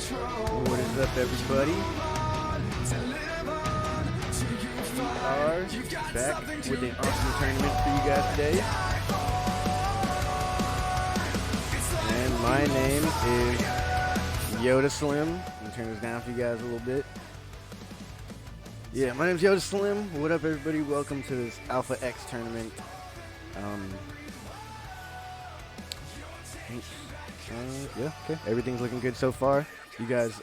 What is up, everybody? We are back with an awesome tournament for you guys today. And my name is Yoda Slim. I'm gonna turn this down for you guys a little bit. Yeah, my name's Yoda Slim. What up, everybody? Welcome to this Alpha X tournament. Yeah, okay. Everything's looking good so far. You guys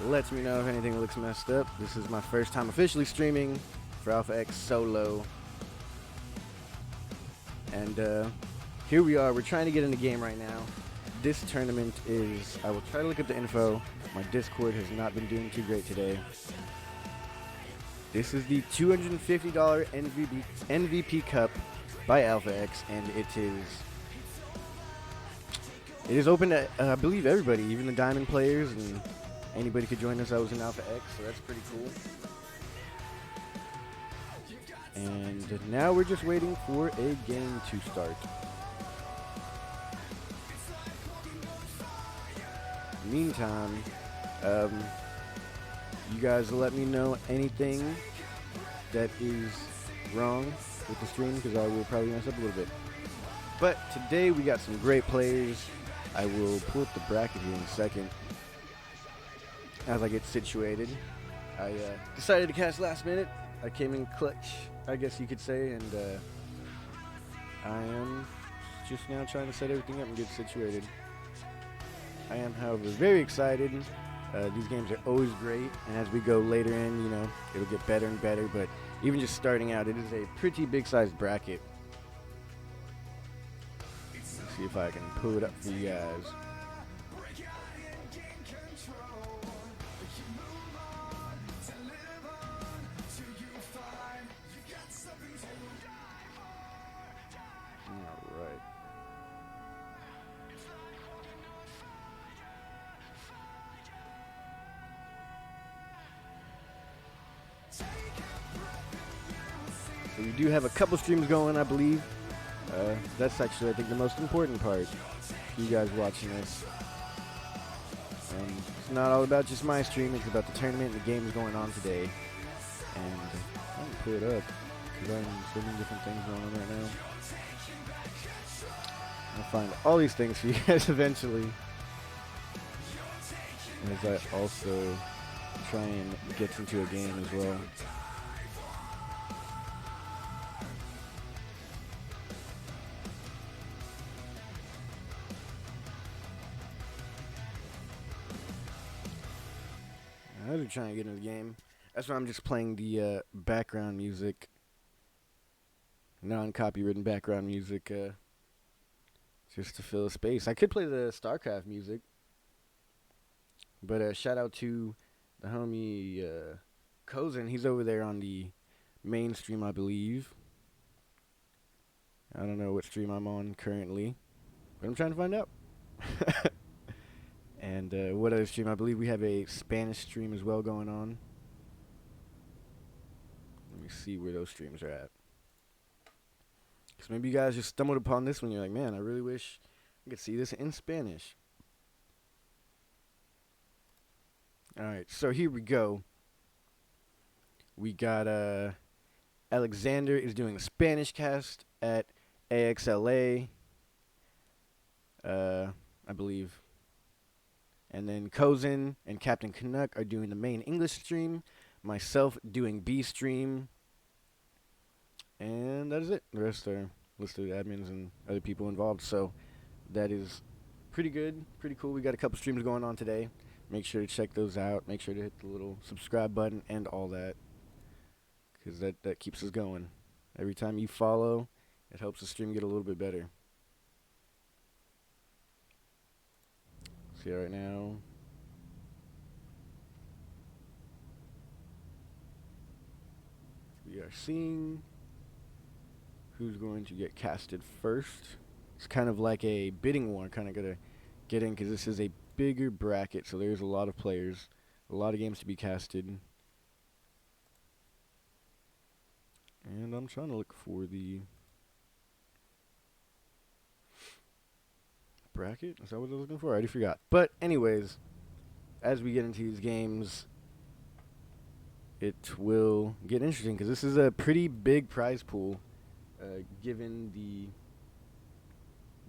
let me know if anything looks messed up. This is my first time officially streaming for Alpha X solo. And here we are. We're trying to get in the game right now. This tournament is... I will try to look up the info. My Discord has not been doing too great today. This is the $250 MVP Cup by Alpha X, and it is open to, I believe, everybody, even the Diamond players, and anybody could join us that was in Alpha X, so that's pretty cool. And now we're just waiting for a game to start. Meantime, you guys let me know anything that is wrong with the stream, because I will probably mess up a little bit. But today we got some great players. I will pull up the bracket here in a second as I get situated. I decided to cast last minute. I came in clutch, I guess you could say, and I am just now trying to set everything up and get situated. I am, however, very excited. These games are always great, and as we go later in, you know, it'll get better and better, but even just starting out, it is a pretty big-sized bracket. Let's see if I can pull it up for you guys. Alright. So we do have a couple streams going, I believe. That's actually, I think, the most important part for you guys watching this. It's not all about just my stream, it's about the tournament and the games going on today. And I can pull it up, because I'm so many different things going on right now. I'll find all these things for you guys eventually. As I also try and get into a game as well. I was trying to get into the game. That's why I'm just playing the background music, non-copywritten background music, just to fill a space. I could play the StarCraft music, but shout out to the homie Kozen. He's over there on the main stream, I believe. I don't know what stream I'm on currently, but I'm trying to find out. And what other stream? I believe we have a Spanish stream as well going on. Let me see where those streams are at. Because maybe you guys just stumbled upon this one. You're like, man, I really wish I could see this in Spanish. Alright, so here we go. We got Alexander is doing a Spanish cast at AXLA. I believe. And then Kozen and Captain Canuck are doing the main English stream. Myself doing B stream. And that is it. The rest are listed admins and other people involved. So that is pretty good, pretty cool. We got a couple streams going on today. Make sure to check those out. Make sure to hit the little subscribe button and all that. Because that keeps us going. Every time you follow, it helps the stream get a little bit better. See right now. We are seeing who's going to get casted first. It's kind of like a bidding war. Kind of gotta get in because this is a bigger bracket, so there's a lot of players, a lot of games to be casted. And I'm trying to look for the bracket. Is that what I was looking for? I already forgot. But anyways, as we get into these games, it will get interesting because this is a pretty big prize pool, given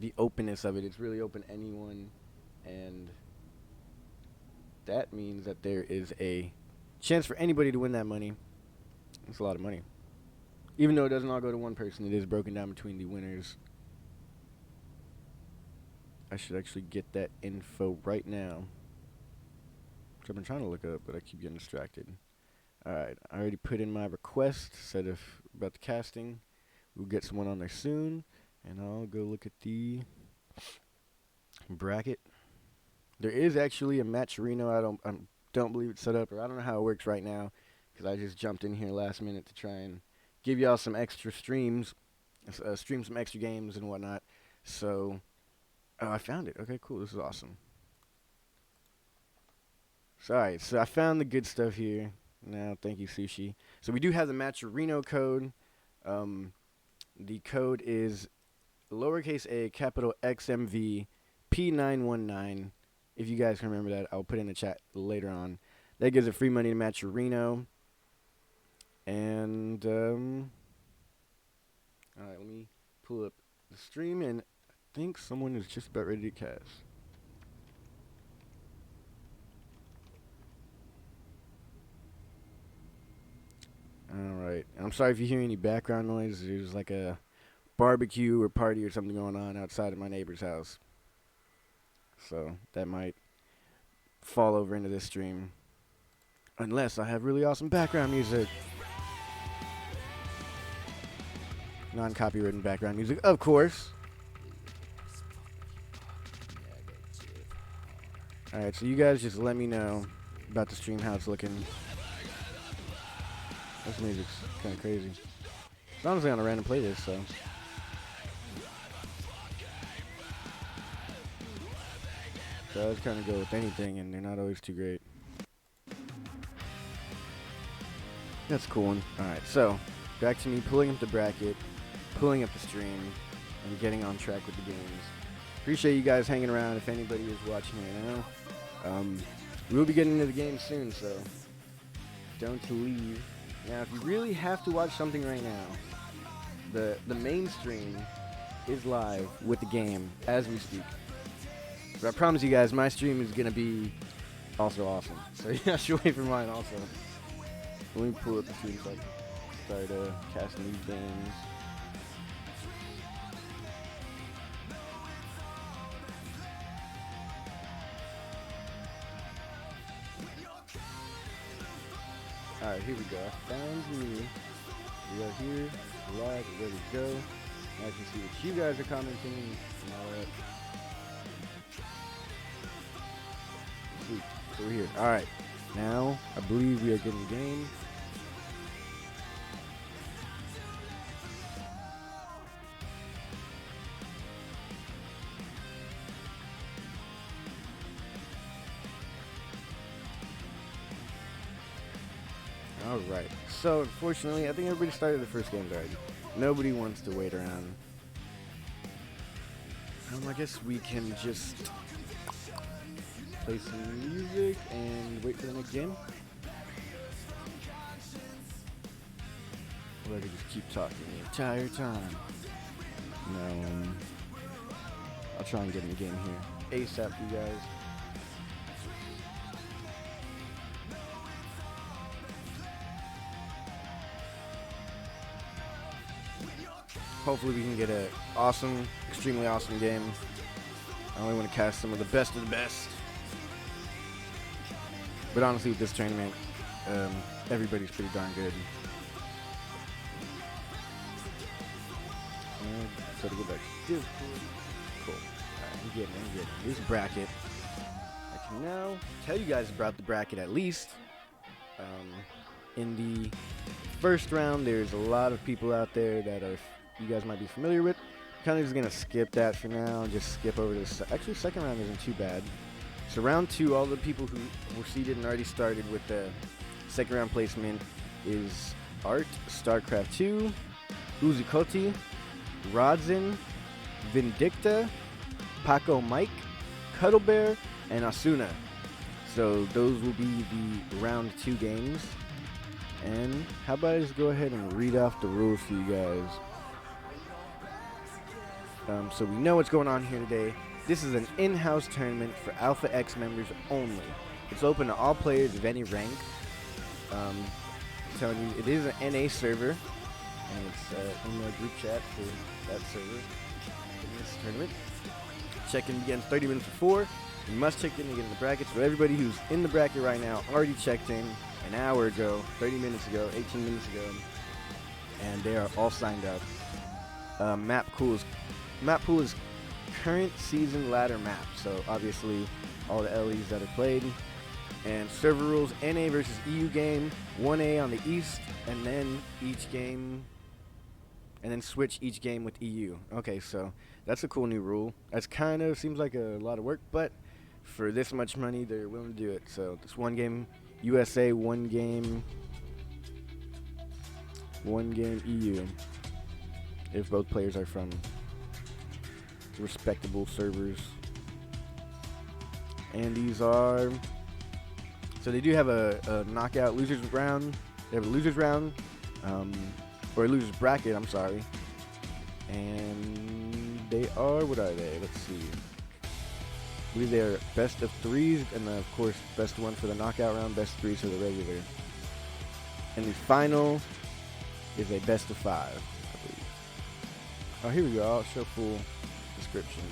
the openness of it. It's really open to anyone, and that means that there is a chance for anybody to win that money. It's a lot of money. Even though it doesn't all go to one person, it is broken down between the winners. I should actually get that info right now, which I've been trying to look up, but I keep getting distracted. Alright, I already put in my request, said about the casting. We'll get someone on there soon, and I'll go look at the bracket. There is actually a Matcherino. I don't believe it's set up, or I don't know how it works right now, because I just jumped in here last minute to try and give y'all some extra streams, stream some extra games and whatnot. So, oh, I found it. Okay, cool. This is awesome. Alright, so I found the good stuff here. Now, thank you, Sushi. So we do have the Matcherino code. The code is lowercase a, capital XMV, P919. If you guys can remember that, I'll put it in the chat later on. That gives it free money to Matcherino. And, alright, let me pull up the stream, and I think someone is just about ready to cast. Alright, I'm sorry if you hear any background noise. There's like a barbecue or party or something going on outside of my neighbor's house. So, that might fall over into this stream. Unless I have really awesome background music. Non-copywritten background music, of course. Alright, so you guys just let me know about the stream, how it's looking. This music's kind of crazy. It's honestly on a random playlist, so. So I just kind of go with anything, and they're not always too great. That's a cool one. Alright, so back to me pulling up the bracket, pulling up the stream, and getting on track with the games. Appreciate you guys hanging around if anybody is watching right now. We'll be getting into the game soon, so don't leave. Now, if you really have to watch something right now, the main stream is live with the game as we speak. But I promise you guys, my stream is going to be also awesome. So you have to wait for mine also. Let me pull up the stream so I can start casting these games. Alright, here we go. I found me. We are here, live, ready to go. Now I can see what you guys are commenting and all that. Sweet. So we're here. Alright. Now, I believe we are getting the game. Alright, so unfortunately, I think everybody started the first games already. Nobody wants to wait around. I guess we can just play some music and wait for the next game. Or I could just keep talking the entire time. No, I'll try and get in the game here ASAP, you guys. Hopefully we can get an awesome, extremely awesome game. I only want to cast some of the best of the best. But honestly, with this tournament, everybody's pretty darn good. So to go back to Discord. Cool. Alright, I'm getting. Here's the bracket. I can now tell you guys about the bracket at least. In the first round, there's a lot of people out there that you guys might be familiar with. Kind of just gonna skip that for now and just skip over this. Actually, second round isn't too bad. So round 2, all the people who were seeded and already started with the second round placement is Art, StarCraft 2, Uzukoti, Rodzin, Vindicta, Paco Mike, Cuddlebear, and Asuna. So those will be the round 2 games. And how about I just go ahead and read off the rules for you guys. So we know what's going on here today. This is an in-house tournament for Alpha X members only. It's open to all players of any rank. I'm telling you, it is an NA server, and it's in the group chat for that server in this tournament. Check-in begins 30 minutes before. You must check in to get in the bracket. So everybody who's in the bracket right now already checked in an hour ago, 30 minutes ago, 18 minutes ago, and they are all signed up. Map pool is current season ladder map, so obviously all the LEs that are played. And server rules: NA versus EU game, 1A on the East, and then each game, and then switch each game with EU. Okay, so that's a cool new rule. That's kind of seems like a lot of work, but for this much money, they're willing to do it. So this one game USA, one game EU. If both players are from respectable servers. And these are, so they do have a knockout losers round. They have a losers round, or a losers bracket, I'm sorry. And they are, what are they? Let's see. I believe they're best of 3s, and of course, best 1 for the knockout round, best 3s for the regular. And the final is a best of 5, I believe. Oh, here we go. I'll show full description.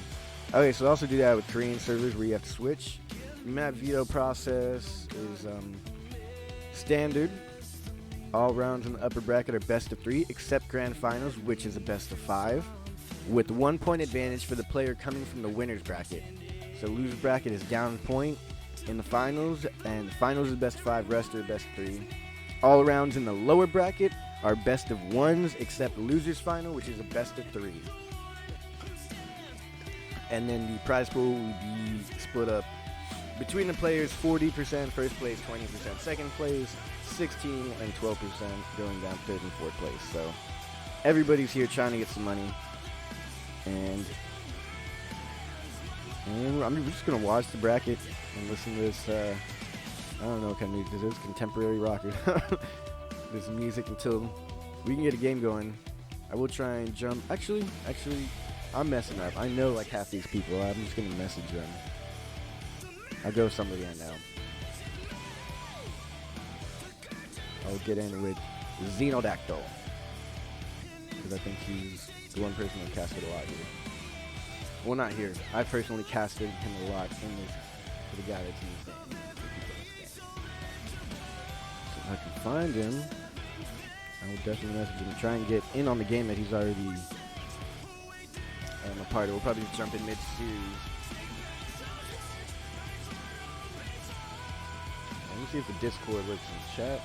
Okay, so I also do that with Korean servers where you have to switch. Map veto process is standard. All rounds in the upper bracket are best of 3, except grand finals, which is a best of 5, with 1 point advantage for the player coming from the winner's bracket. So loser's bracket is down point in the finals, and the finals is best of 5, rest are best of 3. All rounds in the lower bracket are best of 1s, except loser's final, which is a best of 3. And then the prize pool will be split up between the players: 40% first place, 20% second place, 16 and 12% going down third and fourth place. So everybody's here trying to get some money, and I'm just gonna watch the bracket and listen to this. I don't know what kind of music this is. Contemporary rock. This music until we can get a game going. I will try and jump. Actually, I'm messing up. I know like half these people. I'm just gonna message them. I'll go with somebody I know. I'll get in with Xenodactyl, because I think he's the one person that casted a lot here. Well, not here. I personally casted him a lot in this for the guy that's in this game. So if I can find him, I will definitely message him and try and get in on the game that he's already a part of. We'll probably just jump in mid-series. Let me see if the Discord works in chat.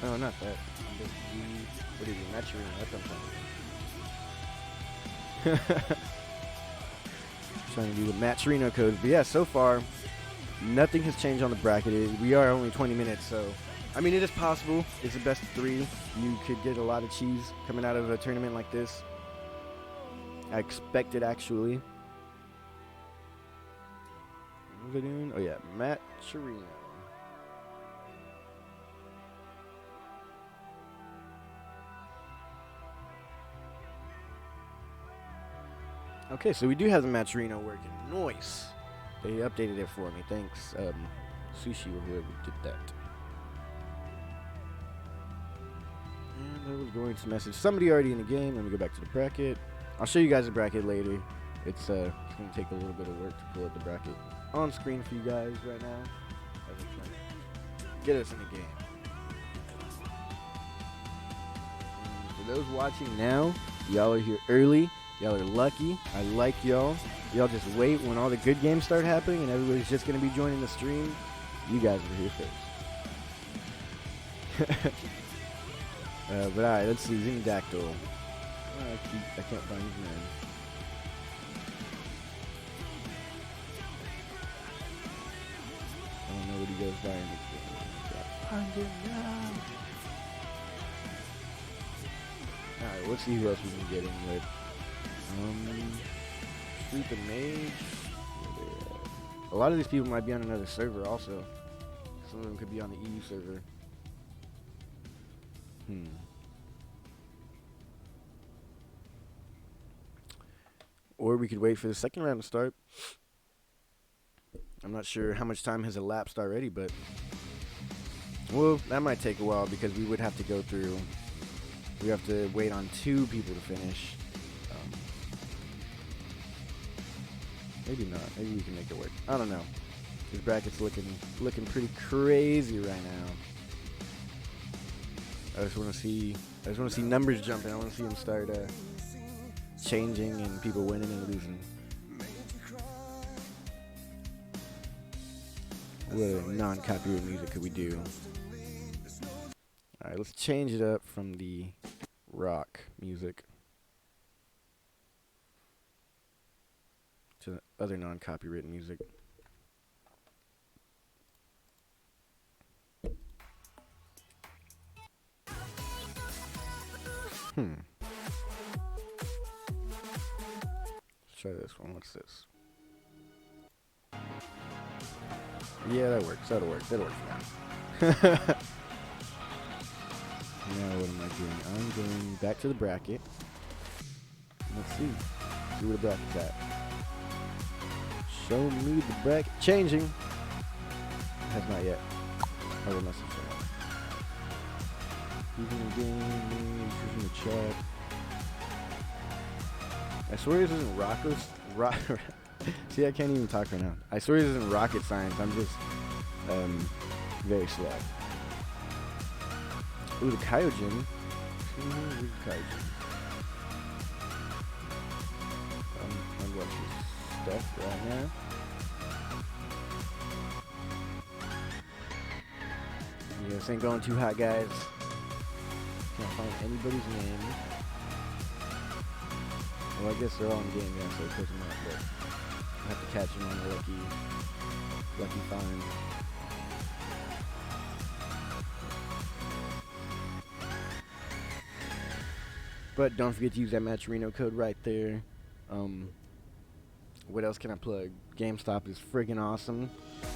Oh, not that. What is it? Maturino. That's what I'm trying to do. Trying to do the Maturino codes. But yeah, so far, nothing has changed on the bracket. We are only 20 minutes, so I mean, it is possible. It's a best of 3. You could get a lot of cheese coming out of a tournament like this. I expect it, actually. What was I doing? Oh yeah, Maturino. Okay, so we do have the Maturino working. Nice. They updated it for me. Thanks, Sushi or whoever did that. And I was going to message somebody already in the game. Let me go back to the bracket. I'll show you guys the bracket later. It's going to take a little bit of work to pull up the bracket on screen for you guys right now. As I'm trying to get us in the game. And for those watching now, y'all are here early. Y'all are lucky. I like y'all. Y'all just wait when all the good games start happening and everybody's just going to be joining the stream. You guys are here first. But alright, let's see. Xenodactyl. I can't find his name. I don't know what he goes by in the game. Find him now. Alright, let's see who else we can get in with. Stupid Mage. A lot of these people might be on another server also. Some of them could be on the EU server. Or we could wait for the second round to start. I'm not sure how much time has elapsed already, but well, that might take a while because we would have to go through. We have to wait on 2 people to finish. Maybe not. Maybe we can make it work. I don't know. This bracket's looking pretty crazy right now. I just want to see numbers jumping. I want to see them start changing and people winning and losing. What non-copyright music could we do? Alright, let's change it up from the rock music to other non-copyright music. Let's try this one. What's this? Yeah, that works. That'll work. That'll work for now. Now what am I doing? I'm going back to the bracket. Let's see. See where the bracket's at. Show me the bracket. Changing. It has not yet. I will message that. Using the game, using the chat. I swear this isn't See, I can't even talk right now. I swear this isn't rocket science. I'm just very slow. Ooh, the Kyojin. Who's the Kyojin? I'm watching stuff right now. Yeah, this ain't going too hot, guys. Can't find anybody's name. Well, I guess they're all in the game, yeah, so it doesn't matter, but I have to catch them on a lucky find. But don't forget to use that Matcherino code right there. What else can I plug? GameStop is freaking awesome.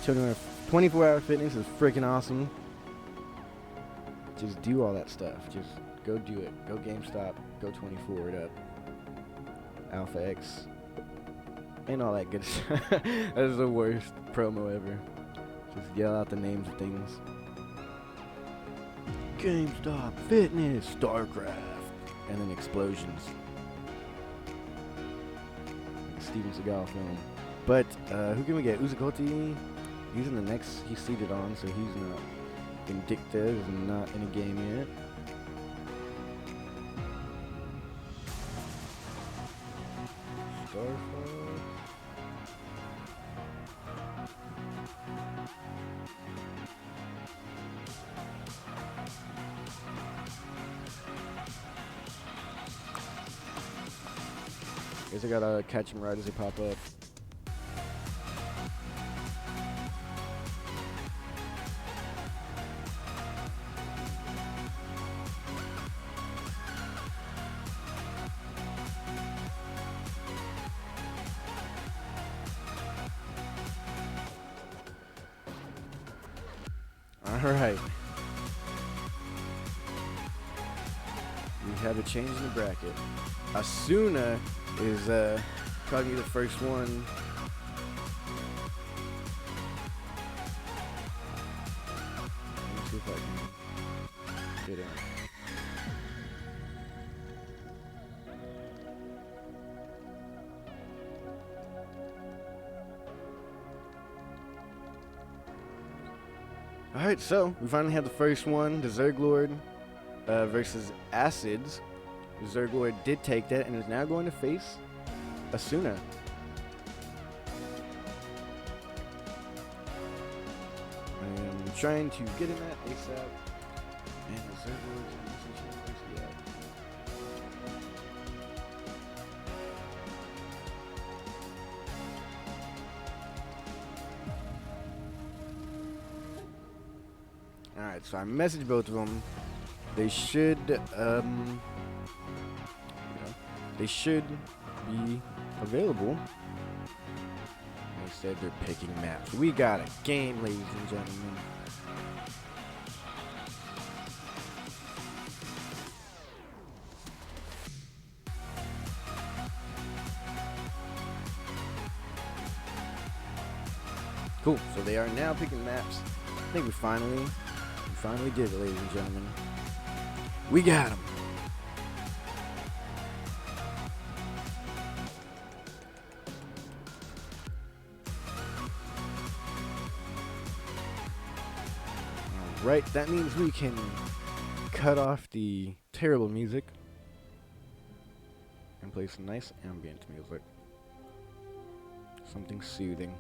24-hour fitness is freaking awesome. Just do all that stuff. Just go do it. Go GameStop. Go 24 it up. Alpha X. And all that good stuff. That is the worst promo ever. Just yell out the names of things. GameStop, Fitness, StarCraft. And then explosions. Like Steven Seagal film. But who can we get? Uzukoti. He's in the next. He's seated on, so he's not. Vindicta is not in a game yet. Starfall. Guess I gotta catch them right as they pop up. Alright. We have a change in the bracket. Asuna is probably the first one. Let me see if I can get in. Alright, so we finally have the first one, the Zerglord versus Acids. Zerglord did take that and is now going to face Asuna. I'm trying to get in that ASAP. And the Zerglord's yeah. Alright, so I messaged both of them. They should they should be available. They said they're picking maps. We got a game, ladies and gentlemen. Cool. So they are now picking maps. I think we finally did it, ladies and gentlemen. We got them. All right. That means we can cut off the terrible music and play some nice ambient music. Something soothing.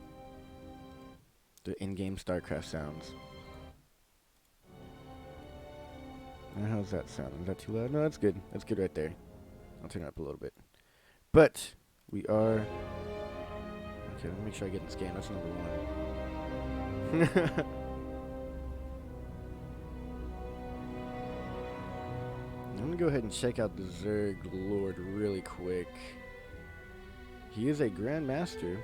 The in-game StarCraft sounds. Now, how's that sound? Is that too loud? No, that's good. That's good right there. I'll turn it up a little bit. But we are... Okay, let me make sure I get in this game. That's number one. I'm going to go ahead and check out the Zerg Lord really quick. He is a Grandmaster.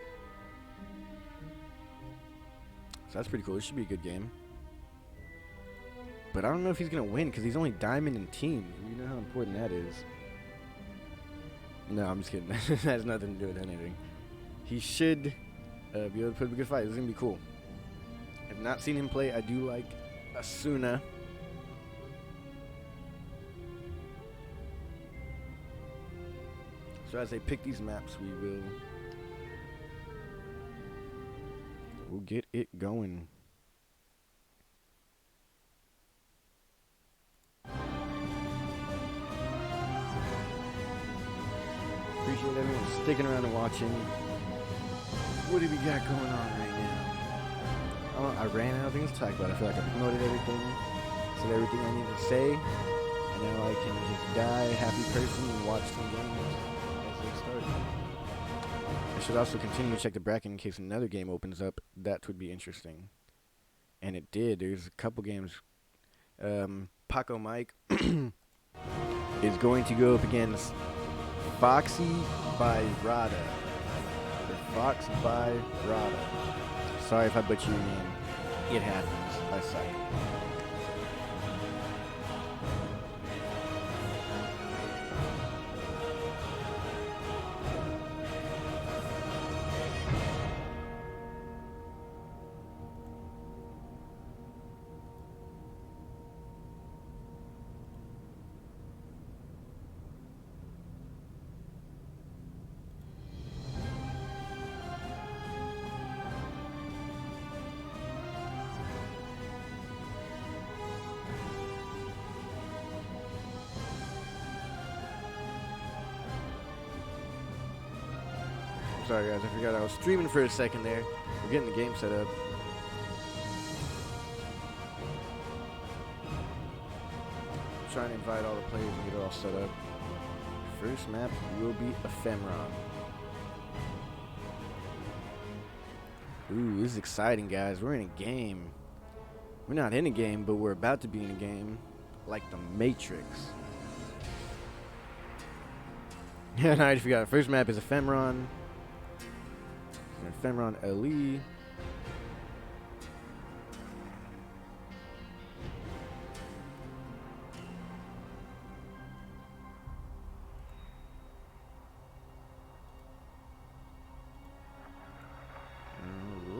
So that's pretty cool. This should be a good game. But I don't know if he's going to win because he's only Diamond in Team. You know how important that is. No, I'm just kidding. That has nothing to do with anything. He should be able to put up a good fight. This is going to be cool. I've not seen him play. I do like Asuna. So as they pick these maps, we'll get it going. Appreciate everyone sticking around and watching. What do we got going on right now? I ran out of things to talk about. I feel like I promoted everything, said everything I needed to say, and now I can just die a happy person and watch some games as they start. I should also continue to check the bracket in case another game opens up. That would be interesting. And it did. There's a couple games. Paco Mike is going to go up against Foxy by Rada. Or Fox by Rada. Sorry if I butchered your name. It happens. I suck. Sorry guys, I forgot I was streaming for a second there. We're getting the game set up. Trying to invite all the players and get it all set up. First map will be Ephemeron. Ooh, this is exciting, guys. We're in a game. We're not in a game, but we're about to be in a game. Like the Matrix. Yeah, I already forgot. First map is Ephemeron. Ephemeron LE.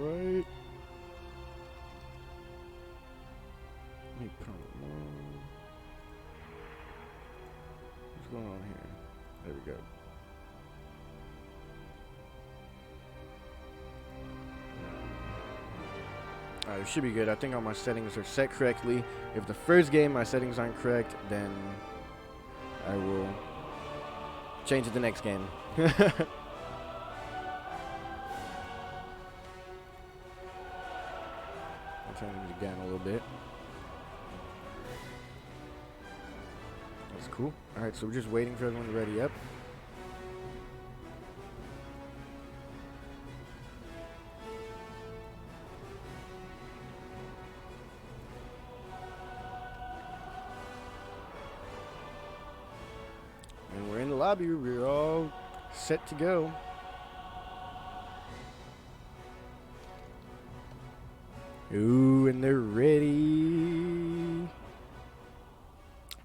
Alright. Let me put on one. What's going on here? There we go. Alright, it should be good. I think all my settings are set correctly. If the first game my settings aren't correct, then I will change it the next game. I'll turn it again a little bit. That's cool. Alright, so we're just waiting for everyone to ready up. lobby. We're all set to go. Ooh, and they're ready.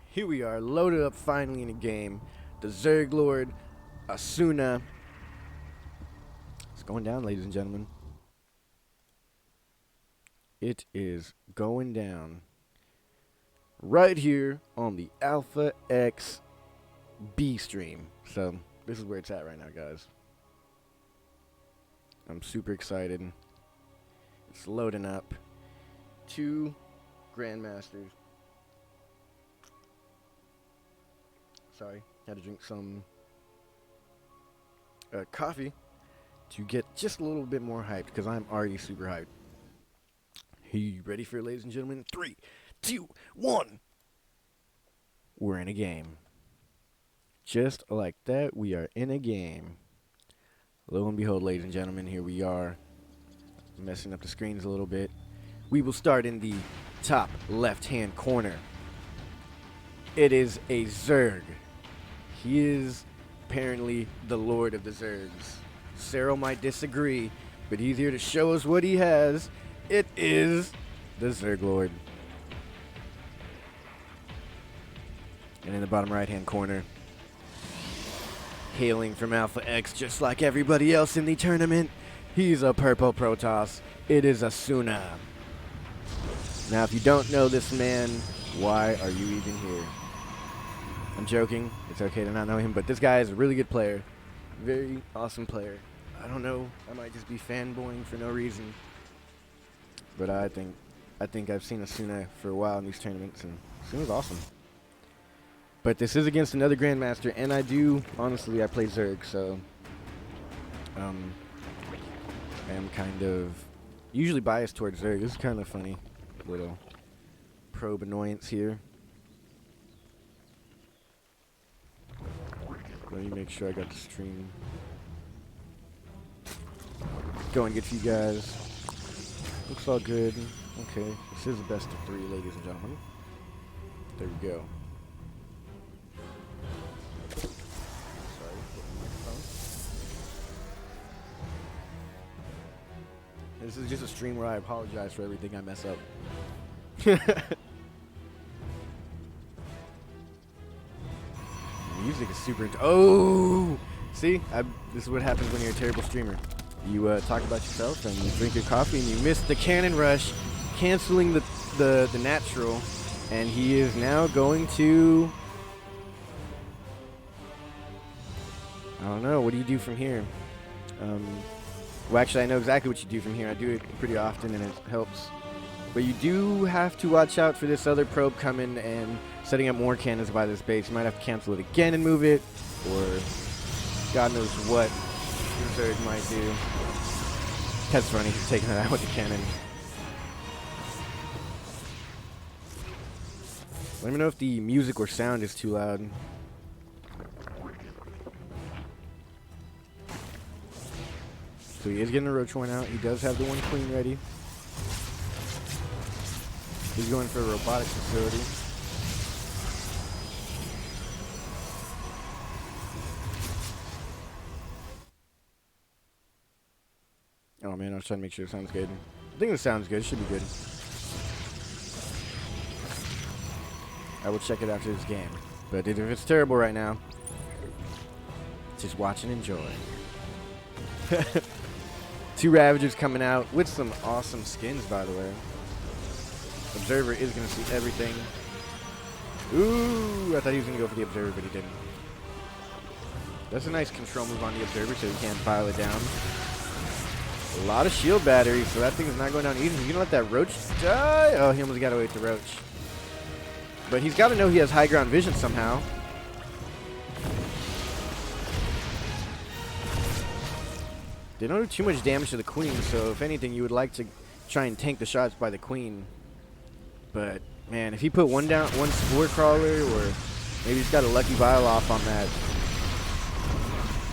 Here we are, loaded up finally in a game. The Zerg Lord, Asuna. It's going down, ladies and gentlemen. It is going down right here on the Alpha X B stream. So this is where it's at right now, guys. I'm super excited. It's loading up. 2 Grandmasters. Sorry, had to drink some coffee to get just a little bit more hyped because I'm already super hyped. Are you ready for it, ladies and gentlemen? 3, 2, 1. We're in a game. Just like that, we are in a game. Lo and behold, ladies and gentlemen, here we are. Messing up the screens a little bit. We will start in the top left-hand corner. It is a Zerg. He is apparently the Lord of the Zergs. Cyril might disagree, but he's here to show us what he has. It is the Zerg Lord. And in the bottom right-hand corner, hailing from Alpha X just like everybody else in the tournament, he's a purple Protoss. It is Asuna. Now, if you don't know this man, why are you even here? I'm joking. It's okay to not know him, but this guy is a really good player. Very awesome player. I don't know. I might just be fanboying for no reason. But I think I've seen Asuna for a while in these tournaments, and Asuna's awesome. But this is against another Grandmaster, and I play Zerg, so I am kind of usually biased towards Zerg. This is kind of funny. Little probe annoyance here. Let me make sure I got the stream going good for you guys. Looks all good. Okay, this is the best of 3, ladies and gentlemen. There we go. Sorry, this is just a stream where I apologize for everything I mess up. Music is super. Oh, see, this is what happens when you're a terrible streamer. You talk about yourself and you drink your coffee and you miss the cannon rush, canceling the natural, and he is now going to. I don't know. What do you do from here? Well, actually, I know exactly what you do from here. I do it pretty often, and it helps. But you do have to watch out for this other probe coming and setting up more cannons by this base. You might have to cancel it again and move it, or God knows what the Zerg might do. That's funny, he's taking that out with the cannon. Let me know if the music or sound is too loud. So he is getting a roach one out. He does have the one queen ready. He's going for a robotics facility. Oh man, I was trying to make sure it sounds good. I think it sounds good. It should be good. I will check it after this game. But if it's terrible right now, just watch and enjoy. 2 Ravagers coming out with some awesome skins, by the way. Observer is going to see everything. Ooh, I thought he was going to go for the Observer, but he didn't. That's a nice control move on the Observer so he can't pile it down. A lot of shield batteries, so that thing is not going down easy. He's going to let that Roach die. Oh, he almost got away with the Roach. But he's got to know he has high ground vision somehow. They don't do too much damage to the Queen, so if anything, you would like to try and tank the shots by the Queen. But, man, if he put one Spore Crawler, or maybe he's got a Lucky Vial off on that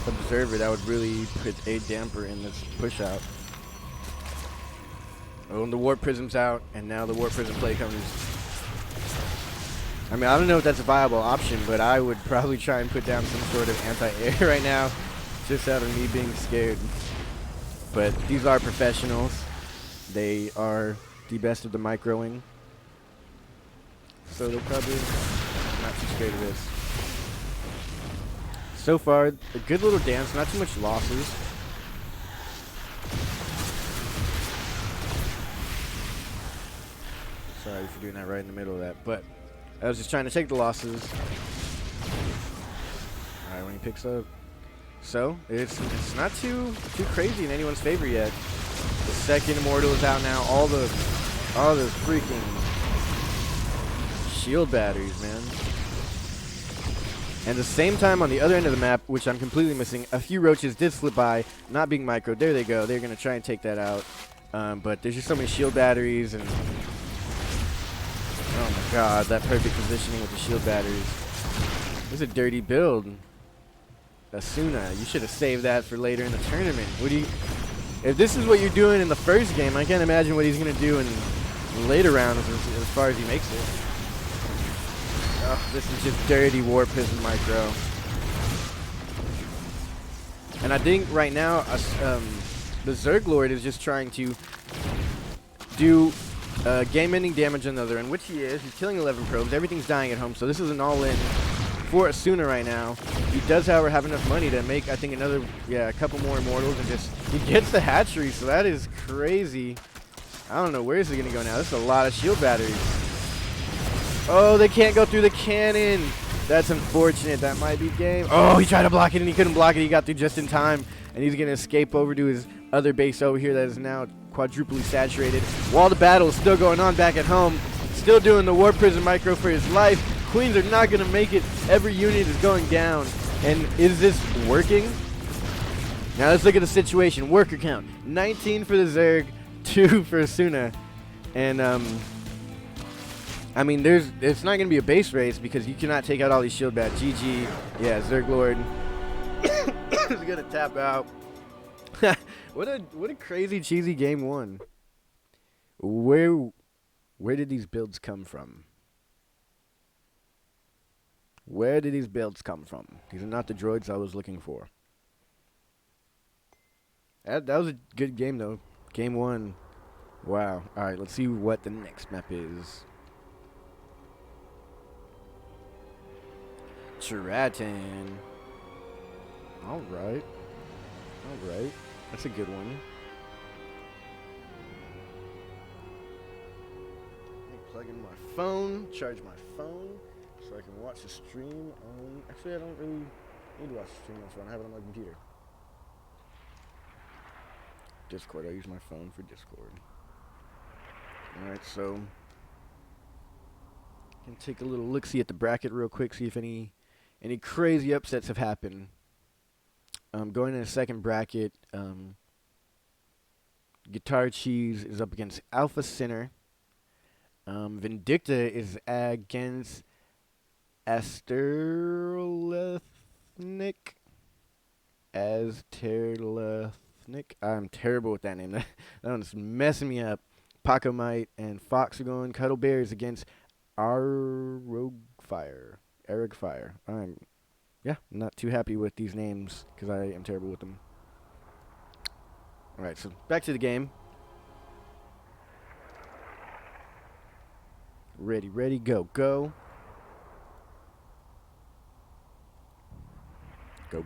Observer, that would really put a damper in this push out. Oh, and the Warp Prism's out, and now the Warp Prism play comes. I mean, I don't know if that's a viable option, but I would probably try and put down some sort of anti-air right now, just out of me being scared. But these are professionals. They are the best of the microing. So they're probably not too scared of this. So far, a good little dance, not too much losses. Sorry for doing that right in the middle of that, but I was just trying to take the losses. Alright, when he picks up. So, it's not too crazy in anyone's favor yet. The second Immortal is out now. All those freaking shield batteries, man. And at the same time, on the other end of the map, which I'm completely missing, a few roaches did slip by, not being micro. There they go. They're going to try and take that out. But there's just so many shield batteries, and oh my god, that perfect positioning with the shield batteries. This is a dirty build. Asuna, you should have saved that for later in the tournament. If this is what you're doing in the first game, I can't imagine what he's going to do in the later rounds as far as he makes it. Oh, this is just dirty Warp Prism micro. And I think right now, the Zerg Lord is just trying to do game-ending damage on the other end, which he is. He's killing 11 probes. Everything's dying at home, so this is an all-in for Asuna right now. He does, however, have enough money to make, I think, a couple more Immortals, and he gets the hatchery, so that is crazy. I don't know, where is he going to go now? This is a lot of shield batteries. Oh, they can't go through the cannon. That's unfortunate. That might be game. Oh, he tried to block it, and he couldn't block it. He got through just in time, and he's going to escape over to his other base over here that is now quadruply saturated. While the battle is still going on back at home, still doing the Warp Prism micro for his life. Queens are not going to make it. Every unit is going down. And is this working? Now let's look at the situation. Worker count. 19 for the Zerg, 2 for Asuna. And, I mean, it's not going to be a base race because you cannot take out all these shield bats. GG. Yeah, Zerg Lord is going to tap out. What a crazy, cheesy game one. Where did these builds come from? Where did these builds come from? These are not the droids I was looking for. That was a good game, though. Game one. Wow. All right, let's see what the next map is. Chiratan. All right. All right. That's a good one. Let me plug in my phone, charge my phone, so I can watch the stream on... Actually, I don't really need to watch the stream on my phone. I have it on my computer. Discord. I use my phone for Discord. Alright, so... I can take a little look-see at the bracket real quick, see if any crazy upsets have happened. Going in the second bracket, Guitar Cheese is up against Alpha Sinner. Vindicta is against Asterlethnik. I'm terrible with that name. That one's messing me up. Pacomite and Fox are going. Cuddle Bear is against Arrogfire. I'm not too happy with these names because I am terrible with them. Alright, so back to the game. Ready, go. Go. Here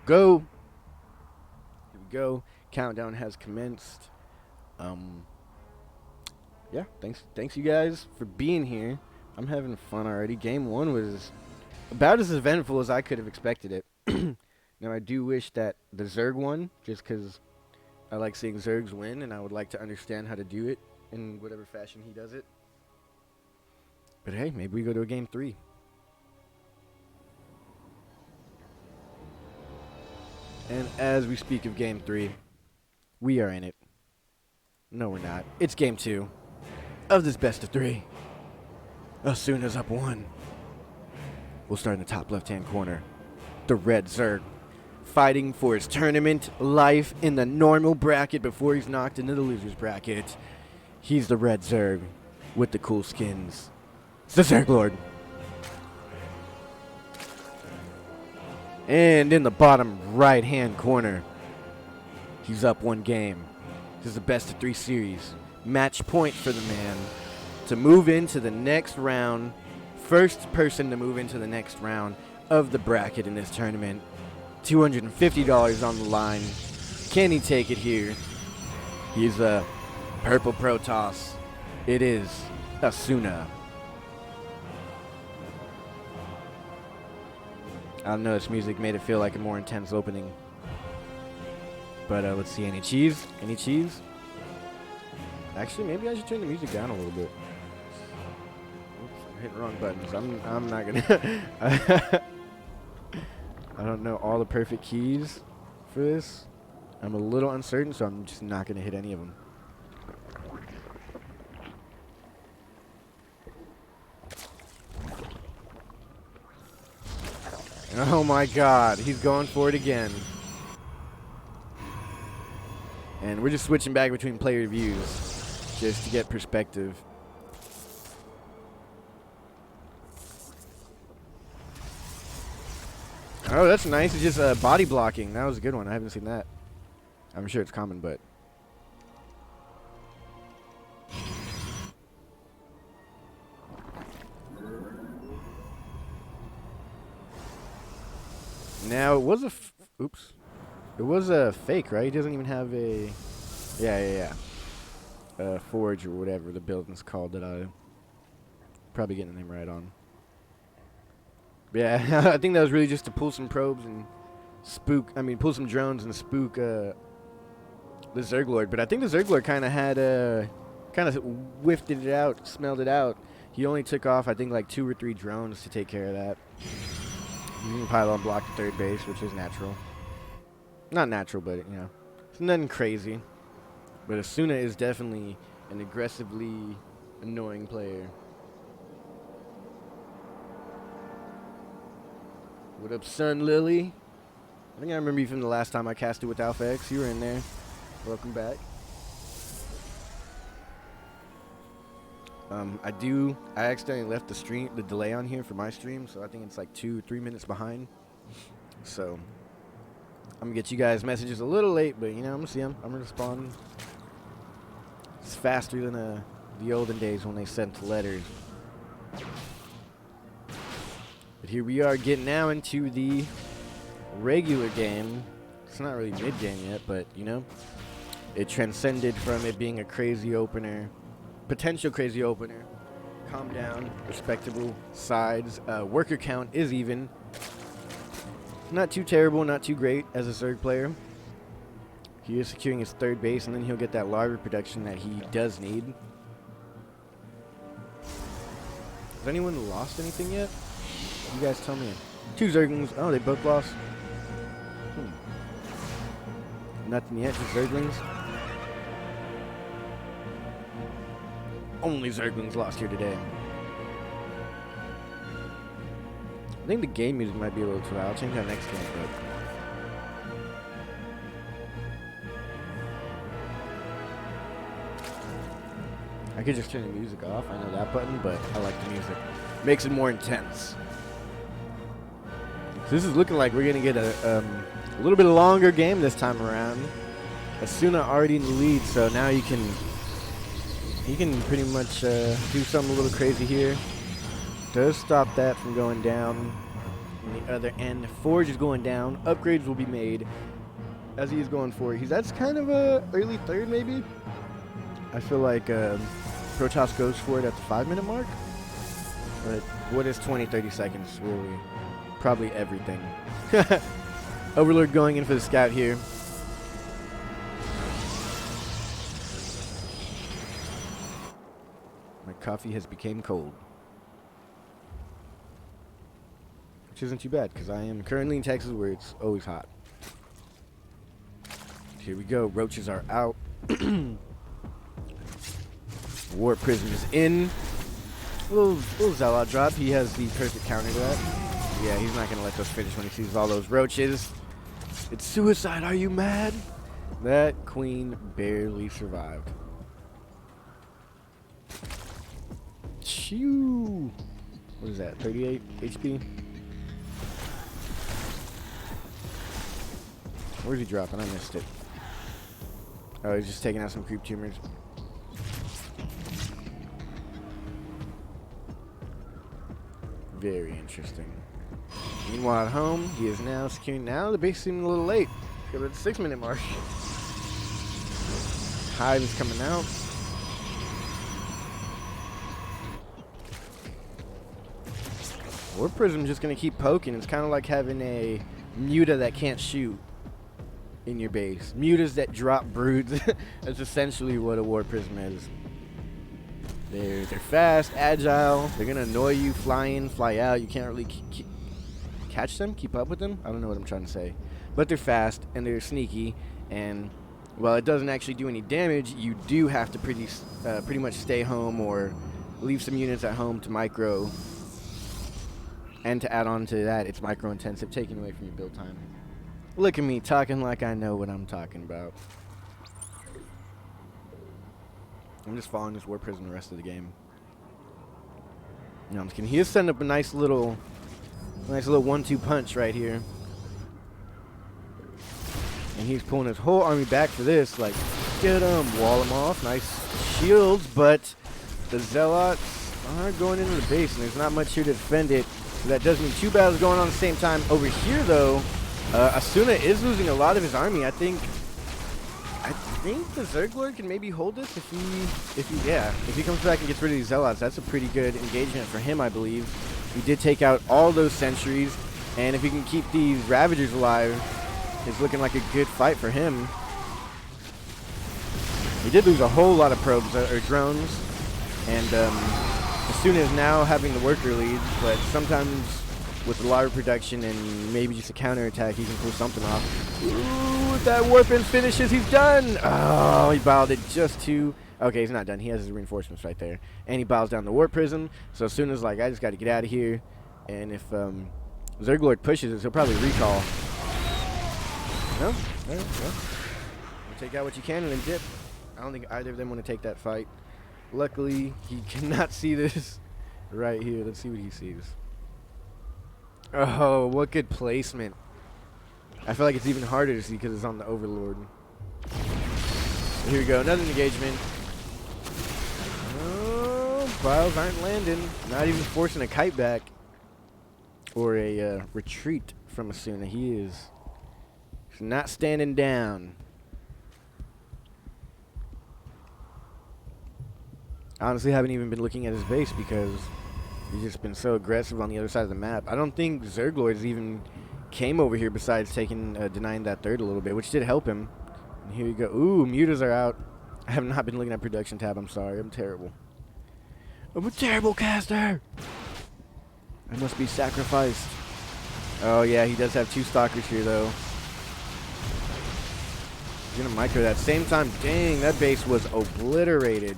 we go. Countdown has commenced. Yeah, thanks you guys for being here. I'm having fun already. Game one was about as eventful as I could have expected it. Now, I do wish that the Zerg won, just because I like seeing Zergs win, and I would like to understand how to do it in whatever fashion he does it. But hey, maybe we go to a game 3. And as we speak of game 3, we are in it. No, we're not. It's game 2 of this best of 3. Asuna's up 1. We'll start in the top left-hand corner. The Red Zerg, fighting for his tournament life in the normal bracket before he's knocked into the loser's bracket. He's the Red Zerg with the cool skins. It's the Zerg Lord. And in the bottom right-hand corner, he's up 1 game. This is the best of 3 series. Match point for the man to move into the next round. First person to move into the next round of the bracket in this tournament. $250 on the line. Can he take it here? He's a purple Protoss. It is Asuna. I don't know, this music made it feel like a more intense opening. But let's see, any cheese? Any cheese? Actually, maybe I should turn the music down a little bit. Oops, I'm hitting the wrong buttons. I'm not gonna. I don't know all the perfect keys for this. I'm a little uncertain, so I'm just not gonna hit any of them. Oh my god, he's going for it again. And we're just switching back between player views just to get perspective. Oh, that's nice. It's just body blocking. That was a good one. I haven't seen that. I'm sure it's common, but... Now, it was a... Oops. It was a fake, right? He doesn't even have a... Yeah. Forge or whatever the building's called that I... Probably getting the name right on. But yeah, I think that was really just to pull some probes and spook... I mean, pull some drones and spook the Zerglord. But I think the Zerglord kind of had... kind of whiffed it out, smelled it out. He only took off, I think, like 2 or 3 drones to take care of that. Pylon blocked the 3rd base, which is natural. Not natural, but, you know, it's nothing crazy. But Asuna is definitely an aggressively annoying player. What up, Sun Lily? I think I remember you from the last time I casted with Alpha X. You were in there. Welcome back. I accidentally left the delay on here for my stream, so I think it's like 2-3 minutes behind. So I'm gonna get you guys messages a little late, but you know, I'm gonna see them. I'm gonna respond. It's faster than the olden days when they sent letters. But here we are getting now into the regular game. It's not really mid-game yet, but you know, it transcended from it being a crazy opener, potential crazy opener. Calm down, respectable sides. Worker count is even. Not too terrible, not too great as a Zerg player. He is securing his 3rd base, and then he'll get that larva production that he does need. Has anyone lost anything yet? You guys tell me. 2 Zerglings. Oh, they both lost. Nothing yet, just Zerglings. Only Zerglings lost here today. I think the game music might be a little too loud. I'll change that next game, but... I could just turn the music off. I know that button, but I like the music. Makes it more intense. So this is looking like we're going to get a little bit longer game this time around. Asuna already in the lead, so now you can pretty much do something a little crazy here. Does stop that from going down. On the other end, Forge is going down. Upgrades will be made as he is going for it. That's kind of a early 3rd, maybe. I feel like Protoss goes for it at the 5-minute mark. But what is 20-30 seconds, really? Probably everything. Overlord going in for the scout here. My coffee has become cold. Which isn't too bad, because I am currently in Texas where it's always hot. Here we go. Roaches are out. War Prism is in. Little Zealot drop. He has the perfect counter to that. Yeah, he's not going to let those finish when he sees all those roaches. It's suicide. Are you mad? That queen barely survived. Shoo. What is that? 38 HP? Where's he dropping? I missed it. Oh, he's just taking out some creep tumors. Very interesting. Meanwhile, at home, he is now securing. Now the base seemed a little late. Go to the 6-minute mark. Hive is coming out. Warp Prism just going to keep poking. It's kind of like having a Muta that can't shoot in your base. Mutas that drop broods. That's essentially what a Warp Prism is. They're fast, agile. They're going to annoy you, fly in, fly out. You can't really catch them, keep up with them. I don't know what I'm trying to say. But they're fast, and they're sneaky. And while it doesn't actually do any damage, you do have to pretty much stay home or leave some units at home to micro. And to add on to that, it's micro-intensive, taking away from your build time. Look at me talking like I know what I'm talking about. I'm just following this Warp Prism the rest of the game. No, I'm just kidding. He is setting up a nice little 1-2 punch right here. And he's pulling his whole army back for this. Like, get him, wall him off. Nice shields, but the Zealots are going into the base, and there's not much here to defend it. So that does mean 2 battles going on at the same time. Over here, though, Asuna is losing a lot of his army. I think the Zerglord can maybe hold this if he comes back and gets rid of these Zealots. That's a pretty good engagement for him, I believe. He did take out all those sentries, and if he can keep these Ravagers alive, it's looking like a good fight for him. He did lose a whole lot of probes or drones, and Asuna is now having the worker lead, but sometimes with a lot of production and maybe just a counterattack, he can pull something off. Ooh, that warp in finishes, he's done! Oh, he bowed it just too. Okay, he's not done. He has his reinforcements right there. And he bows down the Warp Prism, so as soon as, like, I just got to get out of here. And if Zerglord pushes it, he'll probably recall. No? All right, well. You take out what you can and then dip. I don't think either of them want to take that fight. Luckily, he cannot see this right here. Let's see what he sees. Oh, what good placement. I feel like it's even harder to see because it's on the Overlord. Here we go, another engagement. Oh, Biles aren't landing. Not even forcing a kite back. Or a retreat from Asuna. He is not standing down. Honestly, I haven't even been looking at his base because he's just been so aggressive on the other side of the map. I don't think Zerglords even came over here besides denying that third a little bit, which did help him. And here you go. Ooh, mutas are out. I have not been looking at production tab. I'm sorry. I'm terrible. I'm a terrible caster. I must be sacrificed. Oh, yeah. He does have 2 stalkers here, though. He's going to micro that. Same time. Dang, that base was obliterated.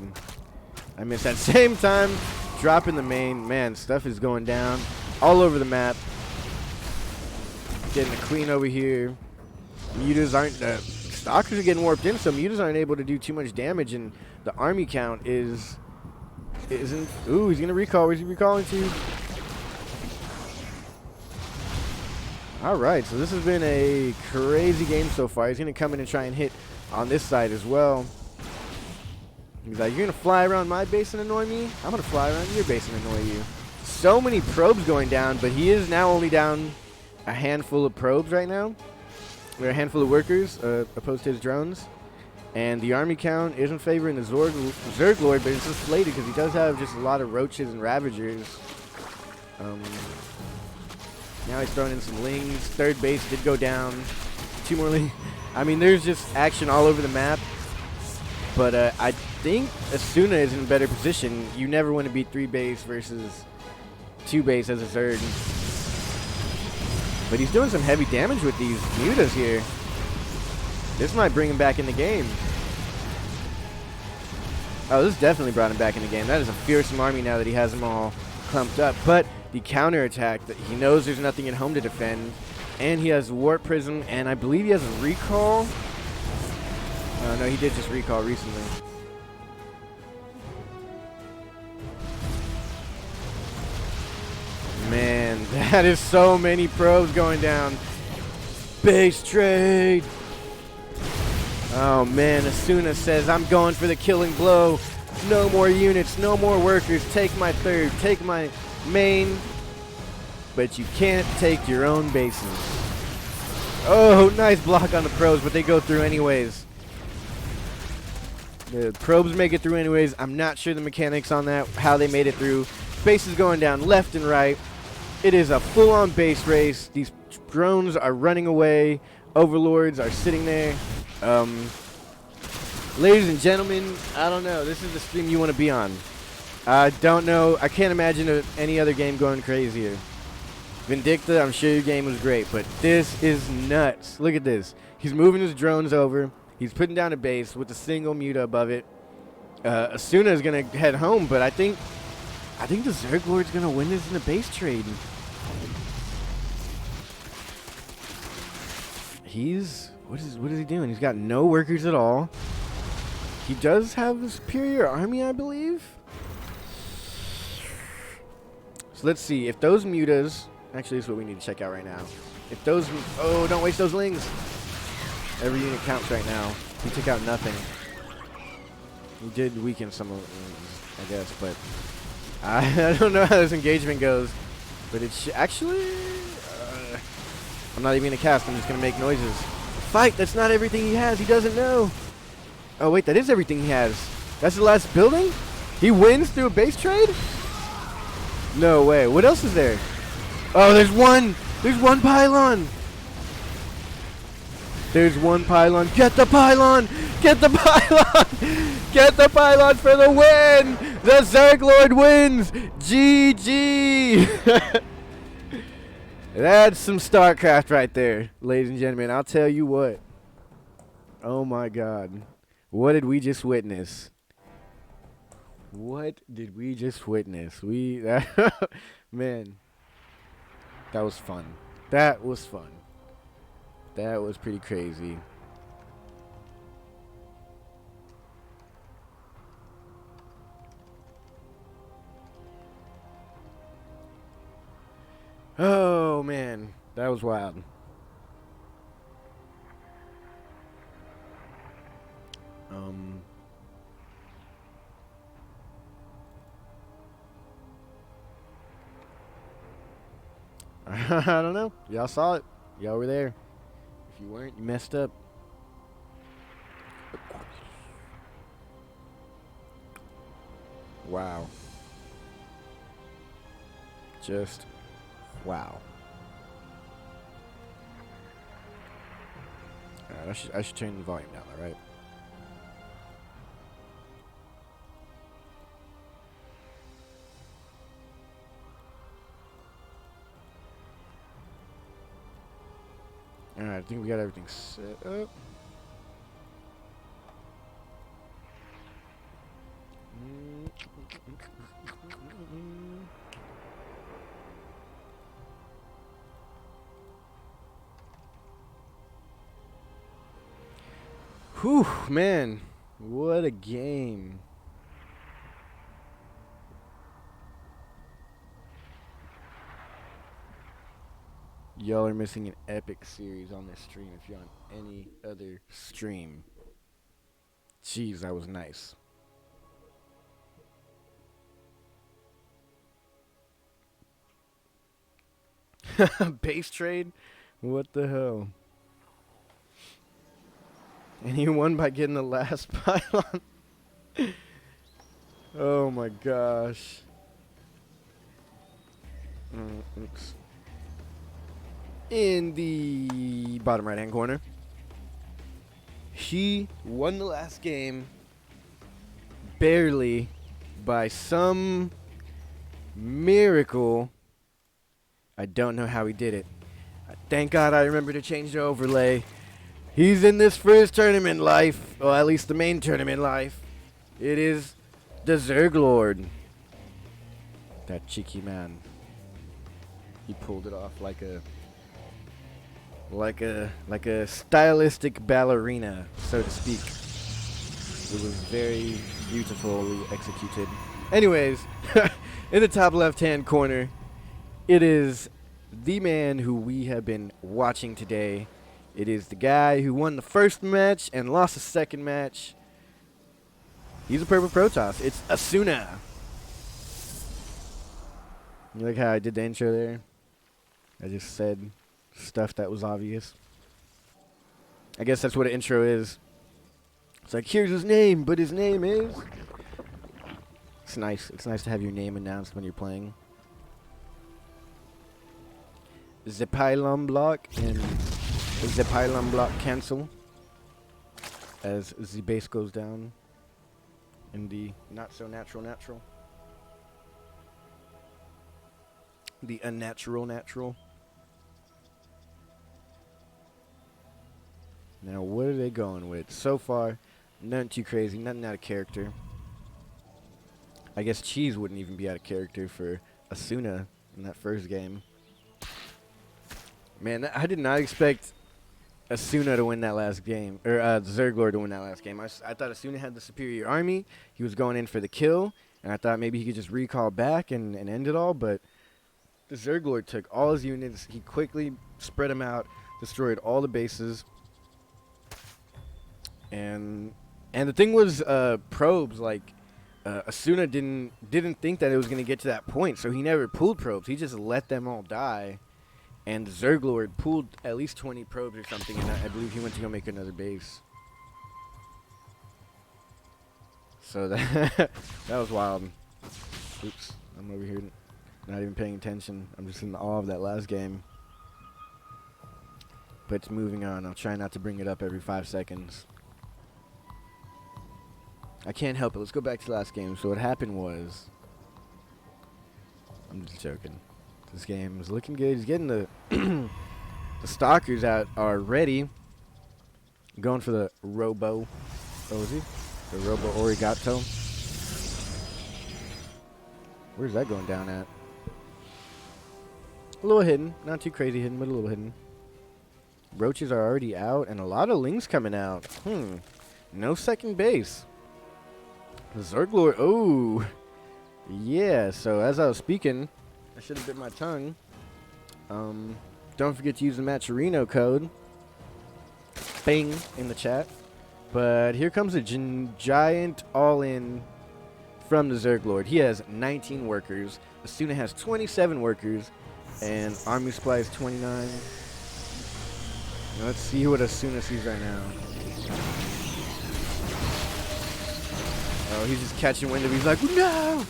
I missed that same time. Dropping the main. Man, stuff is going down all over the map. Getting the queen over here. Mutas aren't... Stalkers are getting warped in, so mutas aren't able to do too much damage, and the army count isn't... Ooh, he's going to recall. Where's he recalling to? Alright, so this has been a crazy game so far. He's going to come in and try and hit on this side as well. He's like, you're going to fly around my base and annoy me? I'm going to fly around your base and annoy you. So many probes going down, but he is now only down a handful of probes right now. There are a handful of workers opposed to his drones. And the army count isn't favoring the Zerglord, but it's just slated because he does have just a lot of roaches and ravagers. Now he's throwing in some lings. Third base did go down. 2 more lings. I mean, there's just action all over the map. But I think Asuna is in a better position. You never want to be 3 base versus 2 base as a Zerg. But he's doing some heavy damage with these mutas here. This might bring him back in the game. Oh, this definitely brought him back in the game. That is a fearsome army now that he has them all clumped up. But the counterattack, that he knows there's nothing at home to defend. And he has Warp Prism, and I believe he has a recall. No, he did just recall recently. Man, that is so many probes going down. base trade. Oh man, Asuna says, I'm going for the killing blow. No more units, no more workers. Take my third, take my main. But you can't take your own bases. Oh, nice block on the probes, but they go through anyways. The probes make it through anyways. I'm not sure the mechanics on that, how they made it through. Base is going down left and right. It is a full-on base race. These drones are running away. Overlords are sitting there. Ladies and gentlemen, I don't know. This is the stream you want to be on. I don't know. I can't imagine any other game going crazier. Vindicta, I'm sure your game was great, but this is nuts. Look at this. He's moving his drones over. He's putting down a base with a single Muta above it. Asuna is going to head home, but I think the Zerg Lord's going to win this in the base trade. What is he doing? He's got no workers at all. He does have a superior army, I believe. So let's see if those mutas. Actually, this is what we need to check out right now. If those, oh, don't waste those lings. Every unit counts right now. He took out nothing. He did weaken some of them, I guess, but I don't know how this engagement goes. But it's actually, I'm not even gonna cast. I'm just gonna make noises. Fight! That's not everything he has. He doesn't know. Oh wait, that is everything he has. That's the last building? He wins through a base trade? No way. What else is there? Oh, there's one pylon. There's one pylon. Get the pylon! Get the pylon! Get the pylon for the win! The Zerg Lord wins! GG! That's some StarCraft right there, ladies and gentlemen. I'll tell you what. Oh my God. What did we just witness? What did we just witness? Man. That was fun. That was fun. That was pretty crazy. Oh man, that was wild. I don't know. Y'all saw it. Y'all were there. If you weren't, you messed up. Wow. Just wow. Alright, I should turn the volume down, alright? Alright, I think we got everything set up. Whew, man. What a game. Y'all are missing an epic series on this stream if you're on any other stream. Jeez, that was nice. Base trade? What the hell? And he won by getting the last pylon. Oh my gosh. Oops. In the bottom right hand corner, he won the last game barely by some miracle. I don't know how he did it. Thank God I remember to change the overlay. He's in this first tournament life, or at least the main tournament life. It is the Zerg Lord. That cheeky man. He pulled it off like a stylistic ballerina, so to speak. It was very beautifully executed. Anyways, in the top left-hand corner, it is the man who we have been watching today. It is the guy who won the first match and lost the second match. He's a purple Protoss. It's Asuna. You like how I did the intro there? I just said stuff that was obvious. I guess that's what an intro is. It's like, here's his name, but his name is... It's nice. It's nice to have your name announced when you're playing. The pylon block and the pylon block cancel as the base goes down in the not so natural. The unnatural natural. Now, what are they going with? So far, nothing too crazy, nothing out of character. I guess Cheese wouldn't even be out of character for Asuna in that first game. Man, I did not expect Asuna to win that last game, or Zerglord to win that last game. I thought Asuna had the superior army. He was going in for the kill, and I thought maybe he could just recall back and end it all, but the Zerglord took all his units. He quickly spread them out, destroyed all the bases. And the thing was, probes, like, Asuna didn't think that it was going to get to that point, so he never pulled probes. He just let them all die. And the Zerglord pulled at least 20 probes or something, and I believe he went to go make another base. So that was wild. Oops, I'm over here not even paying attention. I'm just in awe of that last game. But moving on, I'll try not to bring it up every 5 seconds. I can't help it. Let's go back to the last game. So what happened was... I'm just joking. This game is looking good. He's getting the the stalkers out already. Going for the Robo. Oh, is he? The Robo Origato. Where's that going down at? A little hidden. Not too crazy hidden, but a little hidden. Roaches are already out, and a lot of Lings coming out. No second base. The Zerglord. Oh. Yeah, so as I was speaking... I should have bit my tongue. Don't forget to use the Matcherino code. Bing in the chat. But here comes a giant all-in from the Zerglord. He has 19 workers. Asuna has 27 workers. And Army Supply is 29. Now let's see what Asuna sees right now. Oh, he's just catching wind of it. He's like, no!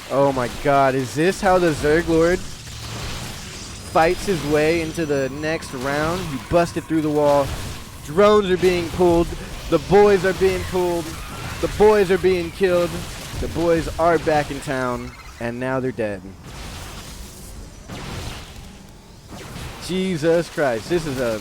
Oh my god, is this how the Zerglord fights his way into the next round? He busted through the wall. Drones are being pulled. The boys are being pulled. The boys are being killed. The boys are back in town. And now they're dead. Jesus Christ. This is a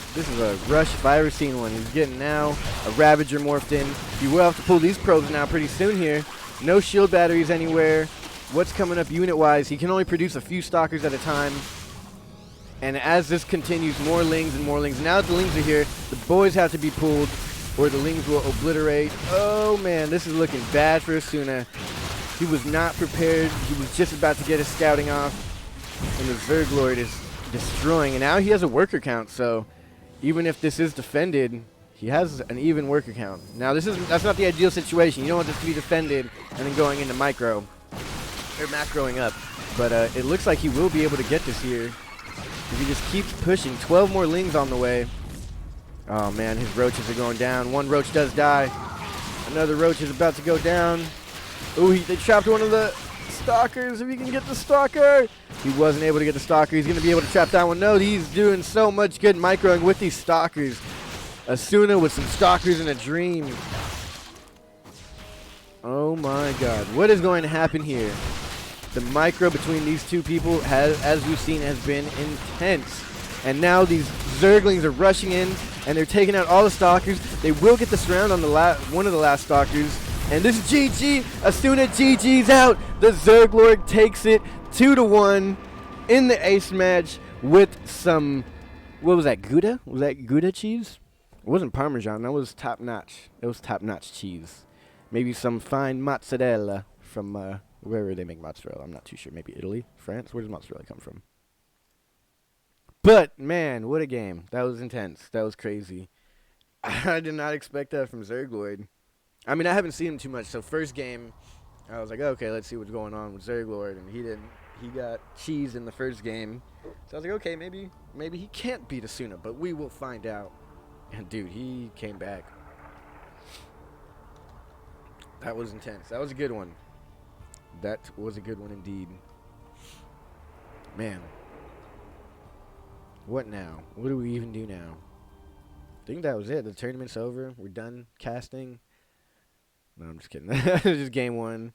rush if I ever seen one. He's getting now a Ravager morphed in. You will have to pull these probes now pretty soon here. No shield batteries anywhere. What's coming up unit-wise? He can only produce a few stalkers at a time. And as this continues, more Lings and more Lings. Now that the Lings are here, the boys have to be pulled, or the Lings will obliterate. Oh, man, this is looking bad for Asuna. He was not prepared. He was just about to get his scouting off. And the Zerglord is destroying. And now he has a worker count, so even if this is defended, he has an even worker count. Now, that's not the ideal situation. You don't want this to be defended and then going into micro. Or macroing up. But it looks like he will be able to get this here. If he just keeps pushing. 12 more Lings on the way. Oh, man, his roaches are going down. One roach does die. Another roach is about to go down. Ooh, they trapped one of the stalkers. If he can get the stalker. He wasn't able to get the stalker. He's going to be able to trap that one. No, he's doing so much good microing with these stalkers. Asuna with some stalkers in a dream. Oh, my God. What is going to happen here? The micro between these two people, as we've seen, has been intense. And now these Zerglings are rushing in, and they're taking out all the stalkers. They will get this round on the one of the last stalkers. And this is GG. Asuna GG's out. The Zerglord takes it 2-1 in the ace match with some, what was that, Gouda? Was that Gouda cheese? It wasn't Parmesan. That was top notch. It was top notch cheese. Maybe some fine mozzarella from wherever they make mozzarella. I'm not too sure. Maybe Italy, France. Where does mozzarella come from? But man, what a game! That was intense. That was crazy. I did not expect that from Zerglord. I mean, I haven't seen him too much. So first game, I was like, okay, let's see what's going on with Zerglord, and he didn't. He got cheesed in the first game. So I was like, okay, maybe he can't beat Asuna, but we will find out. And dude, he came back. That was intense. That was a good one. That was a good one indeed. Man. What now? What do we even do now? I think that was it. The tournament's over. We're done casting. No, I'm just kidding. Just game one.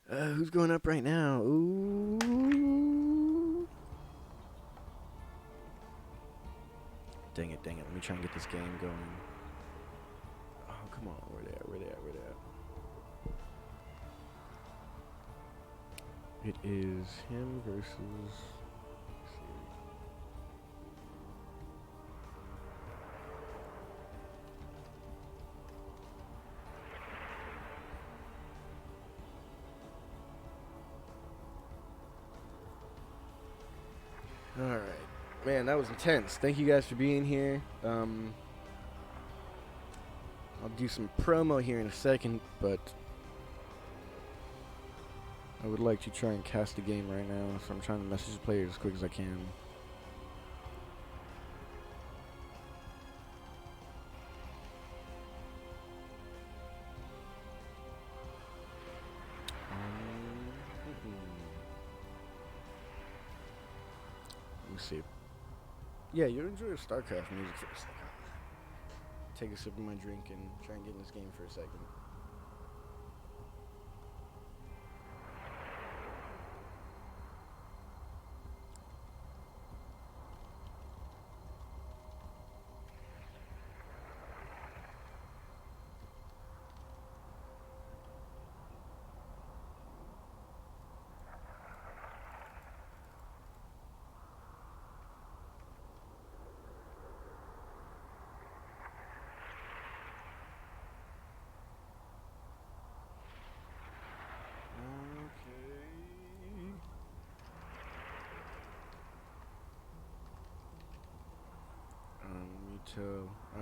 Who's going up right now? Ooh. Dang it. Let me try and get this game going. Oh, come on. Where they at? It is him versus... Alright. Man, that was intense. Thank you guys for being here. I'll do some promo here in a second, but I would like to try and cast the game right now, so I'm trying to message the players as quick as I can. Let me see. Yeah, you enjoy StarCraft music for a second. Take a sip of my drink and try and get in this game for a second.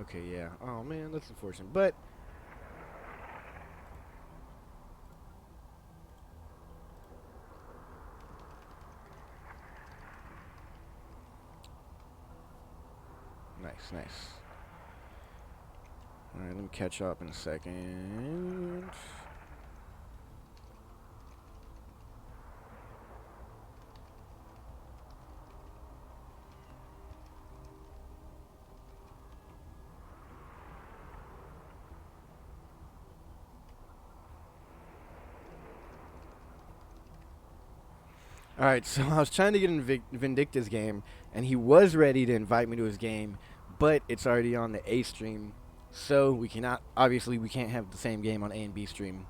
Okay, yeah. Oh man, that's unfortunate. But nice. Alright, let me catch up in a second. Alright, so I was trying to get in Vindicta's game, and he was ready to invite me to his game, but it's already on the A stream, so we cannot, obviously we can't have the same game on A and B stream.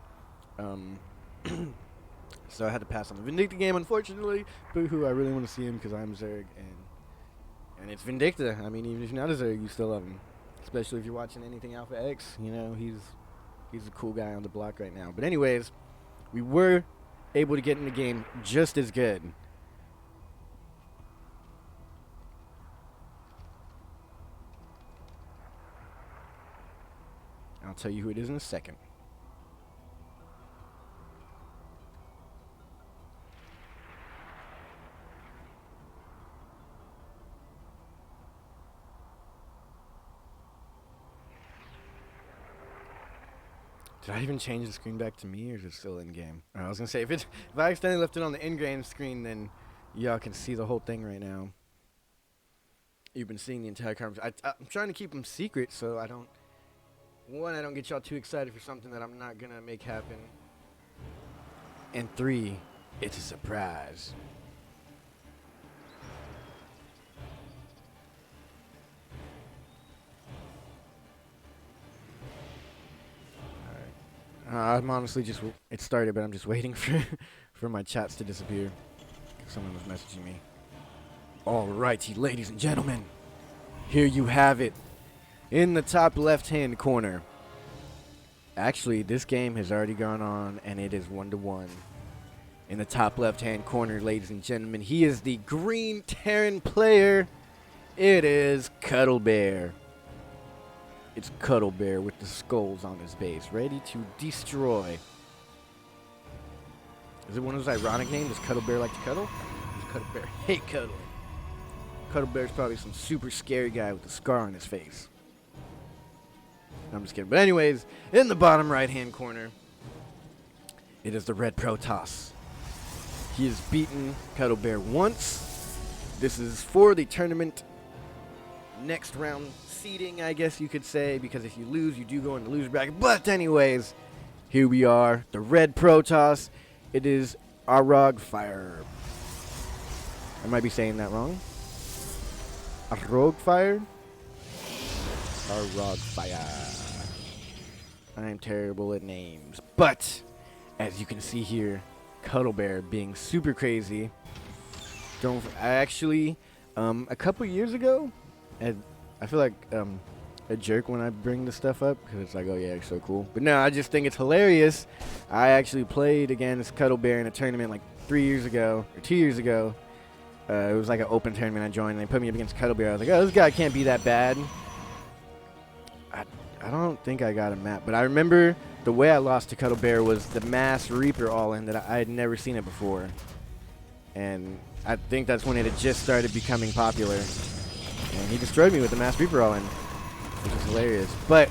So I had to pass on the Vindicta game, unfortunately. Boo-hoo, I really want to see him because I'm Zerg, and it's Vindicta. I mean, even if you're not a Zerg, you still love him. Especially if you're watching anything Alpha X, you know, he's a cool guy on the block right now. But anyways, we were able to get in the game just as good. I'll tell you who it is in a second. Did I even change the screen back to me, or is it still in game? I was gonna say if I accidentally left it on the in-game screen, then y'all can see the whole thing right now. You've been seeing the entire conversation. I'm trying to keep them secret, so I don't get y'all too excited for something that I'm not gonna make happen. And 3, it's a surprise. I'm honestly just, it started, but I'm just waiting for my chats to disappear. Someone was messaging me. Alrighty, ladies and gentlemen, here you have it. In the top left-hand corner. Actually, this game has already gone on, and it is 1-1. In the top left-hand corner, ladies and gentlemen, he is the green Terran player. It is Cuddle Bear. It's Cuddle Bear with the skulls on his base, ready to destroy. Is it one of those ironic names? Does Cuddle Bear like to cuddle? Does Cuddle Bear hate cuddling? Cuddle Bear's probably some super scary guy with a scar on his face. No, I'm just kidding. But anyways, in the bottom right-hand corner, it is the Red Protoss. He has beaten Cuddle Bear once. This is for the tournament next round seeding, I guess you could say, because if you lose, you do go in the loser bracket. But anyways, here we are, the Red Protoss. It is Arog Fire. I might be saying that wrong. Arog Fire? Arog Fire. I am terrible at names. But, as you can see here, Cuddle Bear being super crazy. I actually, a couple years ago, I feel like a jerk when I bring this stuff up because it's like, oh yeah, it's so cool. But no, I just think it's hilarious. I actually played against Cuddle Bear in a tournament like 3 years ago or 2 years ago. It was like an open tournament I joined, and they put me up against Cuddle Bear. I was like, oh, this guy can't be that bad. I don't think I got a map, but I remember the way I lost to Cuddle Bear was the Mass Reaper all-in that I had never seen it before. And I think that's when it had just started becoming popular. And he destroyed me with the Mass Reaper all-in, which is hilarious. But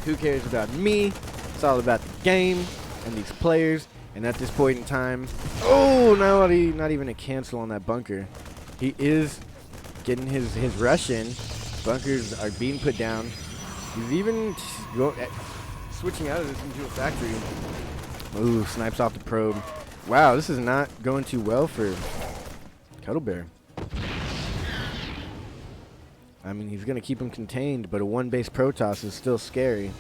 who cares about me? It's all about the game and these players. And at this point in time, oh, no, not even a cancel on that bunker. He is getting his rush in. Bunkers are being put down. He's even switching out of this into a factory. Ooh, snipes off the probe. Wow, this is not going too well for Cuddle Bear. I mean, he's going to keep him contained, but a one-base Protoss is still scary.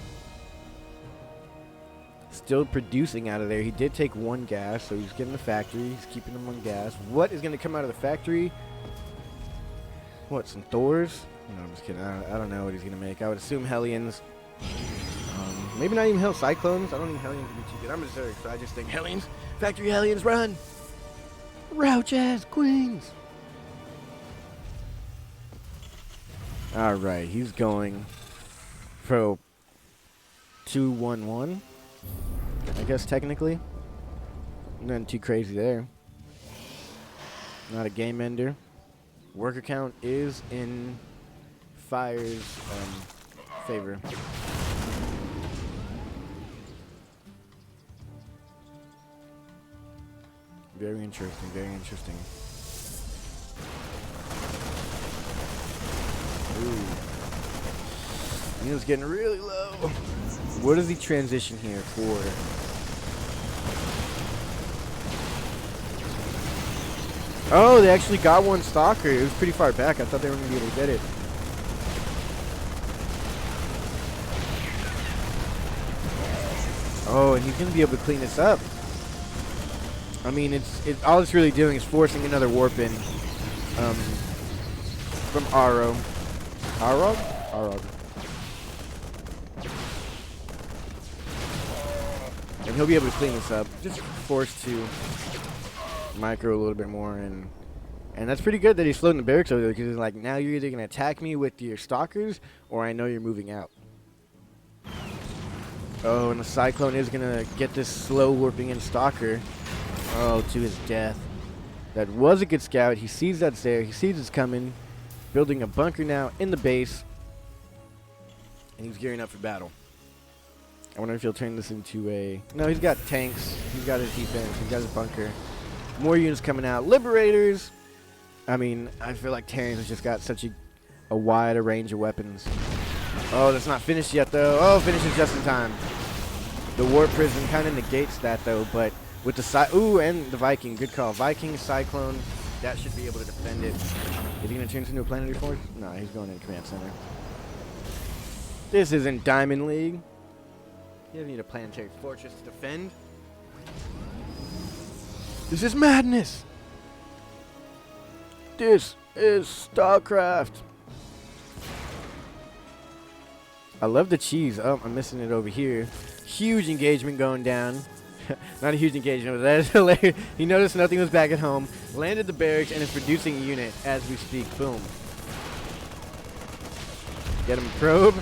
Still producing out of there. He did take one gas, so he's getting the factory. He's keeping him on gas. What is going to come out of the factory? What, some Thors? No, I'm just kidding. I don't know what he's going to make. I would assume Hellions. Maybe not even Cyclones. I don't think Hellions would be too good. I'm a Zerg, so I just think Hellions. Factory Hellions, run! Rouch ass Queens! Alright, he's going pro 2-1-1. I guess technically. Nothing too crazy there. Not a game ender. Worker count is in Fire's favor. Very interesting, very interesting. Ooh. Neil's getting really low. What is the transition here for? Oh, they actually got one stalker. It was pretty far back. I thought they were going to be able to get it. Oh, and he's going to be able to clean this up. I mean, all it's really doing is forcing another warp in from Arog. Arog. And he'll be able to clean this up. Just forced to micro a little bit more, and that's pretty good that he's floating the barracks over there, because he's like, now you're either going to attack me with your stalkers, or I know you're moving out. Oh, and the Cyclone is going to get this slow warping in stalker. Oh, to his death. That was a good scout. He sees that's there. He sees it's coming. Building a bunker now in the base. And he's gearing up for battle. I wonder if he'll turn this into a... No, he's got tanks. He's got his defense. He's got his bunker. More units coming out. Liberators. I mean, I feel like Terran has just got such a wide range of weapons. Oh, that's not finished yet, though. Oh, finishes just in time. The Warp Prison kind of negates that, though, but... With the ooh, and the Viking, good call. Viking, Cyclone, that should be able to defend it. Is he going to turn this into a planetary force? No, he's going in command center. This isn't Diamond League. He doesn't need a planetary fortress to defend. This is madness. This is StarCraft. I love the cheese. Oh, I'm missing it over here. Huge engagement going down. Not a huge engagement, but that is hilarious. He noticed nothing was back at home, landed the barracks, and is producing a unit as we speak. Boom. Get him probe.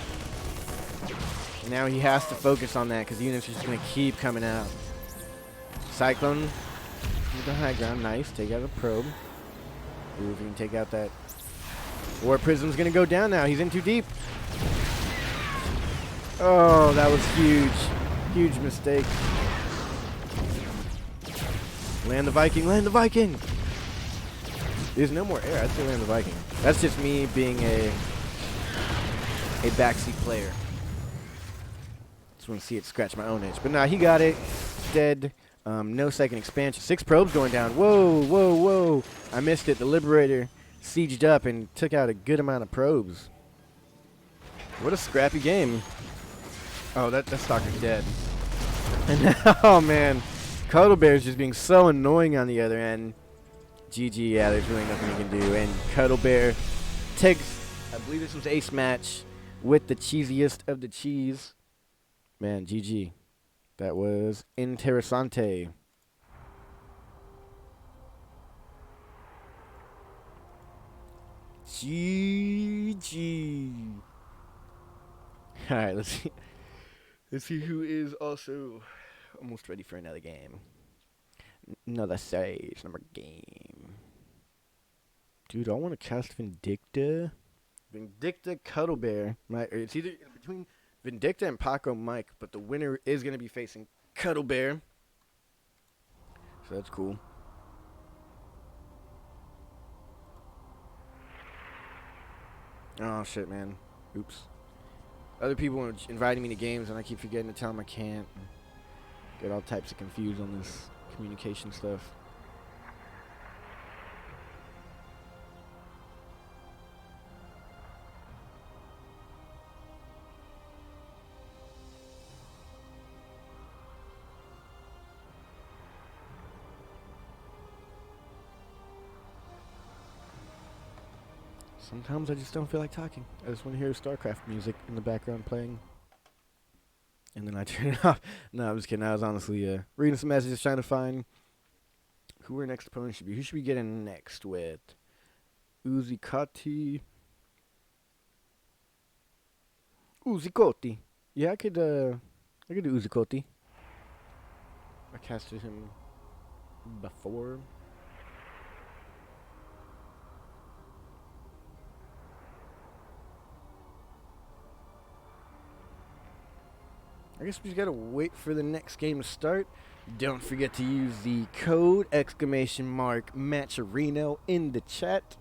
And now he has to focus on that because units are just going to keep coming out. Cyclone with the high ground. Nice. Take out a probe. Ooh, if he can take out that. War Prism's going to go down now. He's in too deep. Oh, that was huge. Huge mistake. Land the Viking. Land the Viking. There's no more air. I'd say land the Viking. That's just me being a backseat player. Just want to see it scratch my own itch. But nah, he got it. Dead. No second expansion. 6 probes going down. Whoa, whoa, whoa. I missed it. The Liberator sieged up and took out a good amount of probes. What a scrappy game. Oh, that Stalker's dead. And now, oh man, Cuddle Bear's just being so annoying on the other end. GG, yeah, there's really nothing you can do. And Cuddle Bear takes, I believe this was ace match with the cheesiest of the cheese. Man, GG. That was interessante. GG. All right, let's see. Let's see who is also almost ready for another game. Another stage, another game. Dude, I want to cast Vindicta. Vindicta Cuddle Bear. It's either between Vindicta and Paco Mike, but the winner is going to be facing Cuddle Bear. So that's cool. Oh, shit, man. Oops. Other people are inviting me to games, and I keep forgetting to tell them I can't. Get all types of confused on this communication stuff. Sometimes I just don't feel like talking. I just want to hear StarCraft music in the background playing. And then I turn it off. No, I'm just kidding. I was honestly reading some messages trying to find who our next opponent should be. Who should we get in next with? Uzikati. Uzikoti. Yeah, I could do Uzikoti. I casted him before. I guess we just gotta wait for the next game to start. Don't forget to use the code !Matcherino in the chat.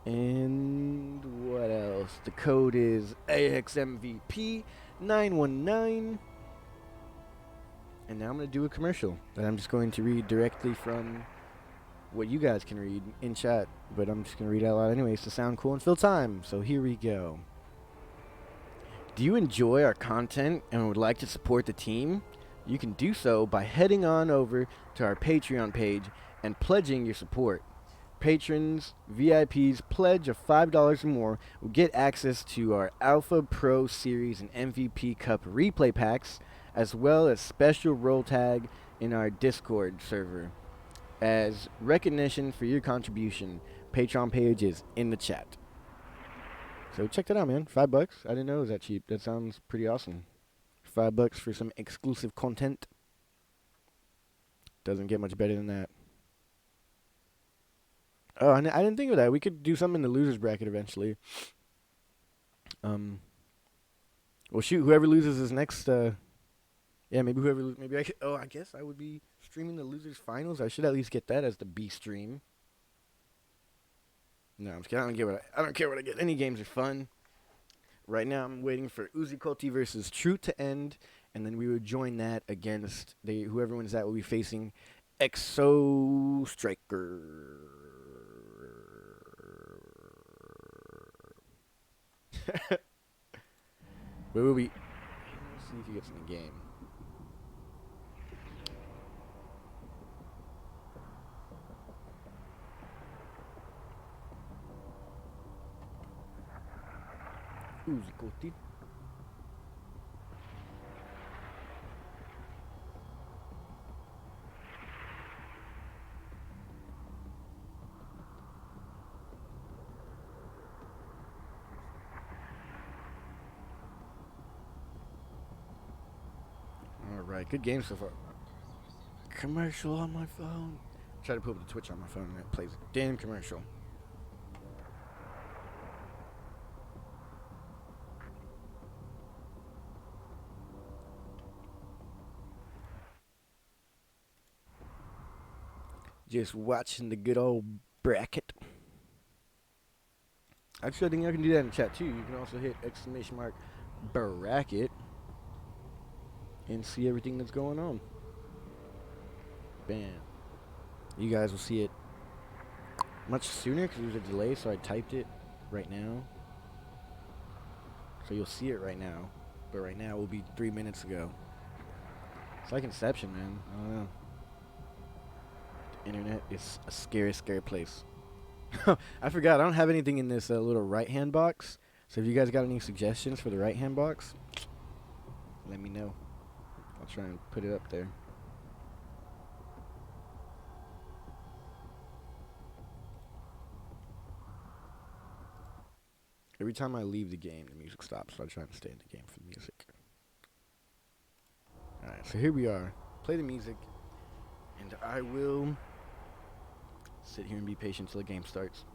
And what else? The code is AXMVP919. And now I'm gonna do a commercial that I'm just going to read directly from what you guys can read in chat. But I'm just gonna read it out loud anyways to sound cool and fill time. So here we go. Do you enjoy our content and would like to support the team? You can do so by heading on over to our Patreon page and pledging your support. Patrons, VIPs, pledge of $5 or more will get access to our Alpha Pro Series and MVP Cup replay packs, as well as special roll tag in our Discord server. As recognition for your contribution, Patreon page is in the chat. So check that out, man. $5. I didn't know it was that cheap. That sounds pretty awesome. $5 for some exclusive content. Doesn't get much better than that. Oh, I didn't think of that. We could do something in the losers bracket eventually. Well, shoot, whoever loses is next. Yeah, maybe whoever. Maybe I. I guess I would be streaming the losers finals. I should at least get that as the B stream. No, I'm just kidding. I don't care what I get. Any games are fun. Right now, I'm waiting for Uzikoti versus True to end, and then we would join that against whoever wins that will be facing Exo Striker. Where will we? Let's see if he gets in the game. Uzikoti. Alright, good game so far. Commercial on my phone. Try to pull up the Twitch on my phone and it plays a damn commercial. Just watching the good old bracket. Actually, I think I can do that in chat too. You can also hit !/ bracket and see everything that's going on. Bam. You guys will see it much sooner because there's a delay, so I typed it right now. So you'll see it right now. But right now it will be 3 minutes ago. It's like Inception, man. I don't know. The internet is a scary, scary place. I forgot. I don't have anything in this little right-hand box. So if you guys got any suggestions for the right-hand box, let me know. I'll try and put it up there. Every time I leave the game, the music stops, so I try and stay in the game for the music. Alright, so here we are. Play the music, and I will sit here and be patient till the game starts.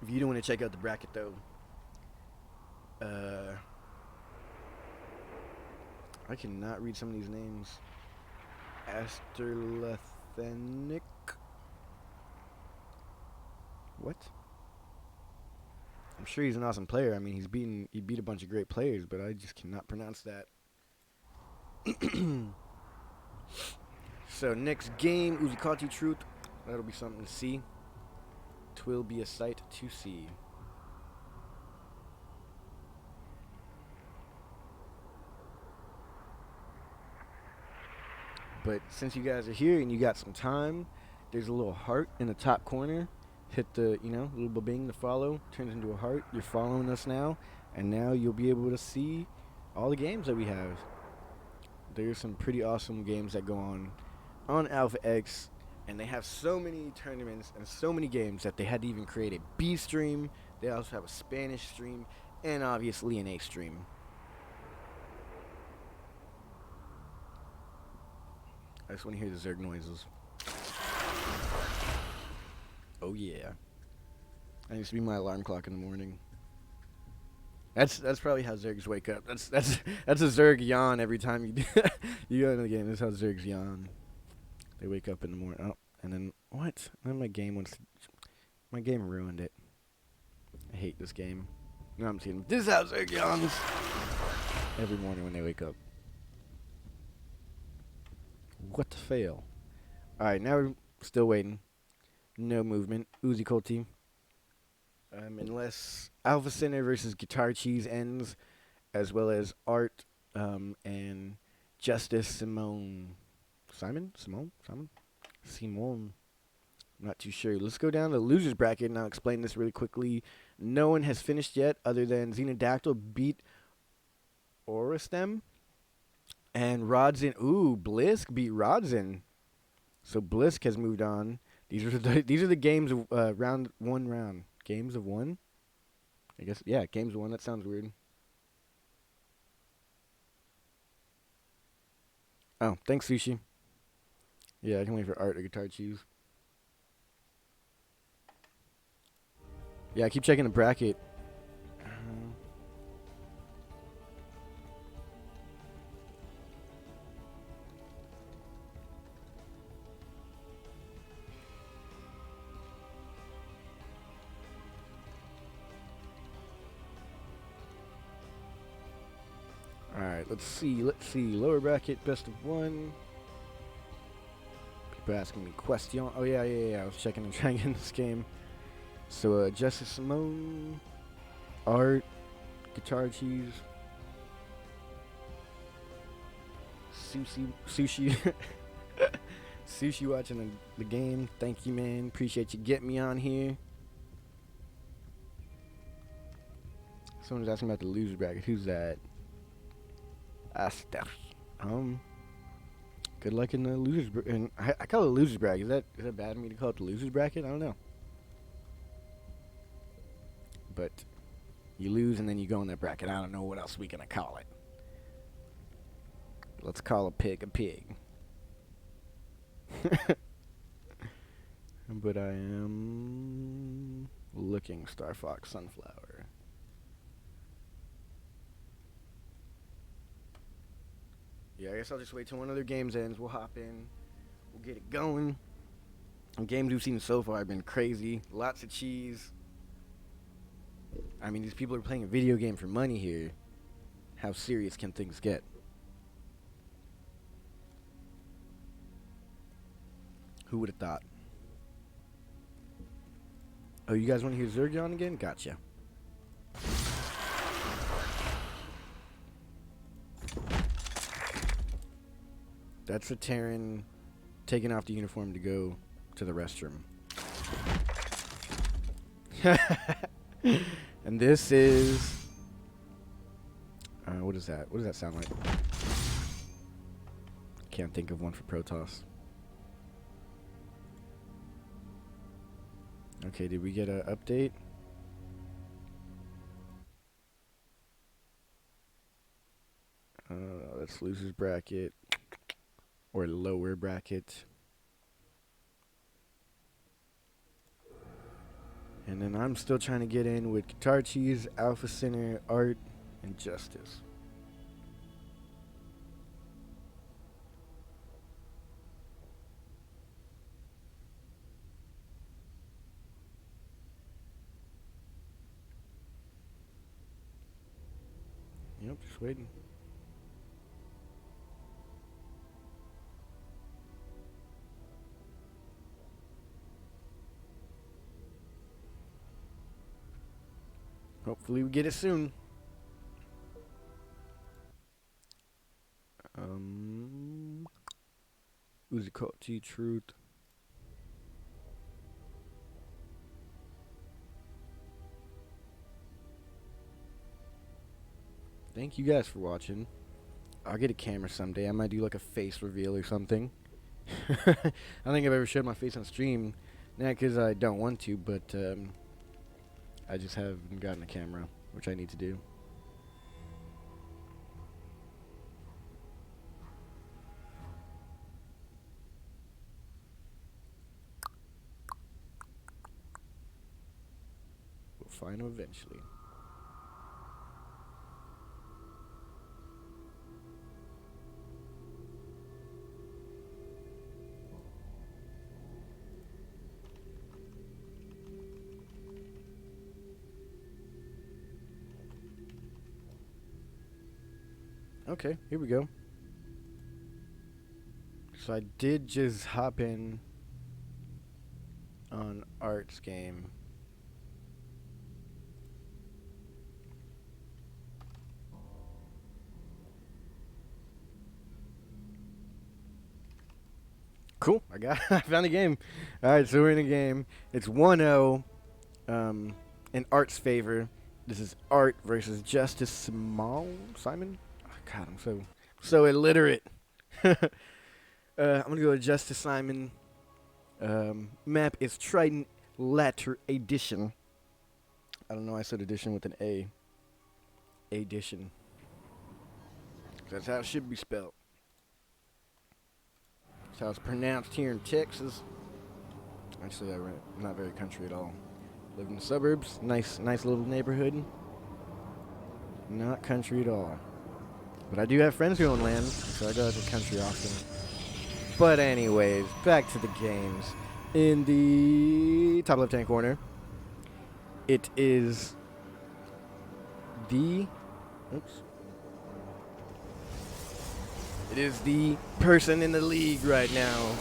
If you don't want to check out the bracket, though, I cannot read some of these names. Asterlethenic. What? I'm sure he's an awesome player. I mean, he beat a bunch of great players, but I just cannot pronounce that. So next game, Uzikati Truth. That'll be something to see. Twill be a sight to see. But since you guys are here and you got some time, there's a little heart in the top corner. Hit the, little ba-bing to follow. Turns into a heart. You're following us now. And now you'll be able to see all the games that we have. There's some pretty awesome games that go on Alpha X. And they have so many tournaments and so many games that they had to even create a B stream. They also have a Spanish stream. And obviously an A stream. I just want to hear the Zerg noises. Oh yeah. That needs to be my alarm clock in the morning. That's probably how Zergs wake up. That's a Zerg yawn every time you you go into the game. That's how Zergs yawn. They wake up in the morning. Oh, and then what? Then my game ruined it. I hate this game. No, I'm kidding. This is how Zerg yawns every morning when they wake up. What the fail? Alright, now we're still waiting. No movement. Uzi Colty. Unless Alpha Center versus Guitar Cheese ends, as well as Art and Justice Simone. Simon? I'm not too sure. Let's go down to the losers bracket and I'll explain this really quickly. No one has finished yet other than Xenodactyl beat Orastem. And Rodzin. Ooh, Blisk beat Rodzin. So Blisk has moved on. These are the games of round. Games of one? I guess, yeah, games of one. That sounds weird. Oh, thanks, Sushi. Yeah, I can wait for Art or Guitar Cheese. Yeah, I keep checking the bracket. Alright, let's see. Lower bracket, best of one. People asking me question. Oh, yeah. I was checking and trying to get in this game. So, Justice Simone, Art, Guitar Cheese, Sushi. Sushi watching the game. Thank you, man. Appreciate you getting me on here. Someone's asking about the loser bracket. Who's that? Steph. Good luck in the losers bracket. I call it losers bracket. Is that bad of me to call it the losers bracket? I don't know. But You lose, and then you go in that bracket. I don't know what else we gonna call it. Let's call a pig a pig. But I am looking Star Fox Sunflower. Yeah, I guess I'll just wait till one of their games ends. We'll hop in. We'll get it going. The games we've seen so far have been crazy. Lots of cheese. I mean, these people are playing a video game for money here. How serious can things get? Who would have thought? Oh, you guys want to hear Zergion again? Gotcha. That's a Terran taking off the uniform to go to the restroom. And this is... what is that? What does that sound like? Can't think of one for Protoss. Okay, did we get an update? That's losers bracket. Or lower bracket. And then I'm still trying to get in with Guitar Cheese, Alpha Center, Art, and Justice. Yep, just waiting. Hopefully we get it soon. Uzikochi Truth. Thank you guys for watching. I'll get a camera someday. I might do like a face reveal or something. I don't think I've ever showed my face on stream. Not because I don't want to, but I just haven't gotten a camera, which I need to do. We'll find him eventually. Okay, here we go. So I did just hop in on Art's game. Cool, I found a game. Alright, so we're in a game. It's 1-0 in Art's favor. This is Art versus Justice Simon? God, I'm so illiterate. I'm gonna go with Justice Simon. Map is Trident Latter Edition. I don't know. I said edition with an A. Edition. That's how it should be spelled. That's how it's pronounced here in Texas. Actually, I'm not very country at all. Live in the suburbs. Nice little neighborhood. Not country at all. But I do have friends who own land, so I go to the country often. But anyways, back to the games. In the top left-hand corner, it is the... Oops. It is the person in the league right now.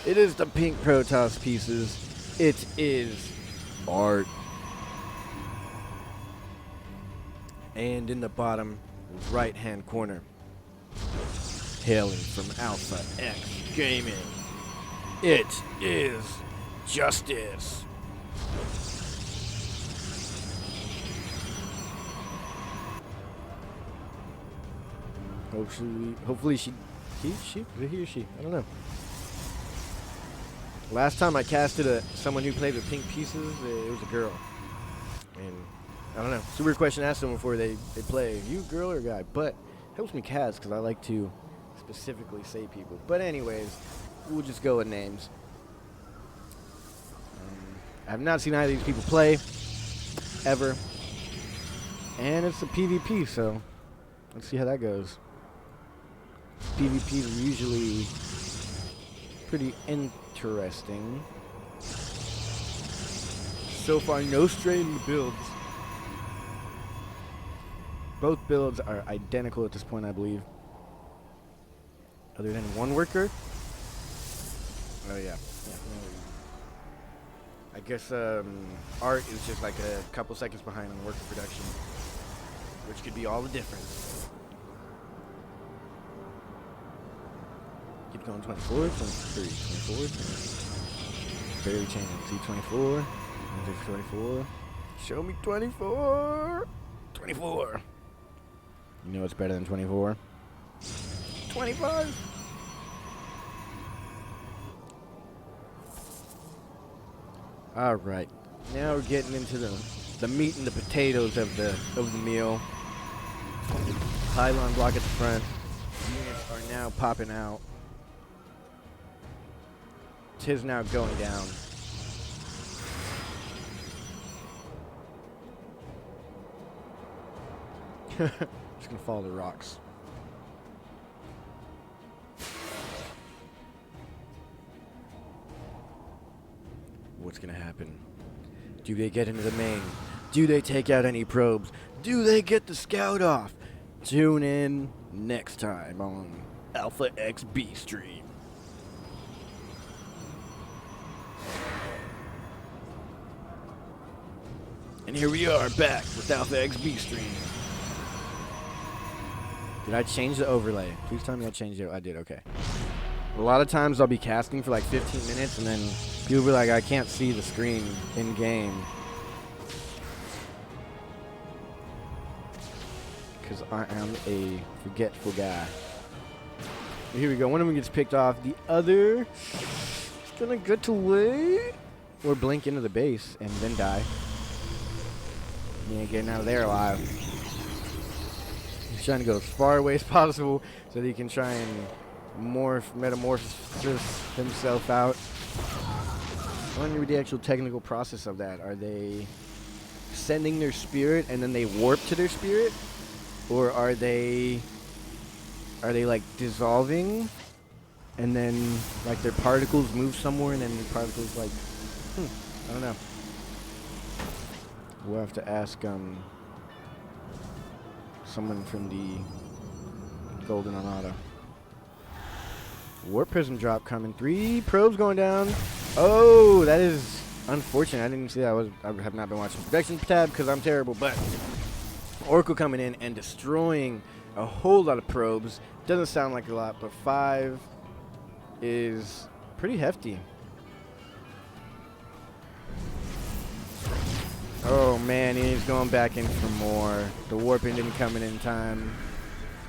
It is the pink Protoss pieces. It is Art. And in the bottom right-hand corner, hailing from Alpha X Gaming, it is Justice. Hopefully he or she, I don't know. Last time I casted someone who played with pink pieces, it was a girl. And I don't know. It's a weird question to ask them before they play. You girl or guy? But helps me cast because I like to specifically say people. But anyways, we'll just go with names. I have not seen either of these people play ever, and it's a PvP, so let's see how that goes. PvPs are usually pretty interesting. So far, no strain in the builds. Both builds are identical at this point, I believe. Other than one worker. Oh, yeah. I guess art is just like a couple seconds behind on worker production, which could be all the difference. Keep going, 24, 23, 24, 24. Barely changing. See 24, 24. Show me 24. 24. You know what's better than 24? 25. All right, now we're getting into the meat and the potatoes of the meal. Pylon block at the front. Units are now popping out. Tis now going down. Just gonna follow the rocks. What's gonna happen? Do they get into the main? Do they take out any probes? Do they get the scout off? Tune in next time on Alpha XB Stream. And here we are back with Alpha XB Stream. Did I change the overlay? Please tell me I changed it. I did, okay. A lot of times I'll be casting for like 15 minutes and then people be like, I can't see the screen in game. Because I am a forgetful guy. Here we go. One of them gets picked off. The other is going to get away or blink into the base and then die. He ain't getting out of there alive. He's trying to go as far away as possible so that he can try and metamorphosis himself out. I wonder the actual technical process of that. Are they sending their spirit and then they warp to their spirit? Or are they like dissolving and then like their particles move somewhere and then the particles like, I don't know. We'll have to ask someone from the Golden Armada. Warp prism drop coming. 3 probes going down. Oh, that is unfortunate. I didn't see that. I have not been watching production tab because I'm terrible. But Oracle coming in and destroying a whole lot of probes. Doesn't sound like a lot, but 5 is pretty hefty. Oh man, he's going back in for more. The warping didn't come in time.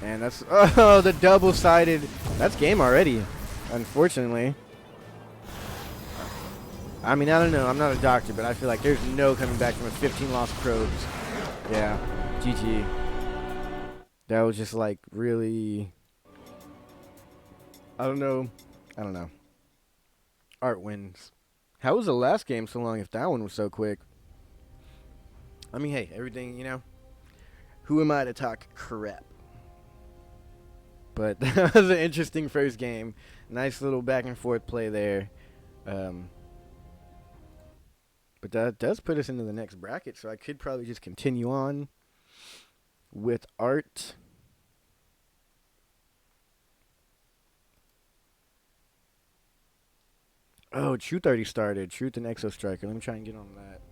And that's, the double-sided. That's game already, unfortunately. I mean, I don't know. I'm not a doctor, but I feel like there's no coming back from a 15 lost probes. Yeah, GG. That was just like really, I don't know. Art wins. How was the last game so long if that one was so quick? I mean, hey, everything, you know. Who am I to talk crap? But that was an interesting first game. Nice little back and forth play there. But that does put us into the next bracket, so I could probably just continue on with art. Oh, Truth already started. Truth and Exo Striker. Let me try and get on that.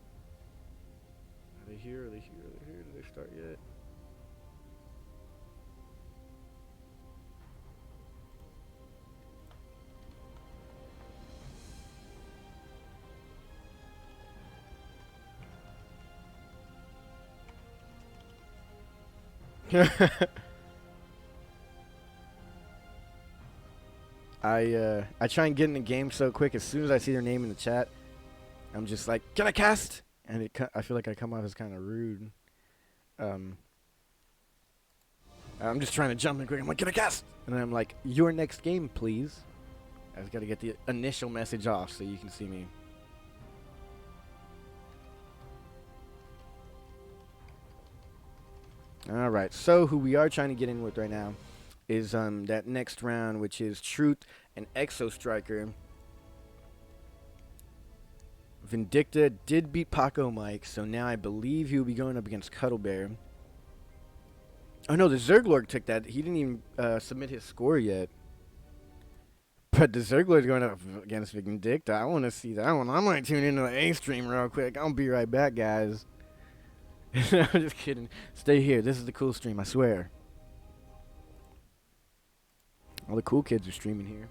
Are they here? Are they here? Are they here? Did they start yet? I try and get in the game so quick. As soon as I see their name in the chat, I'm just like, "Can I cast?" And I feel like I come off as kind of rude. I'm just trying to jump in quick. I'm like, get a cast! And then I'm like, your next game, please. I just got to get the initial message off so you can see me. Alright, so who we are trying to get in with right now is that next round, which is Truth and Exo Striker. Vindicta did beat Paco Mike, so now I believe he will be going up against Cuddle Bear. Oh no, the Zerglord took that. He didn't even submit his score yet. But the Zerglord's going up against Vindicta. I want to see that one. I might tune into the A stream real quick. I'll be right back, guys. I'm just kidding. Stay here. This is the cool stream, I swear. All the cool kids are streaming here.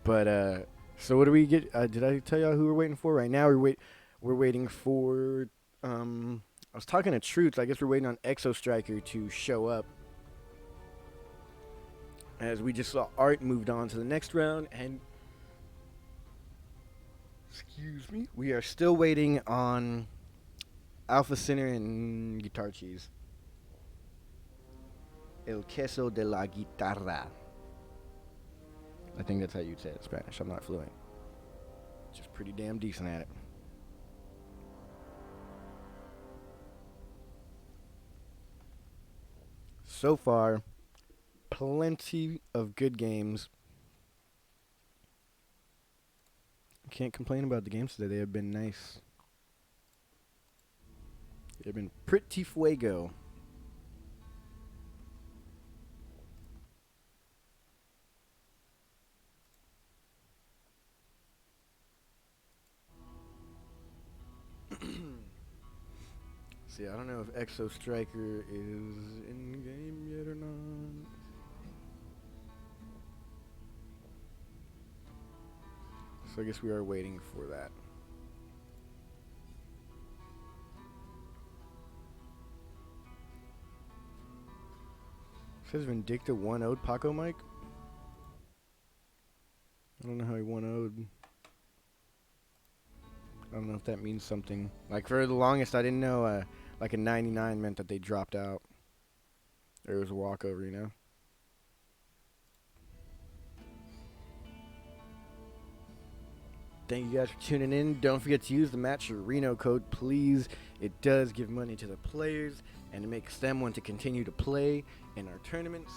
But, so what do we get? Did I tell y'all who we're waiting for? Right now, we're waiting for, I was talking to Truth. I guess we're waiting on Exo Striker to show up. As we just saw Art moved on to the next round, and excuse me, we are still waiting on Alpha Center and Guitar Cheese. El queso de la guitarra. I think that's how you'd say it in Spanish. I'm not fluent. Just pretty damn decent at it. So far, plenty of good games. Can't complain about the games today. They have been nice. They've been pretty fuego. See, I don't know if Exo Striker is in game yet or not. So I guess we are waiting for that. It says Vindicta 1-0'd Paco Mike. I don't know how he 1-0'd. I don't know if that means something. Like, for the longest, I didn't know, like, a 99 meant that they dropped out. Or it was a walkover, you know? Thank you guys for tuning in. Don't forget to use the Match Your Reno code, please. It does give money to the players, and it makes them want to continue to play in our tournaments.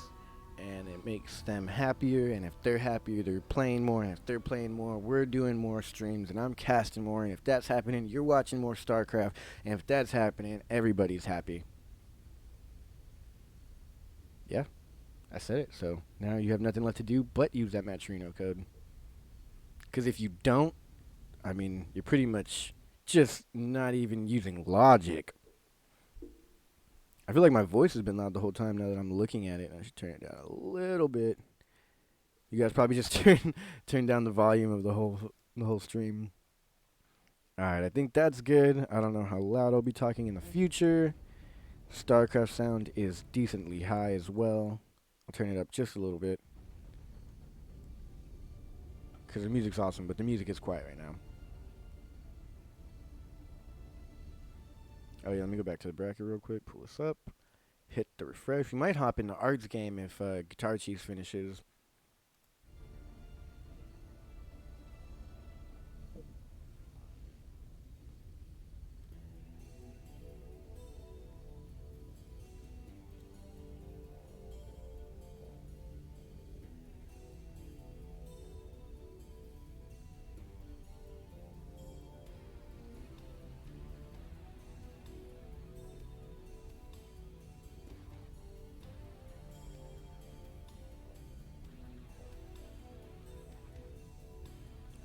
And it makes them happier, and if they're happier, they're playing more, and if they're playing more, we're doing more streams, and I'm casting more, and if that's happening, you're watching more StarCraft, and if that's happening, everybody's happy. Yeah, I said it, so now you have nothing left to do but use that Matcherino code. Because if you don't, I mean, you're pretty much just not even using logic. I feel like my voice has been loud the whole time now that I'm looking at it. I should turn it down a little bit. You guys probably just turn down the volume of the whole stream. All right, I think that's good. I don't know how loud I'll be talking in the future. StarCraft sound is decently high as well. I'll turn it up just a little bit. Because the music's awesome, but the music is quiet right now. Oh yeah, let me go back to the bracket real quick. Pull this up. Hit the refresh. We might hop into Art's game if Guitar Cheese finishes.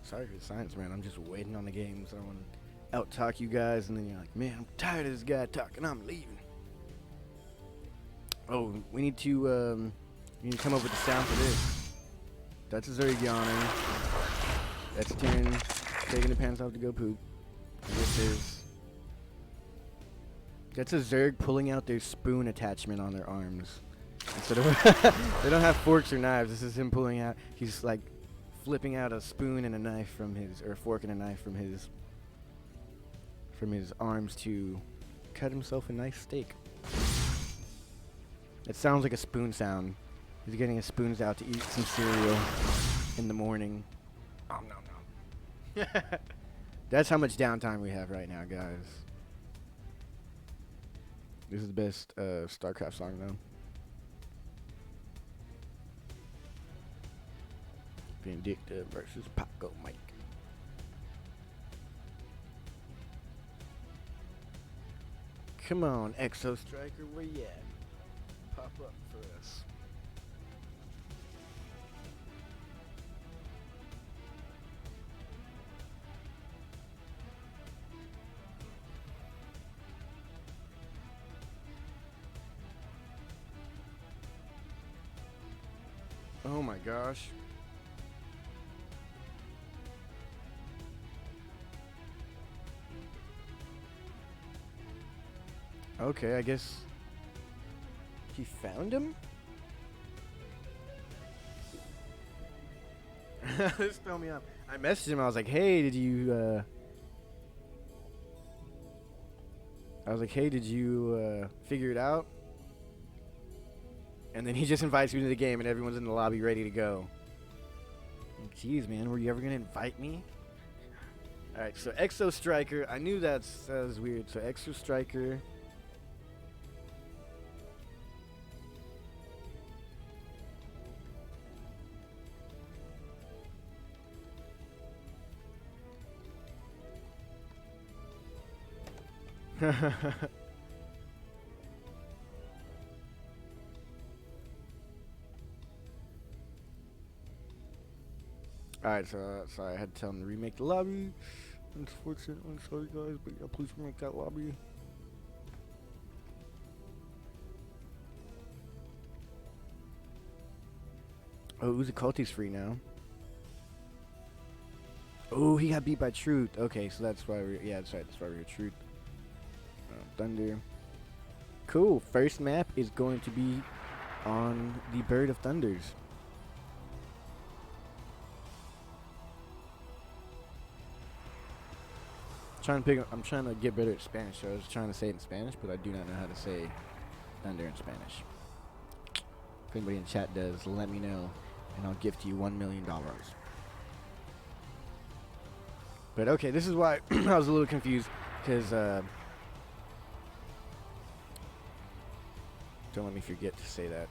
Sorry for the silence, man. I'm just waiting on the games. I don't want to out-talk you guys, and then you're like, man, I'm tired of this guy talking. I'm leaving. Oh, we need to come up with the sound for this. That's a Zerg yawning. That's Tyrion taking the pants off to go poop. That's a Zerg pulling out their spoon attachment on their arms. Instead of they don't have forks or knives. This is him pulling out. He's like flipping out a spoon and a knife from his, or a fork and a knife from his arms to cut himself a nice steak. It sounds like a spoon sound. He's getting his spoons out to eat some cereal in the morning. Oh, no. That's how much downtime we have right now, guys. This is the best StarCraft song, though. Vindicta versus Paco Mike. Come on, Exo Striker, where you at? Pop up for us. Oh my gosh. Okay, I guess he found him? This threw me off. I messaged him, I was like, hey, did you figure it out? And then he just invites me to the game and everyone's in the lobby ready to go. Jeez, man, were you ever gonna invite me? Alright, so Exo Striker, I knew that was weird. So Exo Striker. Alright, so sorry, I had to tell him to remake the lobby. Unfortunately, sorry guys, but yeah, please remake that lobby. Oh, Uzukulti's free now. Oh, he got beat by Truth. Okay, so that's why that's right, that's why we're Truth. Thunder. Cool, first map is going to be on the Bird of Thunders. I'm trying to get better at Spanish, so I was trying to say it in Spanish, but I do not know how to say thunder in Spanish. If anybody in chat does, let me know, and I'll gift you $1 million. But okay, this is why I was a little confused, because don't let me forget to say that.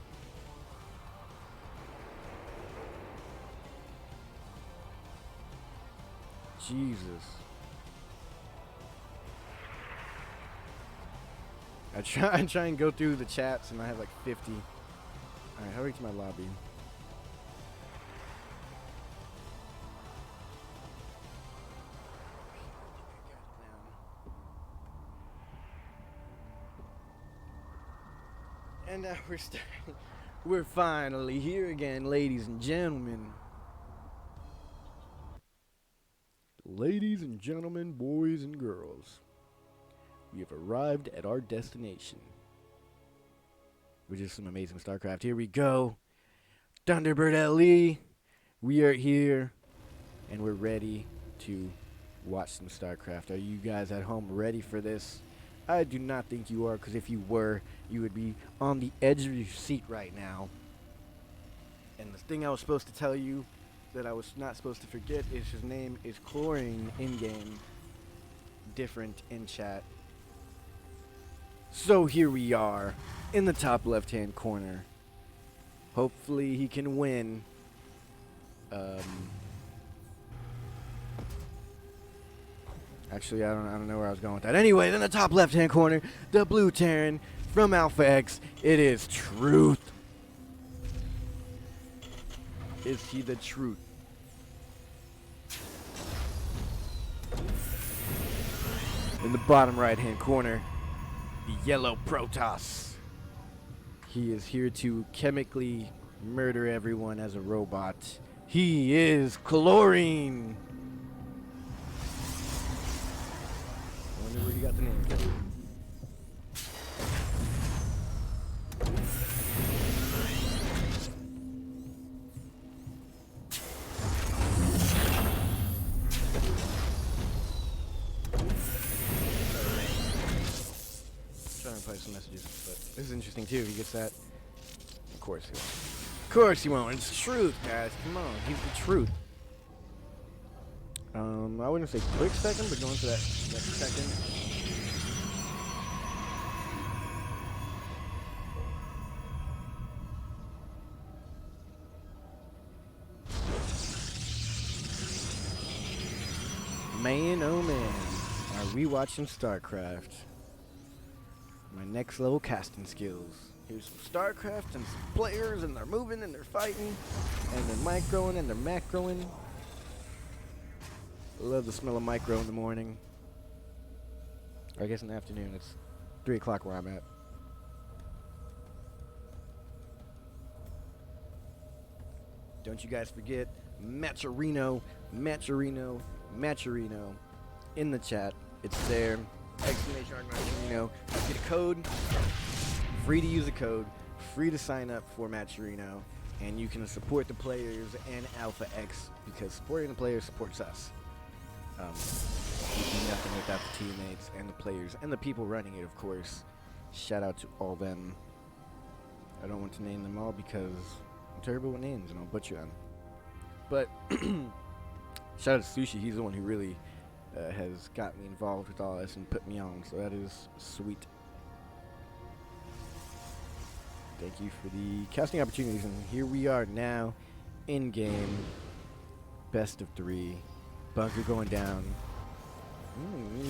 Jesus. I try and go through the chats, and I have like 50. Alright, hurry to my lobby. And now we're starting. We're finally here again, ladies and gentlemen. Ladies and gentlemen, boys and girls. We have arrived at our destination, which is some amazing StarCraft. Here we go. Thunderbird LE. We are here, and we're ready to watch some StarCraft. Are you guys at home ready for this? I do not think you are, because if you were, you would be on the edge of your seat right now. And the thing I was supposed to tell you that I was not supposed to forget is his name is Chlorine in-game, different in chat. So here we are, in the top left-hand corner. Hopefully he can win. Actually, I don't know where I was going with that. Anyway, in the top left-hand corner, the blue Terran from Alpha X. It is Truth. Is he the Truth? In the bottom right-hand corner, the yellow Protoss. He is here to chemically murder everyone as a robot. He is Chlorine. I wonder where he got the name from. reply some messages. But this is interesting too. He gets that. Of course he won't. Of course he won't. It's the truth, guys. Come on. He's the truth. I wouldn't say quick second, but going for that second. Man, oh man, are we watching StarCraft? My next level casting skills. Here's some StarCraft and some players, and they're moving and they're fighting, and they're microing and they're macroing. I love the smell of micro in the morning. Or I guess in the afternoon. It's 3 o'clock where I'm at. Don't you guys forget Matcherino, Matcherino, Matcherino in the chat. It's there. Exclamation mark Matcherino. Get a code. Free to use a code. Free to sign up for Matcherino. And you can support the players and Alpha X because supporting the players supports us. We do nothing without the teammates and the players and the people running it, of course. Shout out to all them. I don't want to name them all because I'm terrible with names and I'll butcher them. But shout out to Sushi. He's the one who really has got me involved with all this and put me on. So that is sweet. Thank you for the casting opportunities. And here we are now in game. Best of 3. Bunker going down.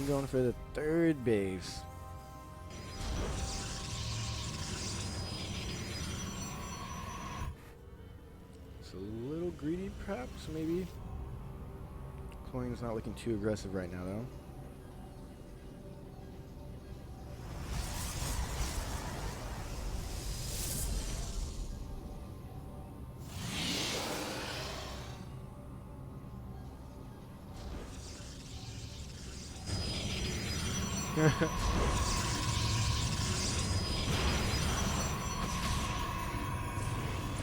Going for the 3rd base. It's a little greedy, perhaps, maybe. Coin's not looking too aggressive right now, though.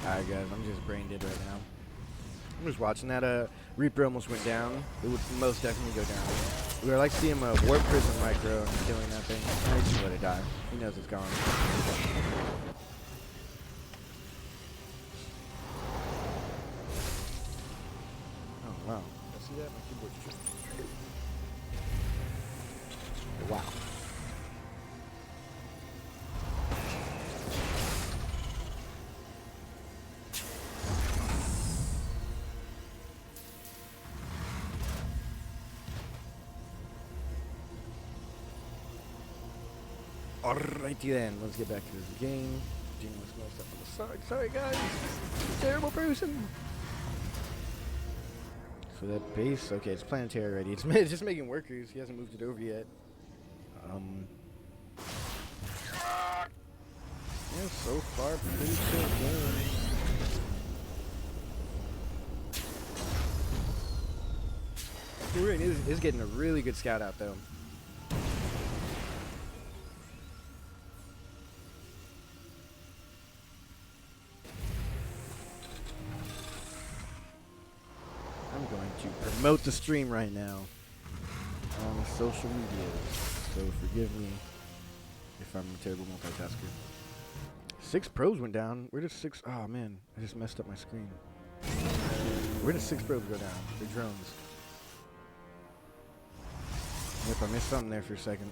Alright guys, I'm just brain dead right now. I'm just watching that Reaper almost went down. It would most definitely go down. We would like to see him warp prison micro and killing that thing. He's just let it die. He knows it's gone. Oh wow. See that? My keyboard just wow. Alrighty then, let's get back to this game. Gene was messed up on the side. Sorry guys, terrible person. So that base, okay, it's planetary already. It's just making workers. He hasn't moved it over yet. Yeah, so far pretty chill game. Korean is getting a really good scout out though. Promote the stream right now on social media, so forgive me if I'm a terrible multitasker. 6 pros went down. Where did 6? Oh man, I just messed up my screen. Where did 6 pros go down? They're drones. Yep, I missed something there for a second.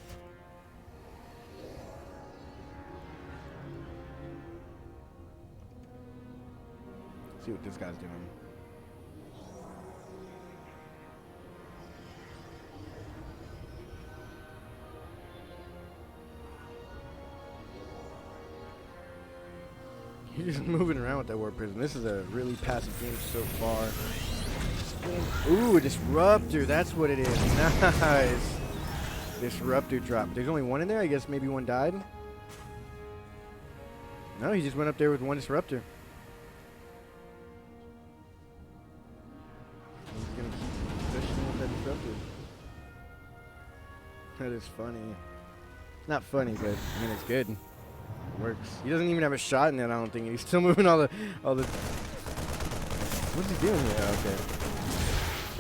See what this guy's doing. You're just moving around with that warp prison. This is a really passive game so far. Ooh, a disruptor. That's what it is. Nice. Disruptor drop. There's only one in there. I guess maybe one died. No, he just went up there with one disruptor. He's going to keep pushing with that disruptor. That is funny. Not funny, but I mean, it's good. Works. He doesn't even have a shot in it, I don't think. He's still moving all the What's he doing here? Okay.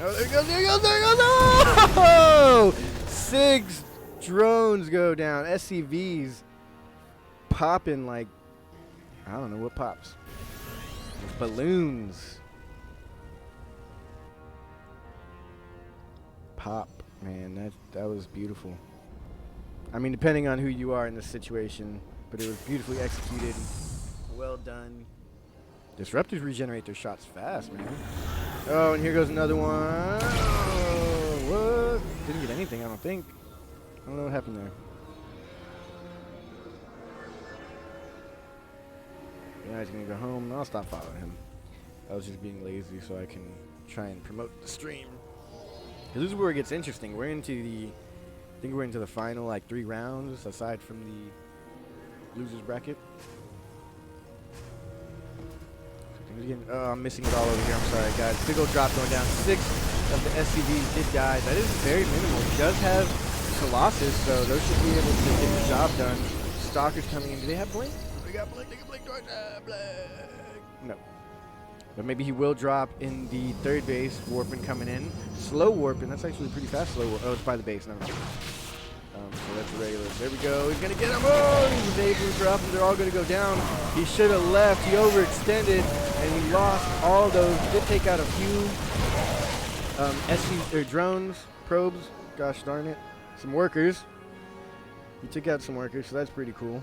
Oh, there he goes, there he goes, there he goes! Oh! 6 drones go down. SCVs. popping like, I don't know what pops. Balloons. Pop, man, that was beautiful. I mean, depending on who you are in this situation, but it was beautifully executed. Well done. Disruptors regenerate their shots fast, man. Oh, and here goes another one. Oh, what? Didn't get anything, I don't think. I don't know what happened there. Now he's gonna go home. I'll stop following him. I was just being lazy so I can try and promote the stream. This is where it gets interesting. We're into the, I think we're into the final like 3 rounds aside from the losers bracket. Oh, I'm missing it all over here. I'm sorry, guys. Big old drop going down. 6 of the SCVs did die. That is very minimal. He does have Colossus, so those should be able to get the job done. Stalkers coming in. Do they have Blink? They got Blink. They can Blink right now. Blink. No. But maybe he will drop in the 3rd base. Warping coming in. Slow Warping. That's actually pretty fast. Slow Warping. Oh, it's by the base. Never mind. So that's regular. There we go. He's going to get him. Oh, he's able to drop him. They're all going to go down. He should have left. He overextended, and he lost all those. He did take out a few drones, probes. Gosh darn it. Some workers. He took out some workers, so that's pretty cool.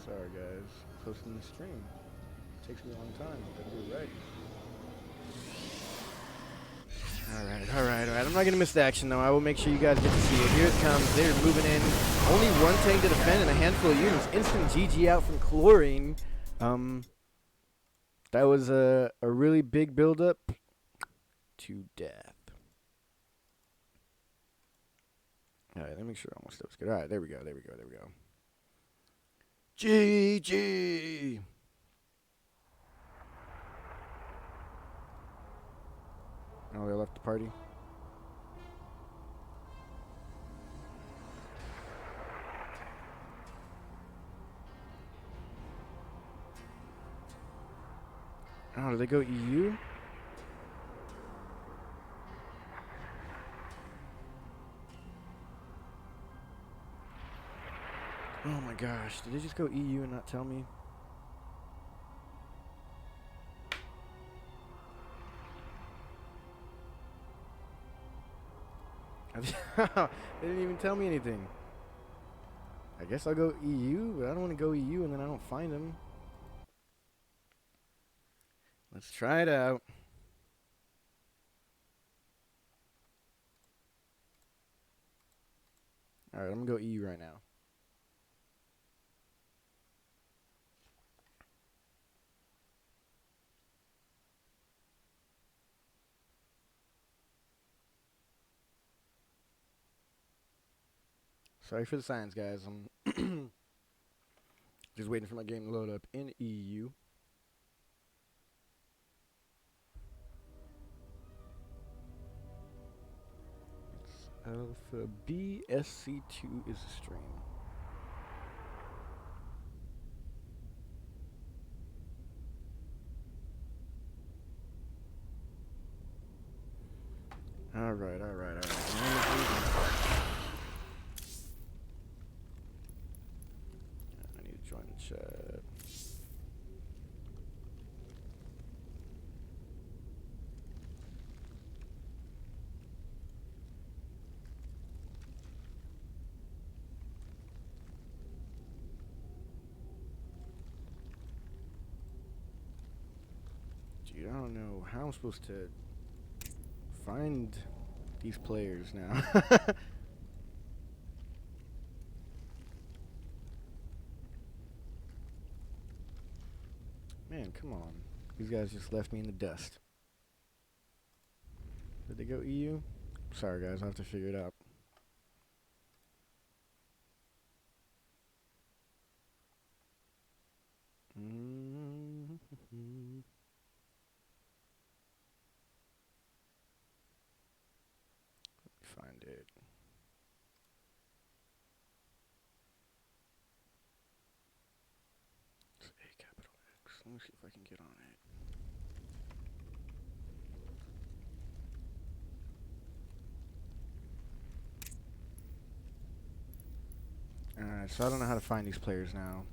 Sorry guys, posting the stream. Takes me a long time, gotta do it right. Alright. I'm not gonna miss the action though. I will make sure you guys get to see it. Here it comes. They're moving in. Only 1 tank to defend and a handful of units. Instant GG out from Chlorine. That was a really big build-up to death. Alright, let me make sure all my stuff's good. Alright, there we go. GG! Oh, they left the party. Oh, did they go EU? Oh my gosh, did they just go EU and not tell me? They didn't even tell me anything. I guess I'll go EU, but I don't want to go EU and then I don't find them. Let's try it out. Alright, I'm going to go EU right now. Sorry for the signs, guys. I'm just waiting for my game to load up in EU. It's Alpha B, SC2 is the stream. Alright. I need to join the chat. Dude, I don't know how I'm supposed to find these players now. Man, come on. These guys just left me in the dust. Did they go EU? Sorry, guys. I'll have to figure it out. Find it. Let me see if I can get on it. Alright, so I don't know how to find these players now.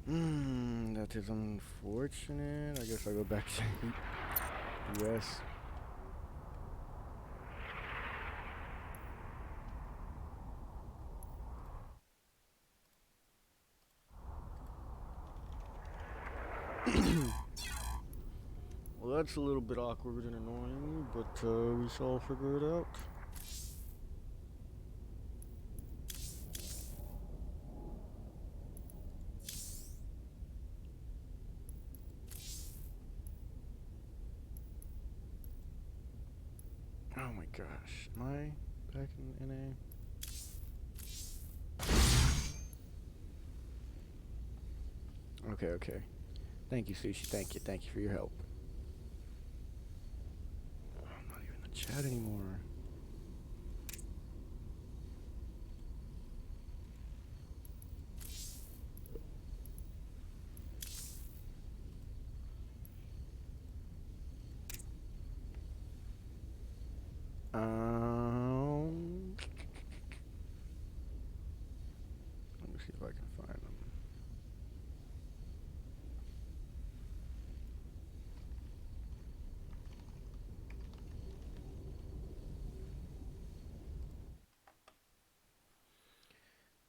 That is unfortunate. I guess I'll go back to US. Well, that's a little bit awkward and annoying, but we shall figure it out. Oh my gosh, am I back in NA? Okay. Thank you, Sushi. Thank you for your help. Oh, I'm not even in the chat anymore. Let me see if I can find them.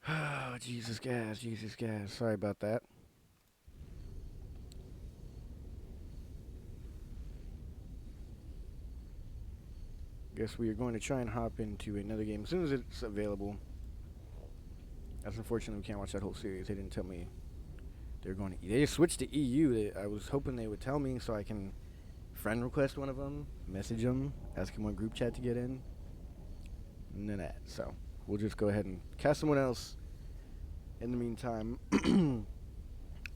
Oh, Jesus gas. Sorry about that. Guess we are going to try and hop into another game as soon as it's available. That's unfortunate we can't watch that whole series. They didn't tell me they're going to. They just switched to EU. I was hoping they would tell me so I can friend request one of them, message them, ask him what group chat to get in. None of that. So we'll just go ahead and cast someone else. In the meantime,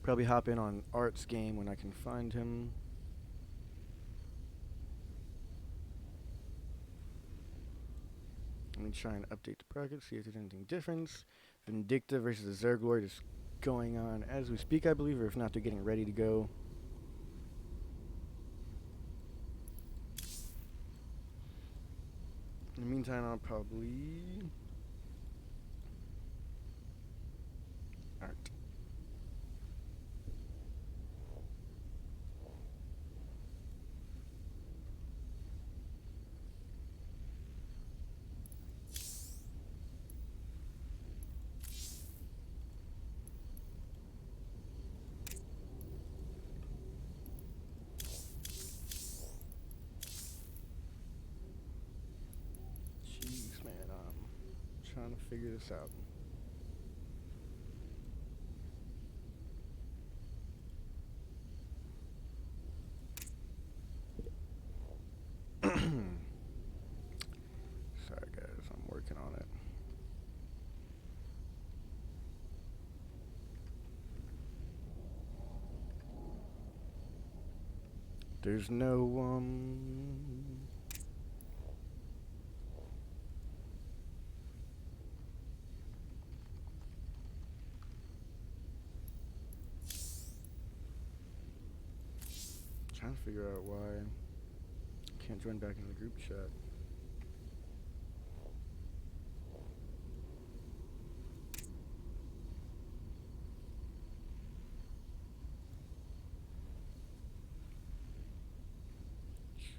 probably hop in on Art's game when I can find him. Let me try and update the bracket, see if there's anything different. Vindicta versus the Zerglord is going on as we speak, I believe, or if not, they're getting ready to go. In the meantime, I'll probably... Art. Jeez, man, I'm trying to figure this out. Sorry, guys, I'm working on it. There's no, trying to figure out why I can't join back in the group chat.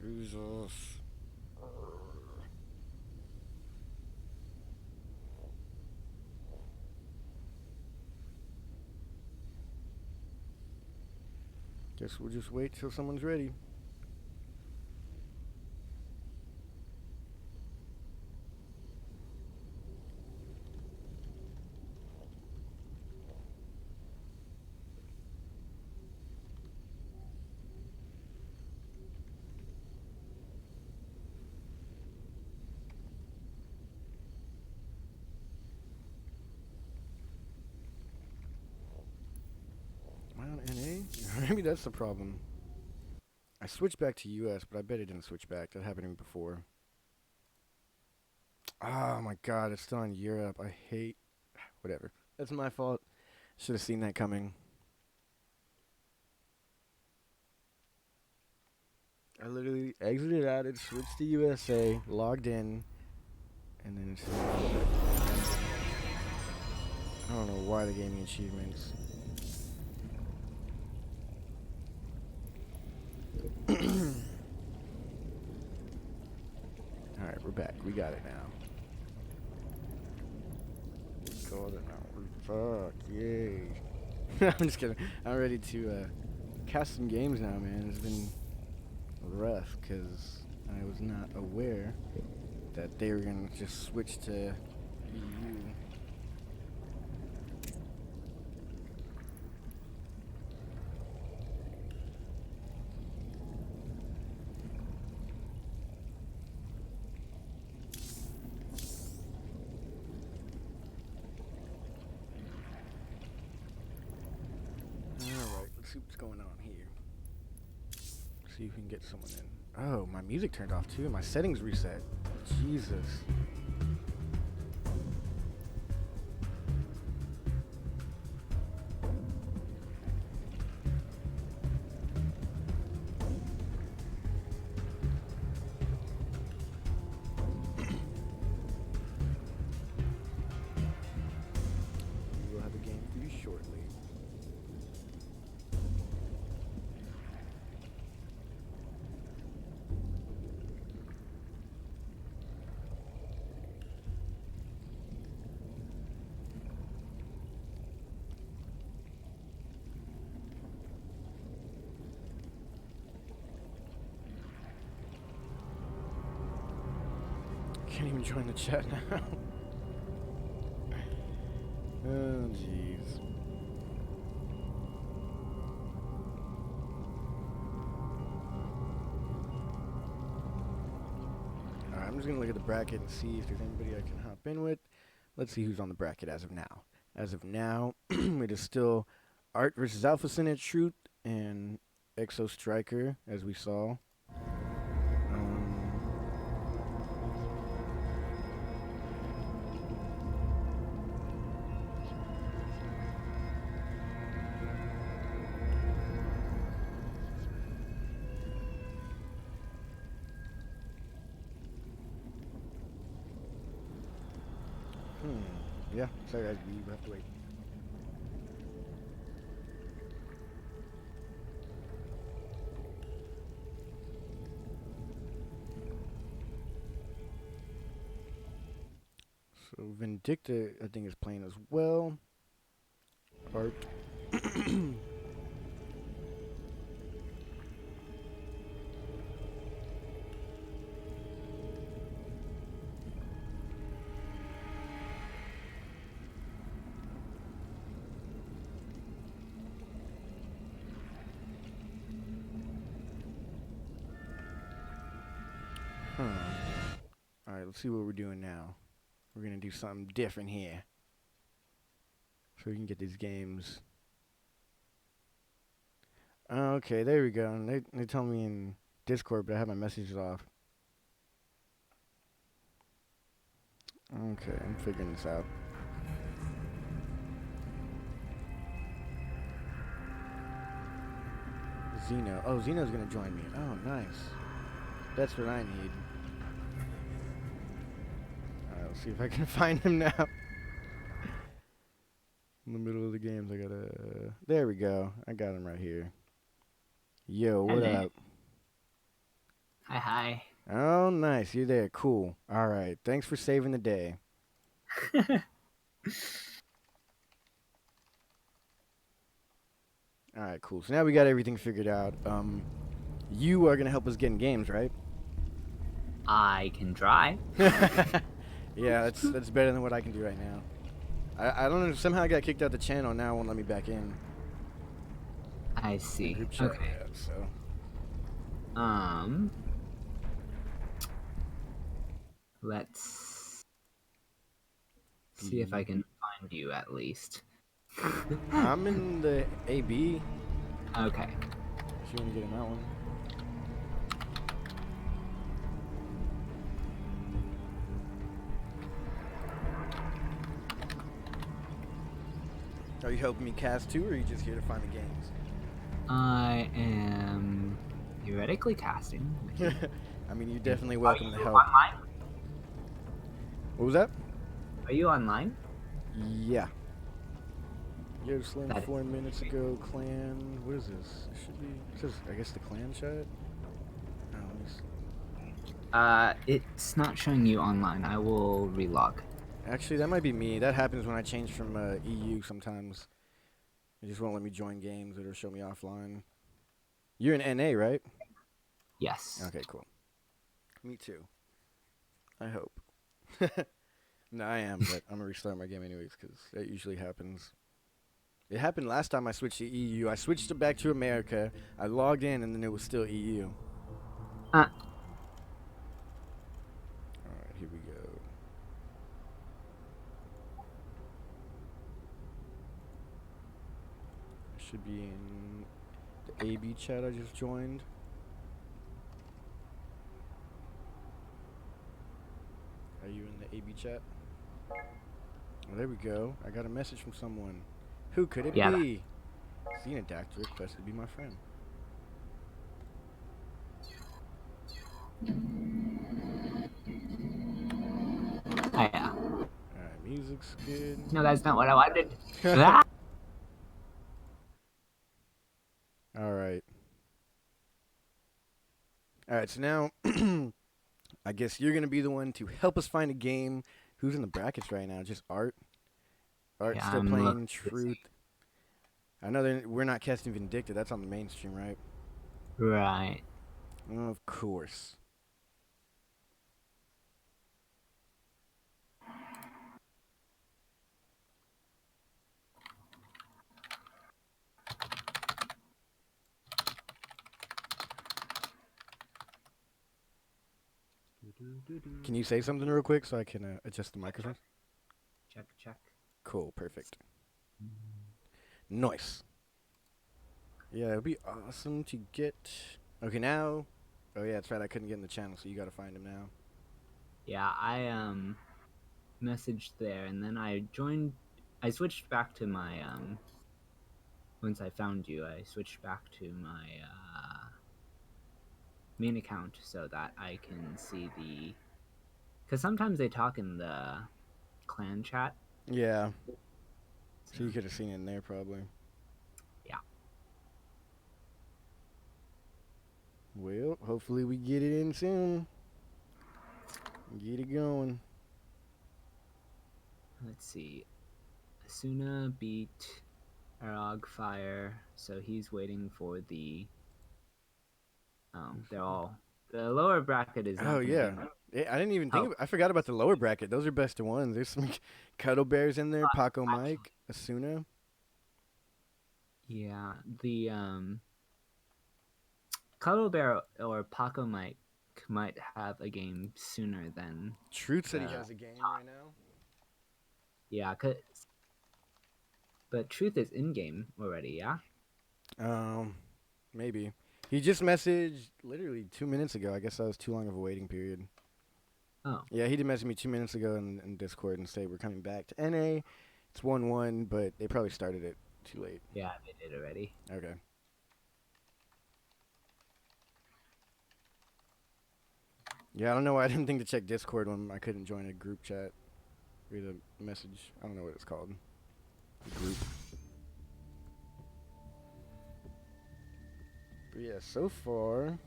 Jesus. Guess we'll just wait till someone's ready. Am I on NA? Maybe that's the problem. I switched back to US, but I bet it didn't switch back. That happened to me before. Oh my god, it's still in Europe. I hate... whatever. That's my fault. Should have seen that coming. I literally exited out, it switched to USA, logged in, and then it's. I don't know why they gave me achievements. Alright, we're back. We got it now. Got it now. Fuck, yay. I'm just kidding. I'm ready to cast some games now, man. It's been rough because I was not aware that they were going to just switch to EU. Alright, let's see what's going on here. See if we can get someone in. Oh, my music turned off too. My settings reset. Jesus. We will have a game for you shortly. Can't even join the chat now. Oh, jeez. Alright, I'm just gonna look at the bracket and see if there's anybody I can hop in with. Let's see who's on the bracket as of now. As of now, it is still Art versus Alpha Senate Truth and Exo Striker, as we saw. Yeah, sorry guys, we have to wait. So Vindicta, I think, is playing as well. Art. Alright, let's see what we're doing now. We're gonna do something different here. So we can get these games. Okay, there we go. And they tell me in Discord, but I have my messages off. Okay, I'm figuring this out. Zeno. Oh, Zeno's gonna join me. Oh, nice. That's what I need. Alright, let's see if I can find him now. In the middle of the games, I gotta... There we go. I got him right here. Yo, what up? Hi. Oh, nice. You're there. Cool. Alright, thanks for saving the day. Alright, cool. So now we got everything figured out. You are gonna help us get in games, right? I can try. Yeah, that's better than what I can do right now. I don't know, somehow I got kicked out the channel, now it won't let me back in. I see. Group chat, Okay. yeah, so. Let's see if I can find you at least. I'm in the AB. Okay. If you want to get in that one. Are you helping me cast too, or are you just here to find the games? I am theoretically casting with you. I mean, you're definitely Are welcome to you help. online? What was that? Are you online? Yeah. Yo, Slim, That is 4 minutes ago, clan. What is this? It should be. It says, I guess, the clan chat. Oh, let me see. It's not showing you online. I will relog. Actually, that might be me. That happens when I change from EU sometimes. It just won't let me join games. It'll show me offline. You're in NA, right? Yes. Okay, cool. Me too. I hope. No, I am, but I'm gonna restart my game anyways because that usually happens. It happened last time I switched to EU. I switched it back to America. I logged in and then it was still EU. Uh, Alright, here we go. I should be in the AB chat I just joined. Are you in the AB chat? Oh, there we go. I got a message from someone. Who could it Yeah. be? Xenodactyl requested to be my friend. Oh, yeah. Alright, music's good. No, that's not what I wanted. Ah! Alright. Alright, so now I guess you're gonna be the one to help us find a game. Who's in the brackets right now? Just Art? Art Yeah, still I'm playing looking to Truth. I know that we're not casting Vindicta. That's on the mainstream, right? Right. Of course. Can you say something real quick so I can adjust the microphone? Check, check. Cool, perfect. Nice. Yeah, it'd be awesome to get. Okay, now. Oh yeah, that's right. I couldn't get in the channel, so you gotta find him now. Yeah, I messaged there, and then I joined. I switched back to my Once I found you, I switched back to my main account so that I can see the. Because sometimes they talk in the clan chat. Yeah. So you could have seen it in there probably. Yeah. Well, hopefully we get it in soon. Get it going. Let's see. Asuna beat Arog Fire, so he's waiting for the. Oh, they're all. The lower bracket is not. Oh yeah. I didn't even think. I forgot about the lower bracket. Those are best of ones. There's some Cuddle Bears in there. Paco Mike, Asuna. Yeah, the Cuddle Bear or Paco Mike might have a game sooner than. Truth said he has a game right now. Yeah, but Truth is in game already. Yeah. Maybe. He just messaged literally 2 minutes ago. I guess that was too long of a waiting period. Oh. Yeah, he did message me 2 minutes ago in Discord and say we're coming back to NA. It's 1-1, but they probably started it too late. Yeah, they did already. Okay. Yeah, I don't know why I didn't think to check Discord when I couldn't join a group chat. Read a message. I don't know what it's called. A group. But yeah, so far,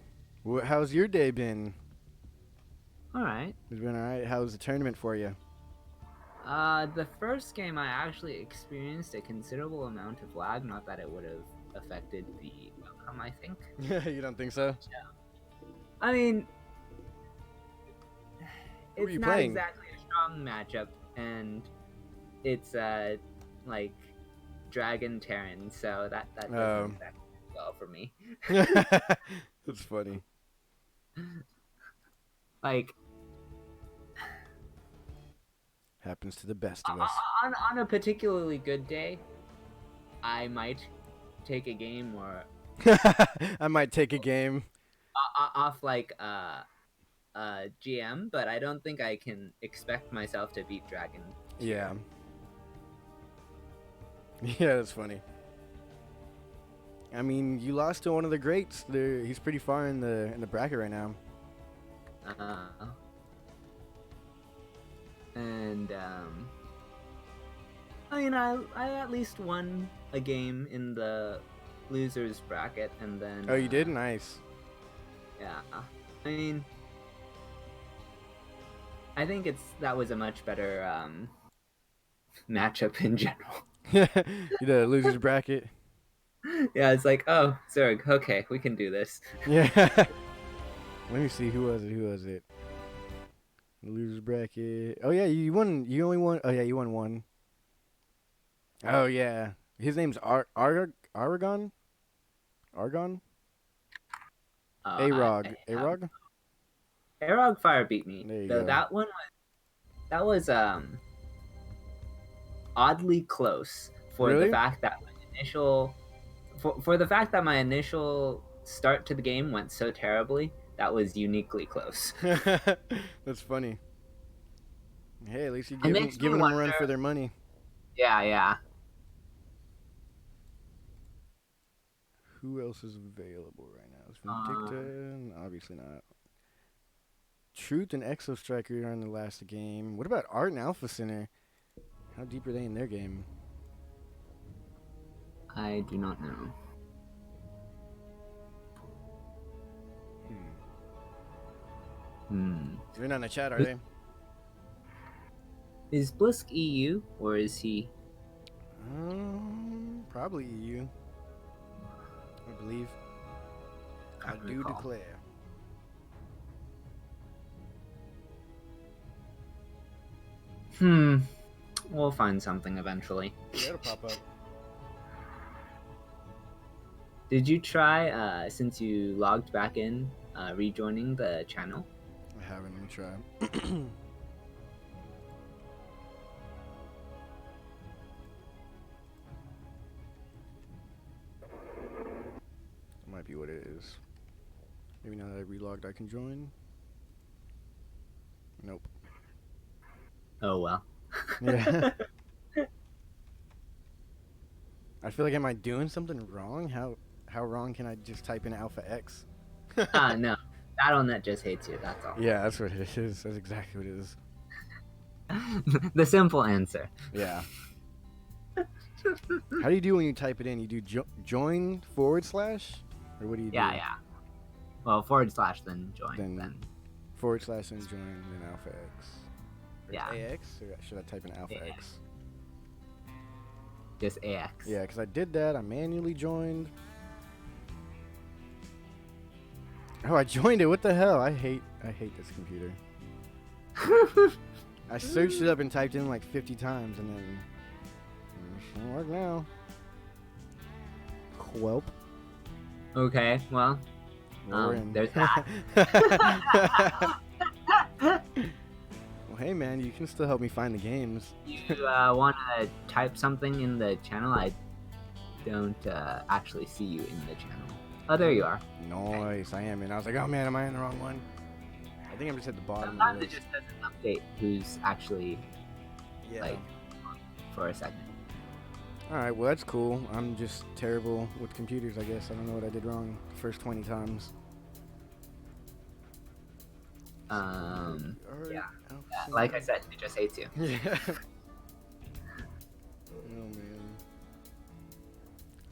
how's your day been? All right. It's been all right. How's the tournament for you? The first game I actually experienced a considerable amount of lag. Not that it would have affected the outcome. I think. You don't think so? Yeah. I mean, Who are it's you not playing? exactly a strong matchup, and it's like Dragon Terran, so that doesn't exactly do well for me. That's funny. Like, happens to the best of us. On a particularly good day, I might take a game or I might take a game off like GM, but I don't think I can expect myself to beat Dragon. Yeah. Yeah, that's funny. I mean, you lost to one of the greats. He's pretty far in the bracket right now. Uh, and I mean, I at least won a game in the losers bracket, and then. Oh, you did? Nice. Yeah, I mean, I think that was a much better matchup in general. You did a losers bracket. Yeah, it's like, oh, Zerg, okay, we can do this. Yeah. Let me see, who was it? Losers bracket. Oh yeah, you won. You only won. Oh yeah, you won one. Oh yeah, his name's Aragon. Argon. Arog. Arog. Arog Fire beat me. There you So go. that was oddly close for Really? the fact that for the fact that my initial start to the game went so terribly. That was uniquely close. That's funny. Hey, at least you're It makes me giving them a run wonder- for their money. Yeah. Who else is available right now? It's Vindicta, obviously not. Truth and Exo Striker are in the last game. What about Art and Alpha Center? How deep are they in their game? I do not know. They're not in the chat, are they? Is Blisk EU or is he? Probably EU. I believe. I Can't do recall. declare. We'll find something eventually. Yeah, it'll pop up. Did you try, since you logged back in, rejoining the channel? I haven't. Let me try. That might be what it is. Maybe now that I relogged, I can join. Nope. Oh well. Yeah. I feel like, am I doing something wrong? How wrong can I just type in Alpha X? No. Battle.net just hates you, that's all. Yeah, that's what it is. That's exactly what it is. The simple answer. Yeah. How do you do when you type it in? You do join / or what do you do? Yeah. Well, / then join. Then- Then / and join, then Alpha X. Or Yeah. AX? Or should I type in Alpha AX. X? just AX. Yeah, because I did that. I manually joined. Oh, I joined it. What the hell? I hate this computer. I searched it up and typed in like 50 times, and then it doesn't work now. Welp. Okay, well, We're in. there's that. Well, hey man, you can still help me find the games. You want to type something in the channel? I don't actually see you in the channel. Oh, there you are. Nice, I am in. I was like, oh man, am I in the wrong one? I think I'm just at the bottom Sometimes of the it list. just doesn't update who's actually Yeah. like for a second. Alright, well that's cool. I'm just terrible with computers, I guess. I don't know what I did wrong the first 20 times. Yeah. Like I said, it just hates you. Yeah. Oh man.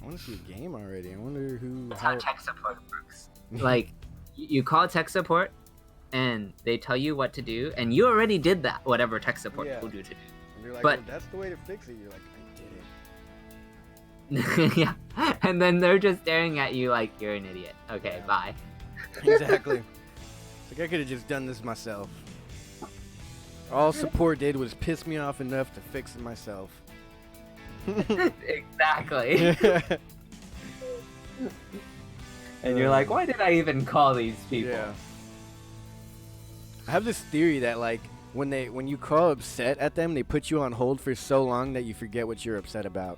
I want to see a game already. I wonder who. That's how tech support works. Like, you call tech support, and they tell you what to do, and you already did that, whatever tech support Yeah. told you to do. And you're like, but- well, that's the way to fix it. You're like, I did it. Yeah, and then they're just staring at you like you're an idiot. Okay, Yeah. bye. Exactly. It's like I could have just done this myself. All support did was piss me off enough to fix it myself. Exactly. And you're like, why did I even call these people? Yeah. I have this theory that like when you call upset at them, they put you on hold for so long that you forget what you're upset about.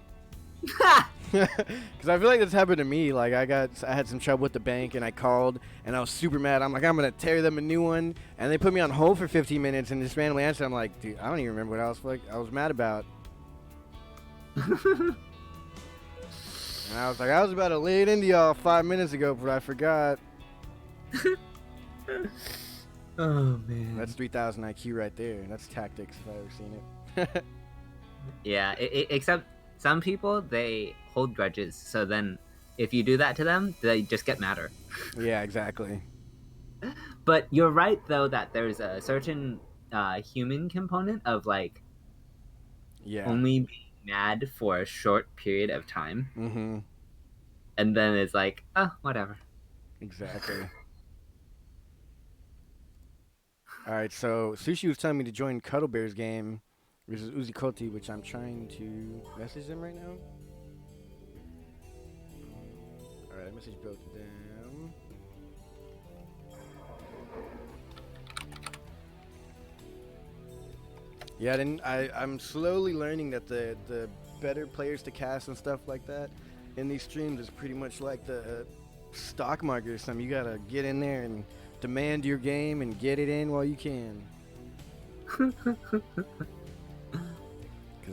Because I feel like that's happened to me. Like I had some trouble with the bank and I called and I was super mad. I'm like, I'm gonna tear them a new one, and they put me on hold for 15 minutes and just randomly answered. I'm like, dude, I don't even remember what I was mad about. And I was like, I was about to lay it into y'all 5 minutes ago, but I forgot. Oh man. That's 3,000 IQ right there. That's tactics if I ever seen it. Yeah, except some people, they hold grudges. So then if you do that to them, they just get madder. Yeah, exactly. But you're right, though, that there's a certain human component of like Yeah. only being mad for a short period of time. Mm-hmm. And then it's like, oh, whatever. Exactly. All right, so Sushi was telling me to join Cuddle Bear's game versus Uzi Koti, which I'm trying to message them right now. All right, I messaged both of them. Yeah, then I'm slowly learning that the better players to cast and stuff like that in these streams is pretty much like the stock market or something. You gotta get in there and demand your game and get it in while you can. Because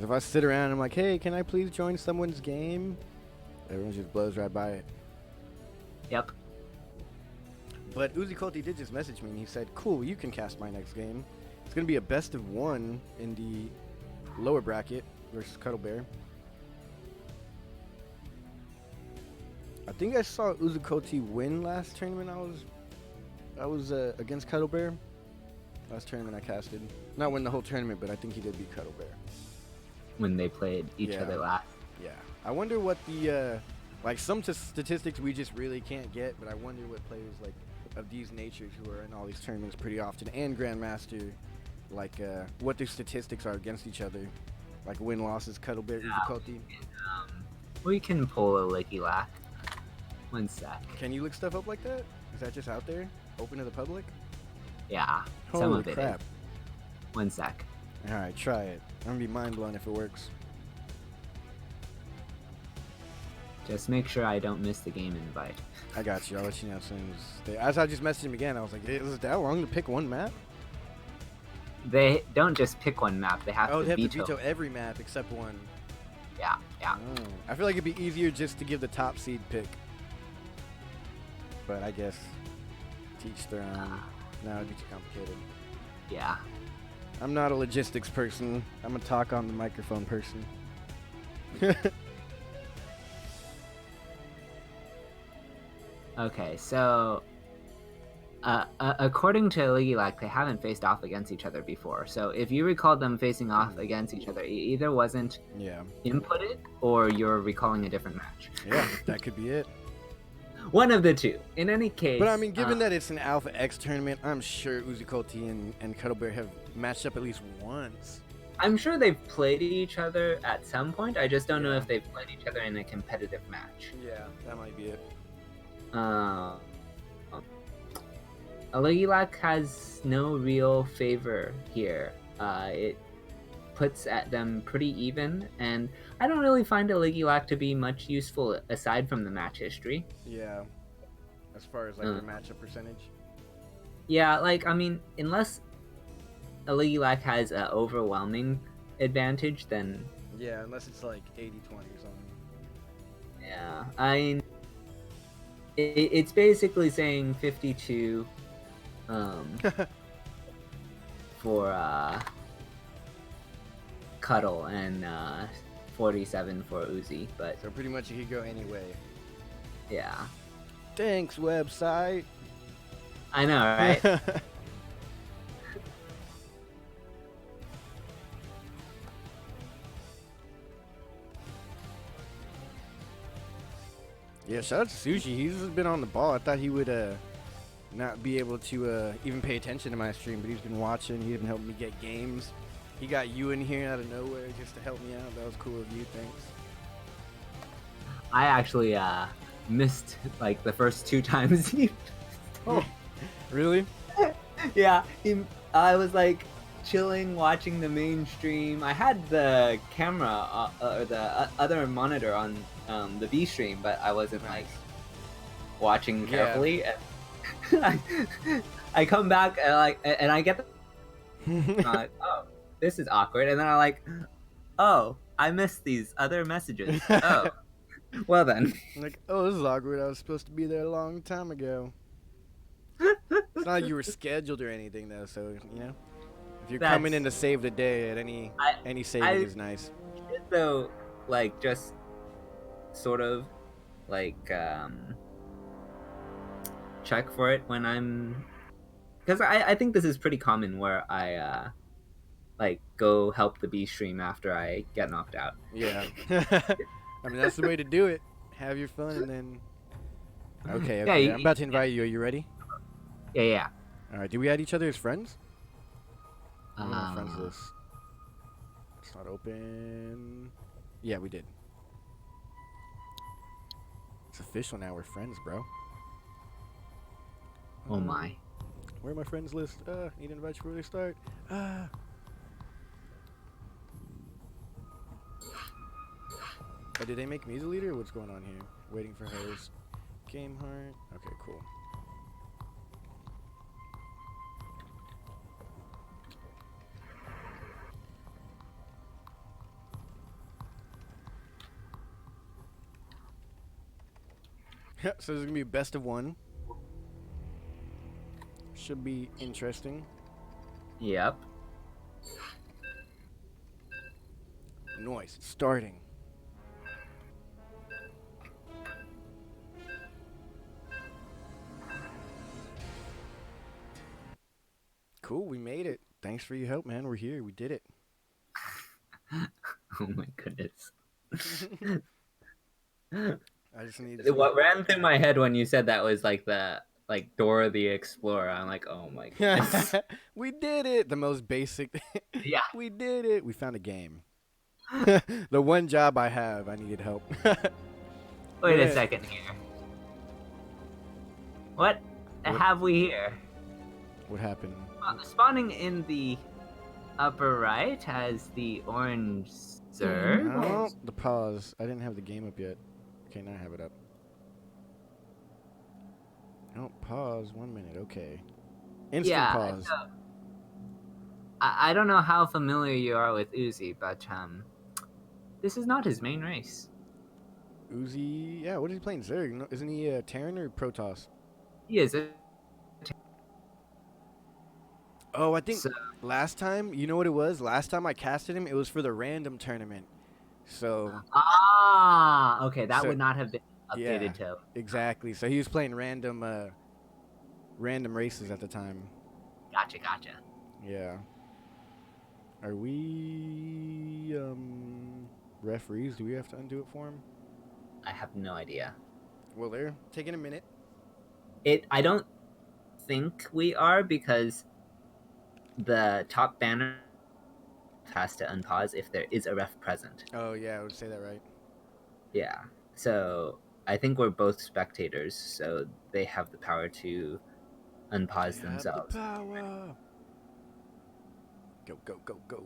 if I sit around and I'm like, hey, can I please join someone's game? Everyone just blows right by it. Yep. But Uzi Koti did just message me and he said, cool, you can cast my next game. It's going to be a best of one in the lower bracket versus Cuddle Bear. I think I saw Uzi Koti win last tournament I was against Cuddle Bear. Last tournament I casted. Not win the whole tournament, but I think he did beat Cuddle Bear. When they played each Yeah. other last. Yeah. I wonder what the, like some statistics we just really can't get, but I wonder what players like of these natures who are in all these tournaments pretty often and Grandmaster, like what their statistics are against each other. Like win-losses, Cuddle Bear, Uzi Koti. We can pull a Licky Lack. One sec. Can you look stuff up like that? Is that just out there? Open to the public? Yeah. Some Holy of it crap. is. One sec. Alright, try it. I'm gonna be mind blown if it works. Just make sure I don't miss the game invite. I got you. I'll let you know as soon as I just messaged him again. I was like, is it that long to pick one map? They don't just pick one map. They have Oh, to they have veto. to veto every map except one. Yeah, yeah. Oh. I feel like it'd be easier just to give the top seed pick. But I guess teach their own. No, it'd be too complicated. Yeah. I'm not a logistics person. I'm a talk on the microphone person. Okay, so according to Ligilac, they haven't faced off against each other before. So if you recall them facing off against each other, it either wasn't Yeah. inputted or you're recalling a different match. Yeah, that could be it. One of the two. In any case. But I mean, given that it's an Alpha X tournament, I'm sure Uzi Koti and Cuddle Bear have matched up at least once. I'm sure they've played each other at some point. I just don't know Yeah. if they've played each other in a competitive match. Yeah, that might be it. Ligilac has no real favor here. It puts at them pretty even, and I don't really find a Ligilac to be much useful aside from the match history. Yeah. As far as like their matchup percentage. Yeah, like, I mean, unless a Ligilac has an overwhelming advantage, then Yeah, unless it's like 80-20 or something. yeah, I mean, it's basically saying 52 for Cuddle and 47 for Uzi, but So pretty much you could go anyway. yeah. Thanks, website. I know, right? Yeah, shout out to Sushi. He's been on the ball. I thought he would not be able to even pay attention to my stream, but he's been watching. He's been helping me get games. He got you in here out of nowhere just to help me out. That was cool of you. Thanks. I actually missed like the first 2 times he Oh, really? yeah, I was like chilling watching the main stream. I had the camera or the other monitor on the V stream, but I wasn't like watching carefully. And I come back and I get I'm like, oh, this is awkward, and then I'm like, oh, I missed these other messages. Oh, Well then, Like, oh, this is awkward. I was supposed to be there a long time ago. It's not like you were scheduled or anything though, so you know, if you're coming in that's to save the day at I any saving I is nice. did though like just sort of like check for it when I'm because I think this is pretty common where I like go help the B stream after I get knocked out. Yeah. I mean, that's the way to do it. Have your fun and then. Okay, Yeah, okay. I'm about to invite you. Are you ready? yeah. All right. Do we add each other as friends? Yeah. I'm on my friends list. It's not open. Yeah, we did. It's official now. We're friends, bro. Oh my. Where are my friends list? Need to invite you before they start. Oh, did they make me the leader? What's going on here? Waiting for host. Game heart. Okay, cool. So there's gonna be a best of one. Should be interesting. Yep. Noise starting. Cool, we made it. Thanks for your help, man. We're here. We did it. Oh my goodness. I just need to. What ran through my head when you said that was like the like Dora the Explorer. I'm like, oh my goodness. We did it. The most basic. Yeah. We did it. We found a game. The one job I have, I needed help. Wait Yeah. a second here. What have we here? What happened? Spawning in the upper right has the orange Zerg. Oh, the pause. I didn't have the game up yet. Okay, now I have it up. Oh, pause. 1 minute. Okay. Instant Yeah. pause. So, I don't know how familiar you are with Uzi, but this is not his main race. Uzi. Yeah, what is he playing? Zerg. No, isn't he Terran or Protoss? He is. Oh, I think So, last time, you know what it was? Last time I casted him, it was for the random tournament. So, okay, that So- would not have been yeah. updated to. exactly. So he was playing random races at the time. Gotcha. Yeah. Are we referees? Do we have to undo it for him? I have no idea. Well, they're taking a minute. I don't think we are because the top banner has to unpause if there is a ref present. Oh, yeah, I would say that right. Yeah. So I think we're both spectators, so they have the power to unpause They have themselves. the power. Go, go, go, go.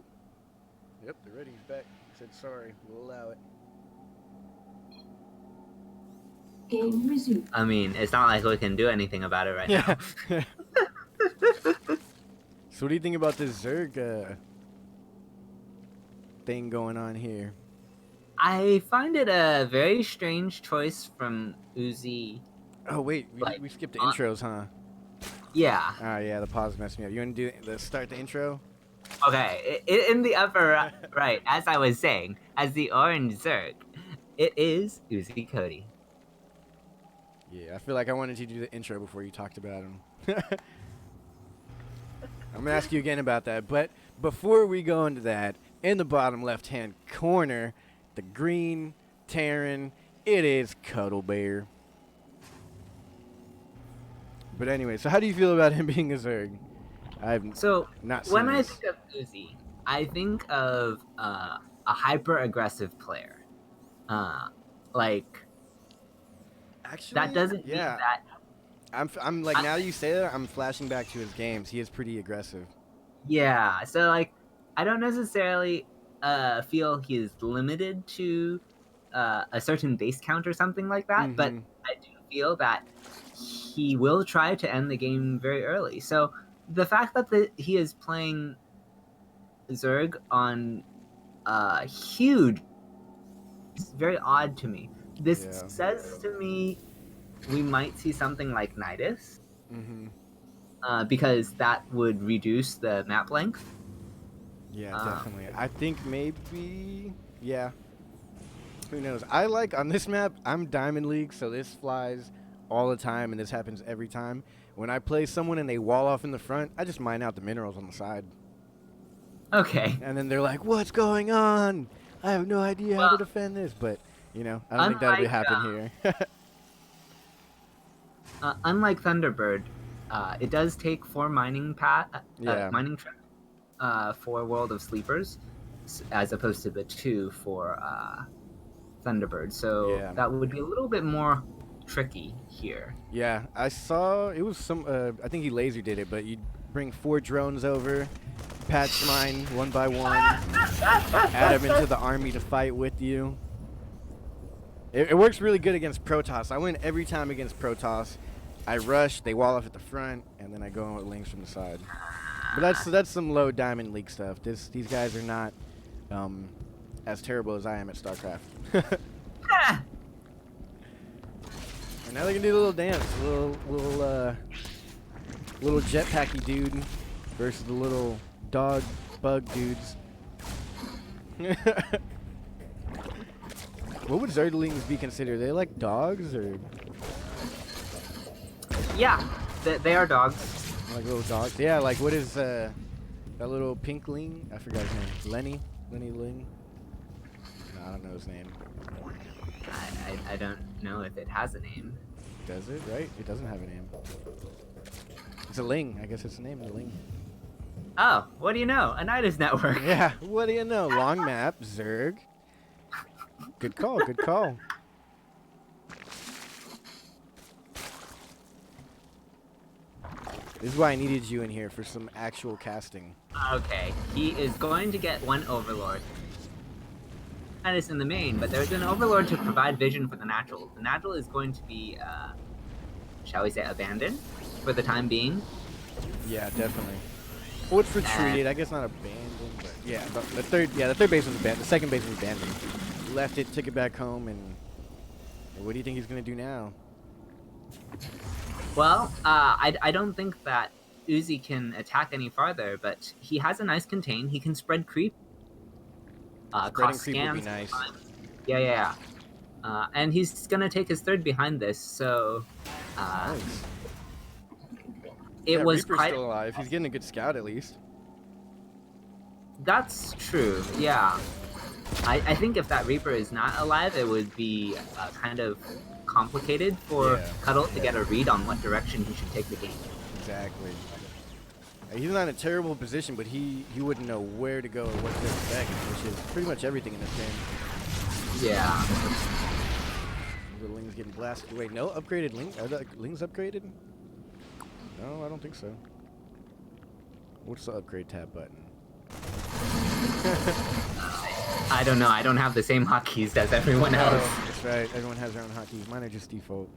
Yep, they're ready. He's back. He said sorry. We'll allow it. Game resumed. I mean, it's not like we can do anything about it right now. Yeah. So what do you think about this Zerg thing going on here? I find it a very strange choice from Uzi. Oh, wait. We skipped the intros, huh? Yeah. Oh, yeah, the pause messed me up. You want to start the intro? Okay. In the upper right, as I was saying, as the orange Zerg, it is Uzi Cody. Yeah, I feel like I wanted you to do the intro before you talked about him. I'm going to ask you again about that. But before we go into that, in the bottom left-hand corner, the green Terran, it is Cuddle Bear. But anyway, so how do you feel about him being a Zerg? I've So not seen when I this. think of Uzi, I think of a hyper-aggressive player. Like Actually, that doesn't mean yeah. that. I'm like, now you say that, I'm flashing back to his games. He is pretty aggressive. Yeah. So like, I don't necessarily feel he's limited to a certain base count or something like that, but Mhm. I do feel that he will try to end the game very early. So the fact that he is playing Zerg on huge is very odd to me. This Yeah. says to me we might see something like Nidus, Mm-hmm. because that would reduce the map length. Yeah, Um, definitely. I think maybe. Yeah. Who knows? I like on this map. I'm Diamond League, so this flies all the time, and this happens every time. When I play someone and they wall off in the front, I just mine out the minerals on the side, Okay. and then they're like, "What's going on? I have no idea how to Well, defend this." But I don't think that'll be happen here. Unlike Thunderbird, it does take 4 Yeah. mining trips for World of Sleepers, as opposed to the 2 for Thunderbird. So Yeah. that would be a little bit more tricky here. Yeah, I saw it was some. I think he laser did it, but you bring 4 drones over, patch mine one by one, add them into the army to fight with you. It works really good against Protoss. I win every time against Protoss. I rush, they wall off at the front, and then I go in with links from the side. But that's some low Diamond League stuff. These guys are not as terrible as I am at StarCraft. And now they can do a little dance, little jetpacky dude versus the little dog bug dudes. What would Zerglings be considered? Are they like dogs or Yeah, they are dogs. like little dogs? Yeah, like what is that little pinkling? I forgot his name. Lenny Ling? No, I don't know his name. I don't know if it has a name. Does it? Right? It doesn't have a name. It's a Ling. I guess it's the name of the Ling. Oh, what do you know? A Nidus network. Yeah, what do you know? Long map, Zerg. Good call, good call. This is why I needed you in here for some actual casting. Okay, he is going to get 1 Overlord. That is in the main, but there's an Overlord to provide vision for the Natural. The Natural is going to be, shall we say, abandoned for the time being. Yeah, definitely. Well, it's retreated. I guess not abandoned, but yeah. But the third base was abandoned. The second base was abandoned. He left it, took it back home, and what do you think he's gonna do now? Well, I don't think that Uzi can attack any farther, but he has a nice contain. He can spread creep. Spreading Cost creep would be scans. nice. Yeah. And he's gonna take his 3rd behind this, so Nice. it Yeah, was Reaper's quite. still alive. He's getting a good scout at least. That's true. Yeah. I think if that Reaper is not alive, it would be kind of complicated for Yeah. Cuddle to get a read on what direction he should take the game. Exactly. He's not in a terrible position, but he wouldn't know where to go or what to expect, which is pretty much everything in this game. Yeah. The Ling's getting blasted away. No upgraded Ling. Are the Lings upgraded? No, I don't think so. What's the upgrade tab button? I don't know. I don't have the same hotkeys as everyone else. Oh, that's right. Everyone has their own hotkeys. Mine are just default.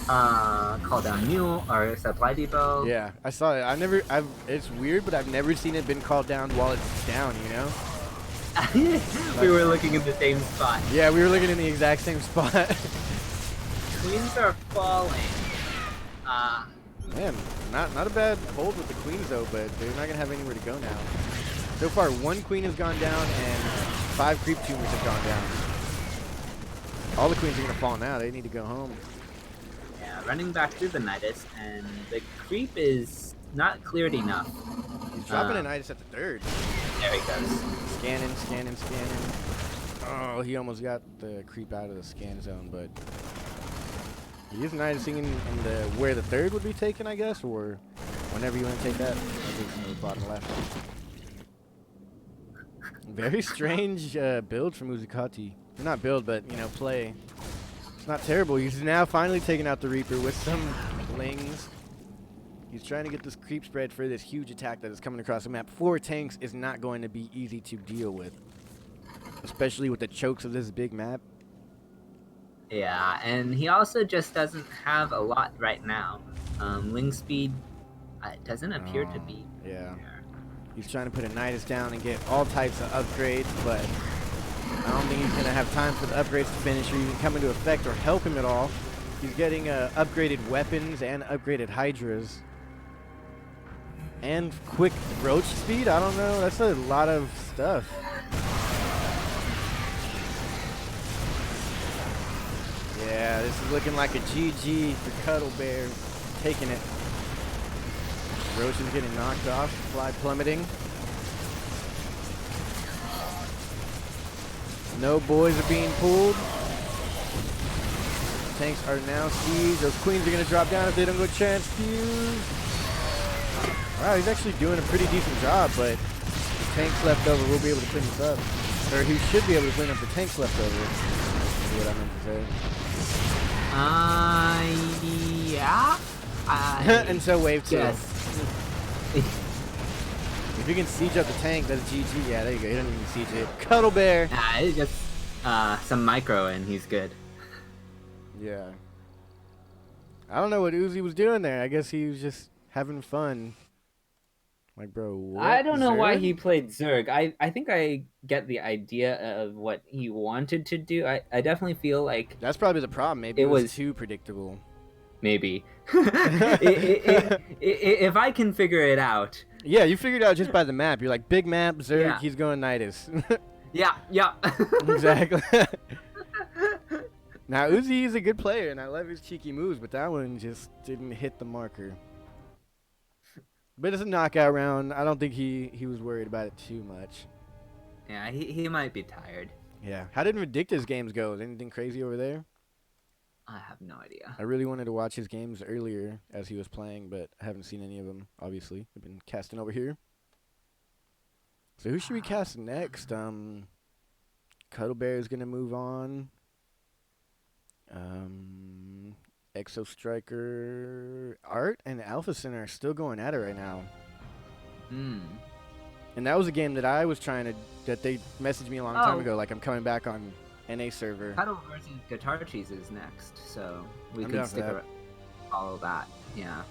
Call down mule or supply depot. Yeah, I saw it. It's weird, but I've never seen it been called down while it's down, you know? We were looking in the same spot. Yeah, we were looking in the exact same spot. Queens are falling. Man, not a bad hold with the queens though, but they're not gonna have anywhere to go now. So far, 1 queen has gone down and 5 creep tumors have gone down. All the queens are gonna fall now. They need to go home. Yeah, running back through the Nidus, and the creep is not cleared enough. He's dropping a Nidus at the 3rd. There he goes. Scanning. Oh, he almost got the creep out of the scan zone, but he is Nidusing in the where the 3rd would be taken, I guess, or whenever you want to take that. I think it's the bottom left. Very strange build from Uzukati. Not build, but play. It's not terrible. He's now finally taking out the Reaper with some Lings. He's trying to get this creep spread for this huge attack that is coming across the map. 4 tanks is not going to be easy to deal with, especially with the chokes of this big map. Yeah, and he also just doesn't have a lot right now. Ling speed doesn't appear to be Yeah. there. He's trying to put a Nidus down and get all types of upgrades, but I don't think he's going to have time for the upgrades to finish or even come into effect or help him at all. He's getting upgraded weapons and upgraded Hydras. And quick roach speed? I don't know. That's a lot of stuff. Yeah, this is looking like a GG for Cuddle Bear. Taking it. Roach is getting knocked off. Fly plummeting. No boys are being pulled. Tanks are now sieged. Those queens are going to drop down if they don't go transfuse. Wow, he's actually doing a pretty decent job, but the tanks left over will be able to clean this up. Or he should be able to clean up the tanks left over. Is what I meant to say. Yeah. And so wave 2. Yes. If you can siege up the tank, that's GG. Yeah, there you go. He doesn't even siege it. Cuddle Bear. Nah, it's just some micro and he's good. Yeah. I don't know what Uzi was doing there. I guess he was just having fun. Like, bro, what? I don't know why Zerg? he played Zerg. I think I get the idea of what he wanted to do. I definitely feel like That's probably the problem. Maybe It it was was- too predictable. maybe if I can figure it out. Yeah, you figured out just by the map. You're like, big map, Zerg, Yeah. he's going Nidus. Yeah. Exactly. Now, Uzi is a good player, and I love his cheeky moves, but that one just didn't hit the marker. But it's a knockout round. I don't think he was worried about it too much. Yeah, he might be tired. Yeah. How did Vindicta's games go? Is anything crazy over there? I have no idea. I really wanted to watch his games earlier as he was playing, but I haven't seen any of them, obviously. I've been casting over here. So who should we cast next? Cuddle Bear is going to move on. Exo Striker, Art, and Alpha Center are still going at it right now. And that was a game that I was that they messaged me a long time Oh. ago, like I'm coming back on NA server. Cuddle versus Guitar Cheese is next, so we I'm could down for stick that. around, follow that. Yeah,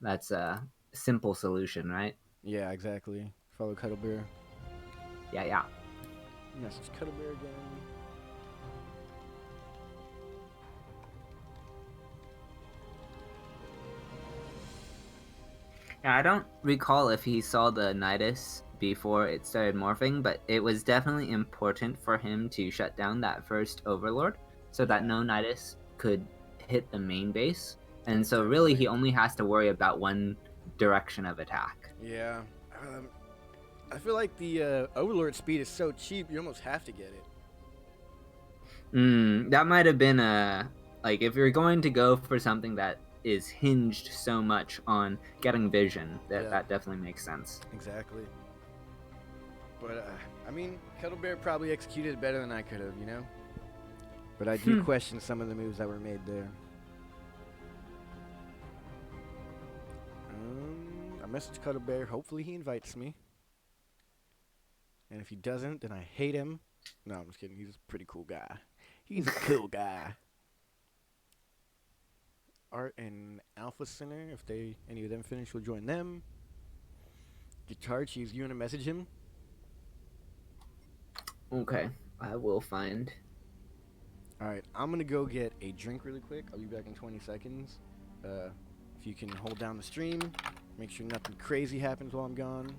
that's a simple solution, right? Yeah, exactly. Follow Cuddle Bear. Yeah. Message Cuddle Bear again. Yeah, I don't recall if he saw the Nidus before it started morphing, but it was definitely important for him to shut down that first Overlord so that no Nidus could hit the main base. And so really he only has to worry about one direction of attack. Yeah. I feel like the Overlord speed is so cheap, you almost have to get it. That might have been like if you're going to go for something that is hinged so much on getting vision, that definitely makes sense. Exactly. But, I mean, Cuddle Bear probably executed it better than I could have, you know? But I do question some of the moves that were made there. I messaged Cuddle Bear. Hopefully he invites me. And if he doesn't, then I hate him. No, I'm just kidding. He's a pretty cool guy. He's a cool guy. Art and Alpha Center, if any of them finish, we'll join them. Guitar Cheese, you want to message him? Okay, I will find. Alright, I'm going to go get a drink really quick. I'll be back in 20 seconds. If you can hold down the stream, make sure nothing crazy happens while I'm gone.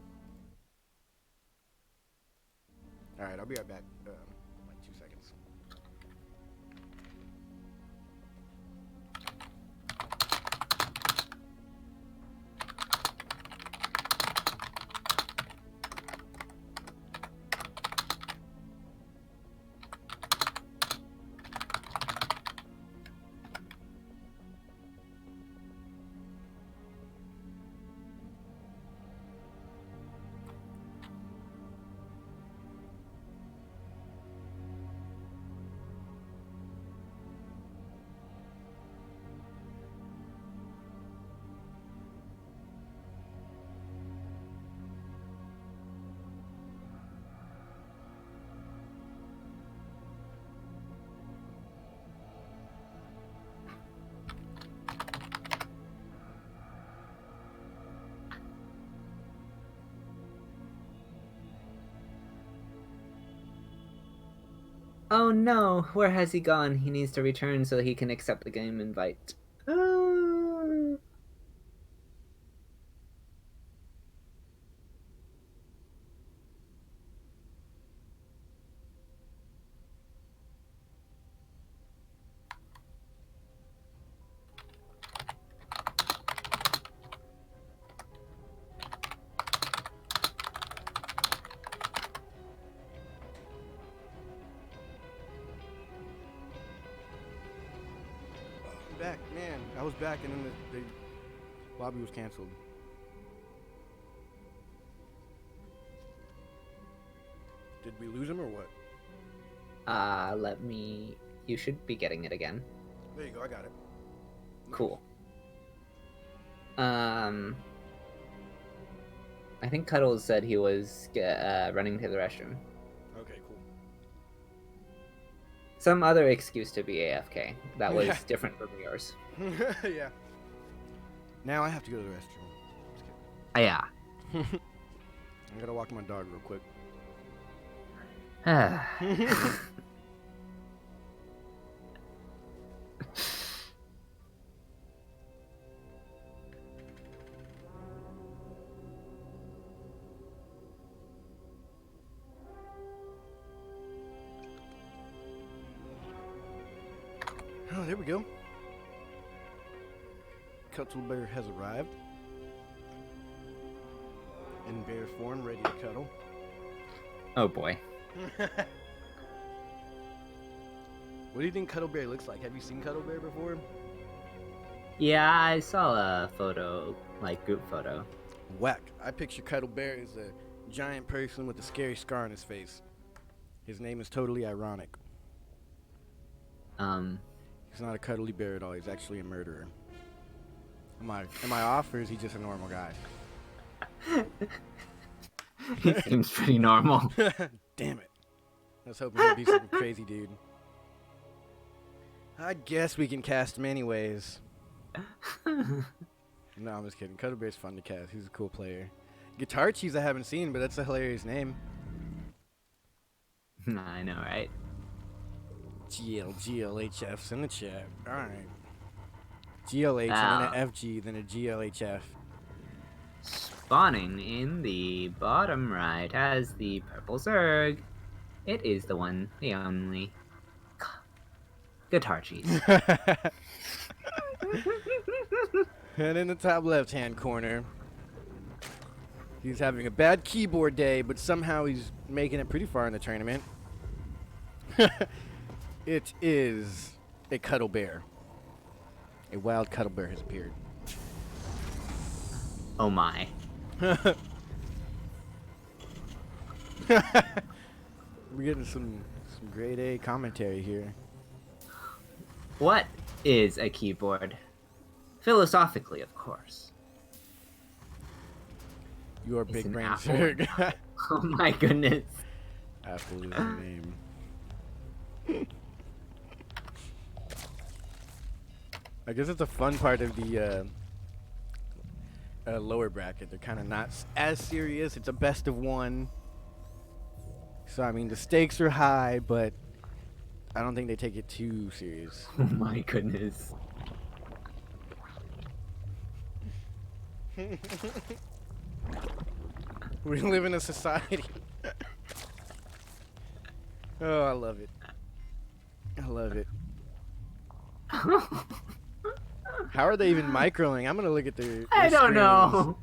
Alright, I'll be right back. Like 2 seconds. Oh no, where has he gone? He needs to return so he can accept the game invite. Oh. I'm back, man. I was back, and then the lobby was canceled. Did we lose him or what? Let me. You should be getting it again. There you go. I got it. Cool. I think Cuddles said he was running to the restroom. Okay, cool. Some other excuse to be AFK. That was Yeah. different from yours. Yeah. Now I have to go to the restroom. Yeah. I gotta walk my dog real quick. Oh, there we go. Cuddle Bear has arrived. In bear form, ready to cuddle. Oh boy. What do you think Cuddle Bear looks like? Have you seen Cuddle Bear before? Yeah, I saw a photo, like group photo. Whack. I picture Cuddle Bear as a giant person with a scary scar on his face. His name is totally ironic. He's not a cuddly bear at all. He's actually a murderer. Am I off, or is he just a normal guy? He seems pretty normal. Damn it. I was hoping he'd be some crazy dude. I guess we can cast him anyways. No, I'm just kidding. Cuddle Bear's fun to cast. He's a cool player. Guitar Cheese I haven't seen, but that's a hilarious name. I know, right? GLHF's in the chat. Alright. GLH and then an FG, then a GLHF. Spawning in the bottom right as the purple Zerg. It is the one, the only. Guitar Cheese. And in the top left-hand corner, he's having a bad keyboard day, but somehow he's making it pretty far in the tournament. It is a Cuddle Bear. A wild Cuddle Bear has appeared. Oh my. We're getting some grade A commentary here. What is a keyboard? Philosophically, of course. Your It's big an brain apple. Zerg. Oh my goodness. Apple is the name. I guess it's a fun part of the lower bracket. They're kind of not as serious. It's a best of one. So, I mean, the stakes are high, but I don't think they take it too serious. Oh my goodness. We live in a society. Oh, I love it. I love it. How are they even microing? I'm gonna look at their I don't know.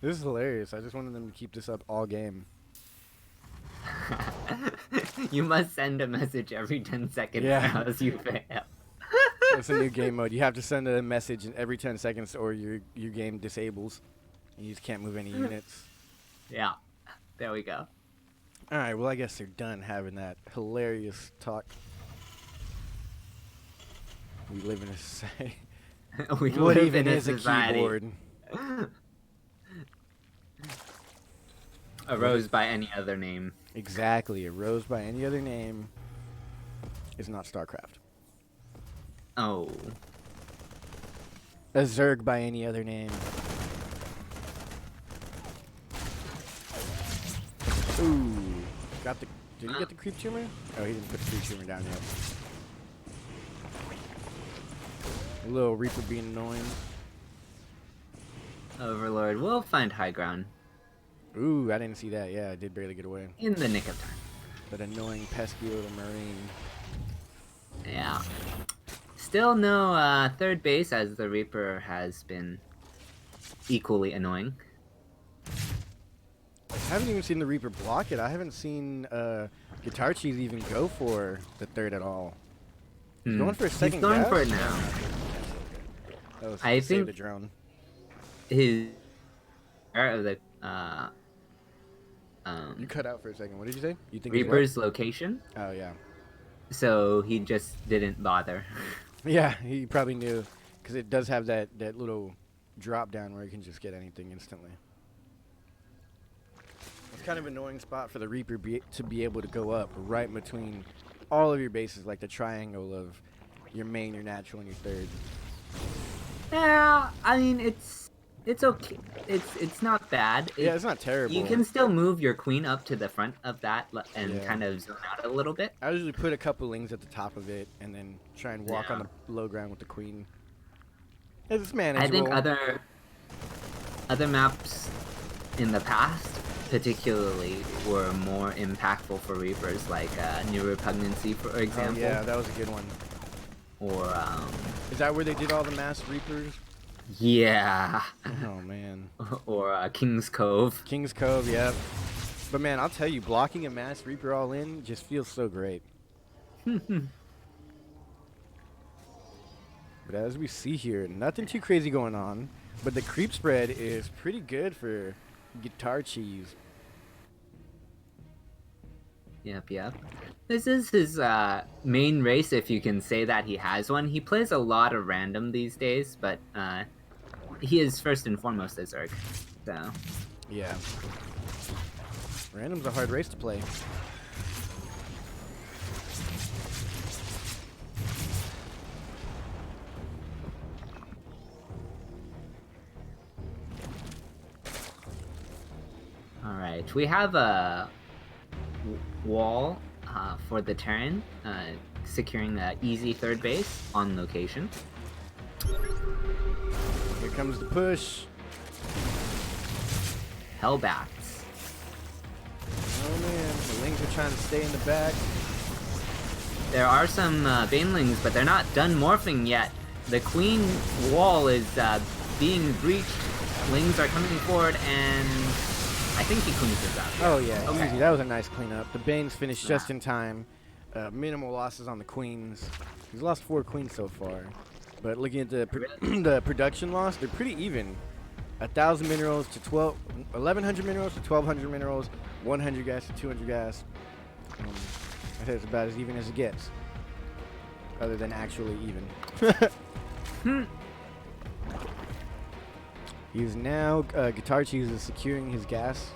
This is hilarious. I just wanted them to keep this up all game. You must send a message every 10 seconds Yeah. or else you fail. It's a new game mode. You have to send a message in every 10 seconds or your game disables. And you just can't move any units. Yeah. There we go. Alright, well I guess they're done having that hilarious talk. We live in a society. We What live even in is a society. keyboard? A rose by any other name. Exactly. A rose by any other name is not StarCraft. Oh. A Zerg by any other name Ooh, got the. Did he get the creep tumor? Oh, he didn't put the creep tumor down yet. A little Reaper being annoying. Overlord will find high ground Ooh, I didn't see that. Yeah, I did barely get away. in the nick of time. That annoying pesky little Marine. Yeah. Still no third base, as the Reaper has been equally annoying. I haven't even seen the Reaper block it. I haven't seen Guitar Cheese even go for the third at all. He's going for a second He's going gas? for it now. That was I to save think- the drone. His of the You cut out for a second. What did you say? You think he's what? Reaper's location, Oh yeah. so he just didn't bother. Yeah, he probably knew, because it does have that little drop down where you can just get anything instantly. It's kind of an annoying spot for the Reaper to be able to go up right in between all of your bases, like the triangle of your main, your natural, and your third. Yeah, I mean it's okay. It's not bad. Yeah, it's not terrible. You can still move your queen up to the front of that and Yeah. kind of zone out a little bit. I usually put a couple lings at the top of it and then try and walk on Yeah. the low ground with the queen. It's manageable. I think other maps in the past, particularly, were more impactful for Reapers, like New Repugnancy, for Oh, example, yeah, that was a good one. or Is that where they did all the mass Reapers? yeah, Oh, man. or King's Cove. King's Cove, yep. But man, I'll tell you, blocking a mass Reaper all in just feels so great. But as we see here, nothing too crazy going on. But the creep spread is pretty good for Guitar Cheese. Yep. This is his main race, if you can say that he has one. He plays a lot of random these days, but he is first and foremost a Zerg. So, Yeah. Random's a hard race to play. alright. We have a wall for the Terran, securing an easy third base on location. Here comes the push. Hellbats. Oh man, the Lings are trying to stay in the back. There are some Banelings, but they're not done morphing yet. The Queen wall is being breached. Lings are coming forward, and I think he cleans this up. Oh yeah, Okay. easy. That was a nice cleanup. The Banes finished just in time. Minimal losses on the Queens. He's lost 4 Queens so far. But looking at the the production loss, they're pretty even. 1,000 minerals to 1,100 minerals to 1,200 minerals, 100 gas to 200 gas. I think it's about as even as it gets. Other than actually even. He's now, Guitar Cheese is securing his gases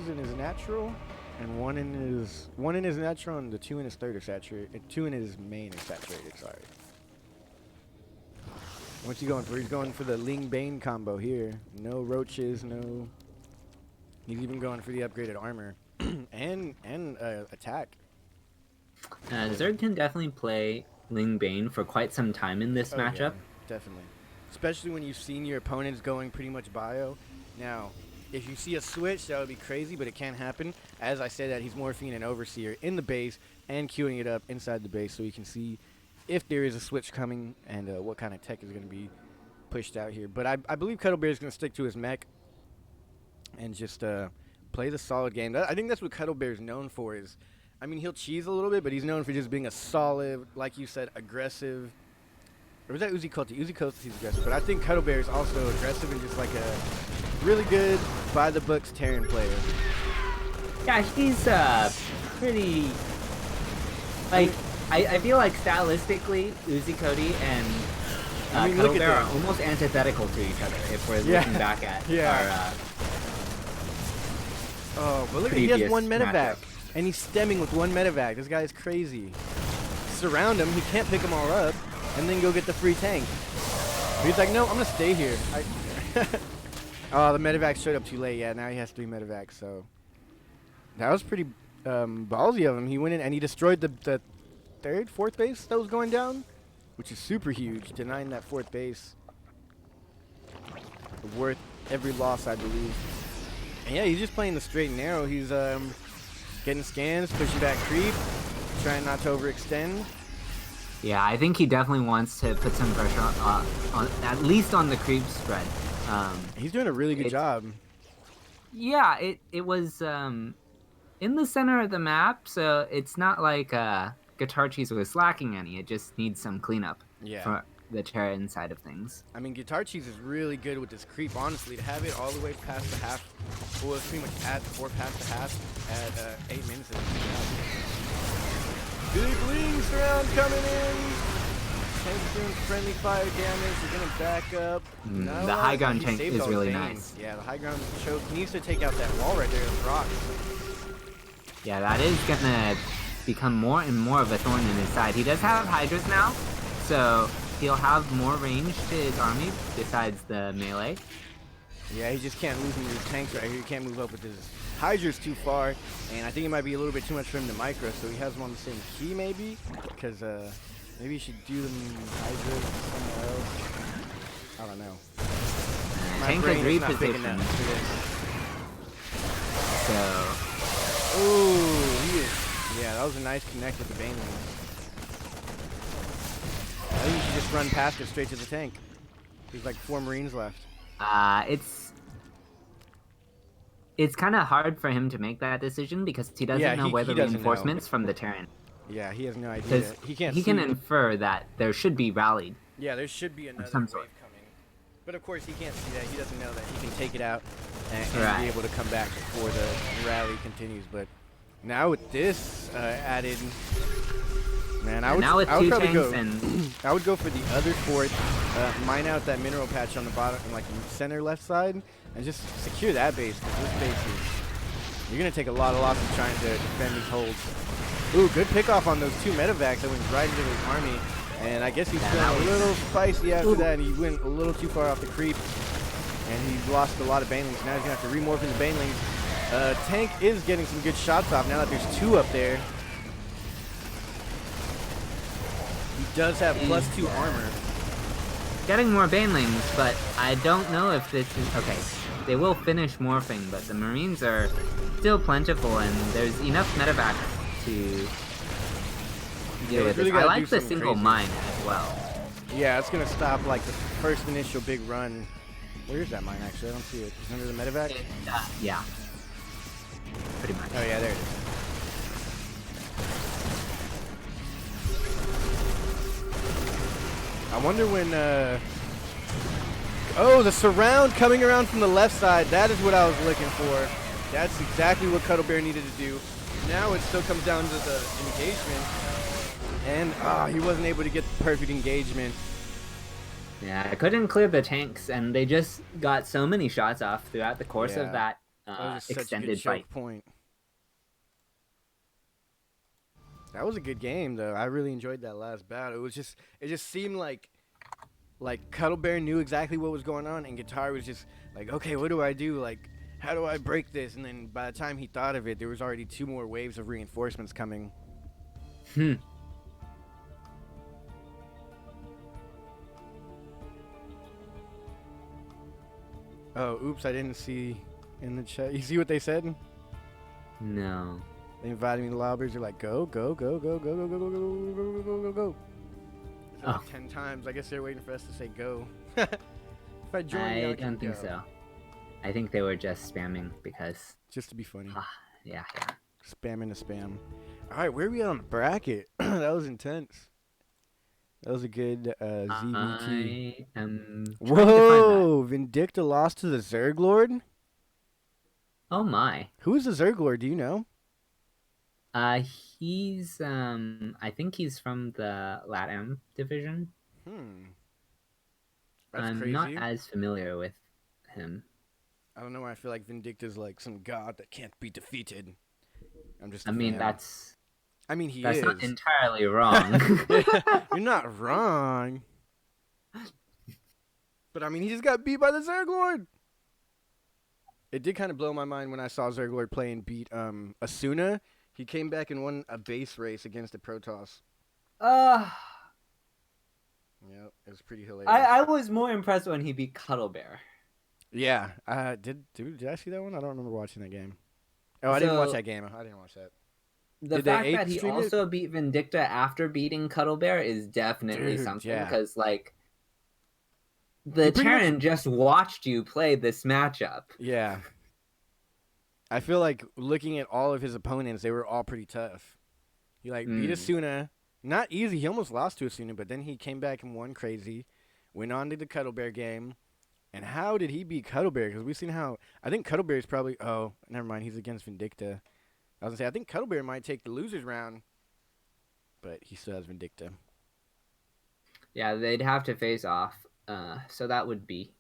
in his natural, and one in his natural, and the 2 in his third are saturated. 2 in his main is saturated. Sorry. What's he going for? He's going for the Ling Bane combo here. No roaches, no. He's even going for the upgraded armor and attack. Zerg can definitely play Ling Bane for quite some time in this Oh, matchup. yeah, definitely. Especially when you've seen your opponents going pretty much bio. Now, if you see a switch, that would be crazy, but it can't happen. As I said that, he's morphing an Overseer in the base and queuing it up inside the base so you can see if there is a switch coming and what kind of tech is going to be pushed out here. But I believe Cuddle Bear is going to stick to his mech and just play the solid game. I think that's what Cuddle Bear is known for. Is, I mean, he'll cheese a little bit, but he's known for just being a solid, like you said, aggressive. Or was that Uzi Kulti? Uzi Kulti's aggressive, but I think Cuddle Bear is also aggressive and just like a really good by-the-books Terran player. Yeah, he's pretty. Like, I feel like stylistically, Uzi Cody and I mean, Cuddle look at Bear are them. almost antithetical to each other if we're Yeah. looking back at Yeah. Oh, but look, he has previous one medevac, matchup. and he's stemming with one medevac. This guy is crazy. Surround him, he can't pick them all up, and then go get the free tank. But he's like, no, I'm gonna stay here. Oh, the medevac showed up too late. Yeah, now he has 3 medevacs, so That was pretty ballsy of him. He went in and he destroyed the third, fourth base that was going down, which is super huge. Denying that fourth base worth every loss, I believe. And yeah, he's just playing the straight and narrow. He's getting scans, pushing back creep, trying not to overextend. Yeah, I think he definitely wants to put some pressure on at least on the creep spread. He's doing a really good job. Yeah, it was in the center of the map, so it's not like Guitar Cheese was lacking any. It just needs some cleanup for the Terran side of things. I mean, Guitar Cheese is really good with this creep, honestly. To have it all the way past the half, well, it's pretty much at 4 past the half at 8 minutes. Big Bling surround coming in. Tank's doing friendly fire damage. We're going to back up. The high ground He tank saved is all his really veins. nice. Yeah, the high ground choke. He needs to take out that wall right there, the rock. Yeah, that is gonna become more and more of a thorn in his side. He does have Hydras now, so he'll have more range to his army besides the melee. Yeah, he just can't lose into his tanks right here. He can't move up with his Hydras too far, and I think it might be a little bit too much for him to micro, so he has them on the same key maybe, because maybe he should do them Hydras somewhere else. I don't know. My Tank brain has is not big repositioned. enough for this. So Ooh, he is. Yeah, that was a nice connect with the Banelings. I think you should just run past it straight to the tank. There's like 4 Marines left. it's kind of hard for him to make that decision because he doesn't know where the doesn't know. reinforcements from the Terran. Yeah, he has no idea. Because He can't. he see can it. infer that there should be rallied. Yeah, there should be another some wave sort. coming. But of course, he can't see that. He doesn't know that he can take it out and Right. be able to come back before the rally continues. But now with this added, man, I would, now with I would 2 probably tanks go. and I would go for the other fort, mine out that mineral patch on the bottom, like the center left side, and just secure that base. Because this base is, you're gonna take a lot of losses trying to defend these holds. Ooh, good pickoff on those 2 medevacs that went right into his army. And I guess he's feeling a little spicy after that, and he went a little too far off the creep. And he lost a lot of Banelings. Now he's going to have to remorph into Banelings. Tank is getting some good shots off now that there's 2 up there. He does have +2 armor. getting more Banelings, but I don't know if this is... Okay, they will finish morphing, but the Marines are still plentiful, and there's enough medevacs to deal with really this. I gotta like do the something single crazy. mine as well. Yeah, it's going to stop like the first initial big run. Where's that mine actually? I don't see it. It's under the medevac? Yeah. Pretty much. Oh yeah, there it is. I wonder when, oh, the surround coming around from the left side. That is what I was looking for. That's exactly what Cuddle Bear needed to do. Now it still comes down to the engagement. And, he wasn't able to get the perfect engagement. Yeah, I couldn't clear the tanks, and they just got so many shots off throughout the course Yeah. of that That was just such a good extended choke fight. point. That was a good game, though. I really enjoyed that last battle. It just seemed like Cuddle Bear knew exactly what was going on, and Guitar was just like, okay, what do I do? Like, how do I break this? And then by the time he thought of it, there was already 2 more waves of reinforcements coming. Oh, oops, I didn't see in the chat. You see what they said? No. They invited me to Lobbers. They're like, go, go, go, go, go, go, go, go, go, go, go, go, go, go. It's like 10 times. I guess they're waiting for us to say go. If I join, I don't think so. I think they were just spamming because... Just to be funny. Yeah. Spamming the spam. All right, where are we on the bracket? That was intense. That was a good ZVT. I am trying to find that. Whoa! Vindicta lost to the Zerg Lord? Oh my. Who is the Zerg Lord? Do you know? He's I think he's from the LATAM division. That's I'm crazy. not as familiar with him. I don't know why I feel like Vindicta's like some god that can't be defeated. I'm just. I mean, fan. that's he that's is. not entirely wrong. You're not wrong. But I mean, he just got beat by the Zerg Lord. It did kind of blow my mind when I saw Zerglord play and beat Asuna. He came back and won a base race against a Protoss. Uh, Yep, it was pretty hilarious. I was more impressed when he beat Cuddle Bear. Yeah. Did I see that one? I don't remember watching that game. Oh, I didn't watch So- that game. I didn't watch that. The Did they fact ape that he stream it? also beat Vindicta after beating Cuddle Bear is definitely Dude, something, yeah. because like He the pretty much- Terran just watched you play this matchup. Yeah. I feel like looking at all of his opponents, they were all pretty tough. He beat Asuna. Not easy. He almost lost to Asuna, but then he came back and won crazy. Went on to the Cuddle Bear game. And how did he beat Cuddle Bear? Because we've seen how I think Cuddle Bear is probably. Oh, never mind. He's against Vindicta. I was gonna say I think Cuddle Bear might take the losers round, but he still has Vindicta. Yeah, they'd have to face off. So that would be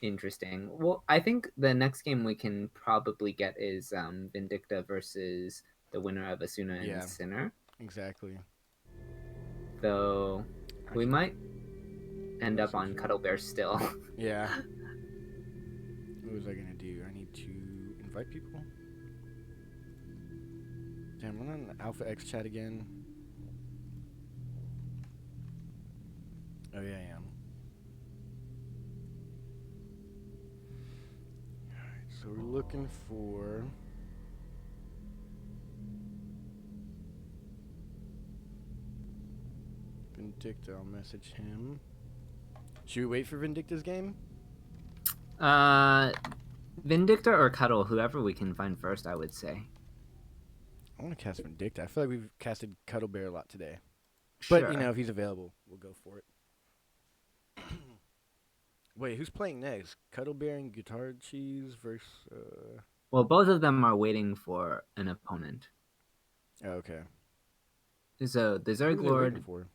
interesting. Well, I think the next game we can probably get is Vindicta versus the winner of Asuna and Yeah. Sinner. Exactly. So we might end up on Cuddle Bear still. Yeah. What was I gonna do? I need to invite people. Damn, I'm on Alpha X chat again. Oh yeah, I am. Alright, so we're looking for Vindicta. I'll message him. Should we wait for Vindicta's game? Vindicta or Cuddle, whoever we can find first, I would say. I want to cast Vindicta. I feel like we've casted Cuddle Bear a lot today. But, Sure. you know, if he's available, we'll go for it. Wait, who's playing next? Cuddle Bear and Guitar Cheese versus... Well, both of them are waiting for an opponent. Oh, okay. So the Who are they Zerg Lord, waiting for?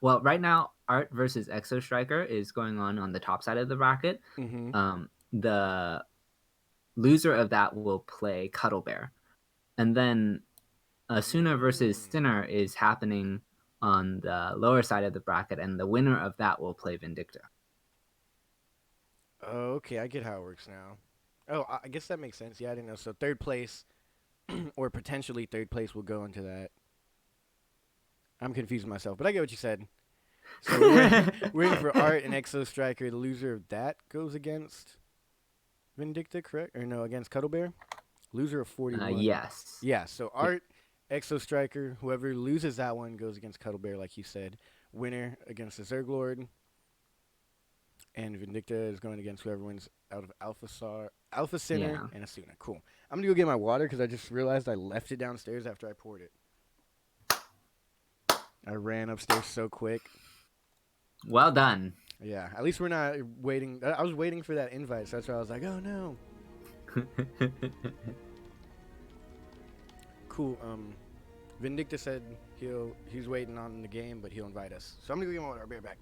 well, right now, Art versus Exo Striker is going on the top side of the bracket. Mm-hmm. The loser of that will play Cuddle Bear. And then Asuna versus Sinner is happening on the lower side of the bracket, and the winner of that will play Vindicta. Oh, okay, I get how it works now. Oh, I guess that makes sense. Yeah, I didn't know. So third place, or potentially third place, will go into that. I'm confusing myself, but I get what you said. So we're waiting for Art and Exo Striker. The loser of that goes against Vindicta, correct? Or no, against Cuddle Bear? Loser of 41. Yes. Yeah, so Art, Exo Striker, whoever loses that one goes against Cuddle Bear, like you said. Winner against the Zerg Lord. And Vindicta is going against whoever wins out of Alpha Sinner, and Asuna. Cool. I'm going to go get my water because I just realized I left it downstairs after I poured it. I ran upstairs so quick. Well done. Yeah, at least we're not waiting. I was waiting for that invite, so that's why I was like, oh no. Cool. Vindicta said he's waiting on the game, but he'll invite us. So I'm going to go get my water. I'll be right back.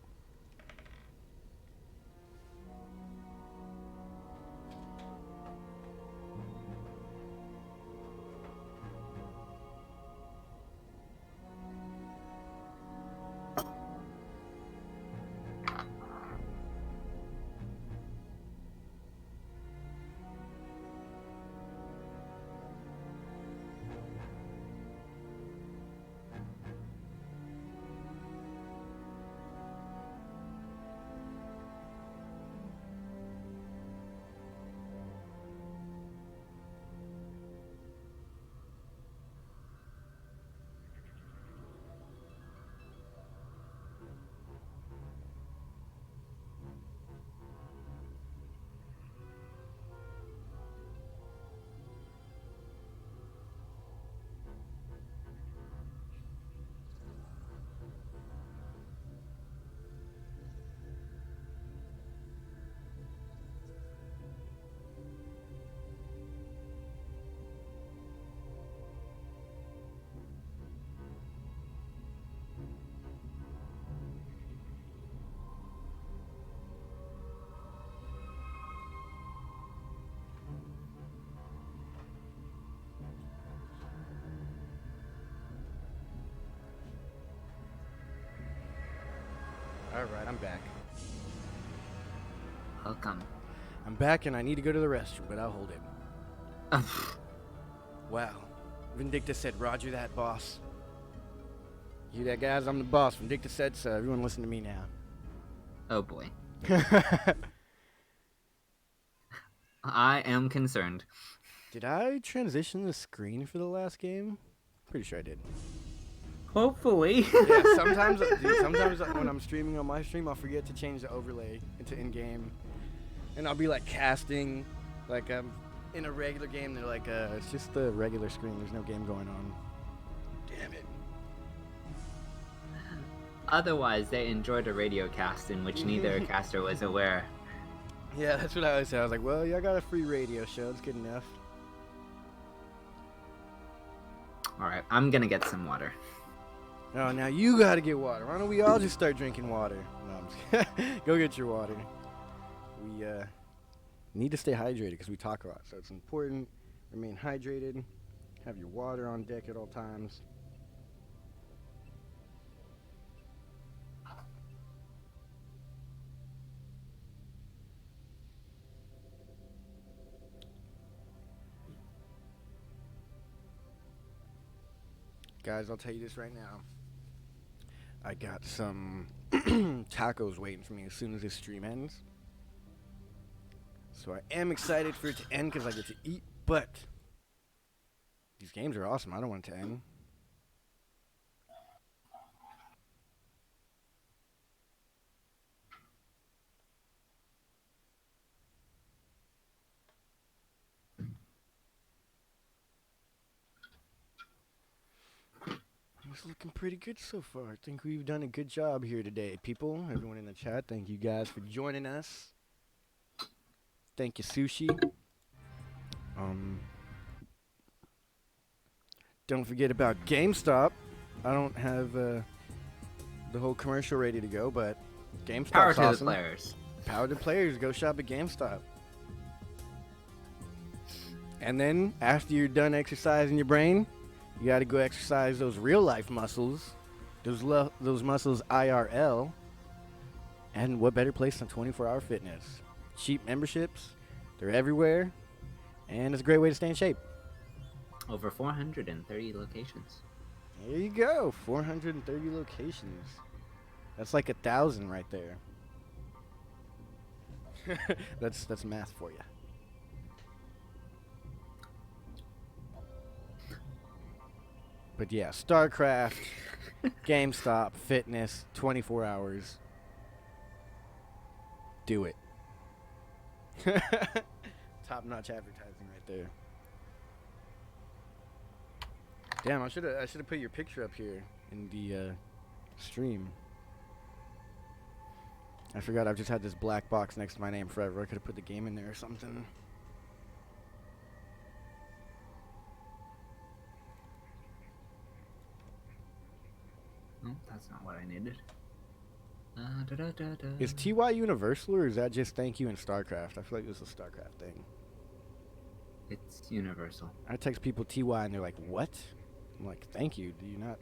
All right, I'm back. Welcome. I'm back and I need to go to the restroom, but I'll hold it. Wow. Vindicta said, Roger that, boss. You that, guys? I'm the boss. Vindicta said so. Everyone listen to me now. Oh boy. I am concerned. Did I transition the screen for the last game? Pretty sure I did. Hopefully. Yeah, sometimes when I'm streaming on my stream, I'll forget to change the overlay into in-game. And I'll be like casting, like I'm in a regular game. They're like, it's just the regular screen. There's no game going on. Damn it. Otherwise, they enjoyed a radio cast in which neither caster was aware. Yeah, that's what I always say. I was like, well, y'all got a free radio show. It's good enough. Alright, I'm gonna get some water. Oh, now you gotta get water. Why don't we all just start drinking water? No, I'm just go get your water. We need to stay hydrated because we talk a lot, so it's important. Remain hydrated. Have your water on deck at all times. Guys, I'll tell you this right now. I got some tacos waiting for me as soon as this stream ends. So I am excited for it to end because I get to eat, but these games are awesome. I don't want it to end. It's looking pretty good so far. I think we've done a good job here today, people. Everyone in the chat, thank you guys for joining us. Thank you, Sushi. Don't forget about GameStop. I don't have the whole commercial ready to go, but GameStop's Power to awesome. the players. Power to players. Go shop at GameStop. And then, after you're done exercising your brain, you got to go exercise those real life muscles, those muscles IRL. And what better place than 24-hour fitness? Cheap memberships, they're everywhere, and it's a great way to stay in shape. Over 430 locations. There you go, 430 locations. That's like 1,000 right there. that's math for you. But yeah, StarCraft, GameStop, fitness, 24 hours. Do it. Top-notch advertising right there. Damn, I should have put your picture up here in the stream. I forgot I've just had this black box next to my name forever. I could have put the game in there or something. No, that's not what I needed. Is TY universal or is that just thank you in StarCraft? I feel like this is a StarCraft thing. It's universal. I text people TY and they're like, what? I'm like, thank you. Do you not?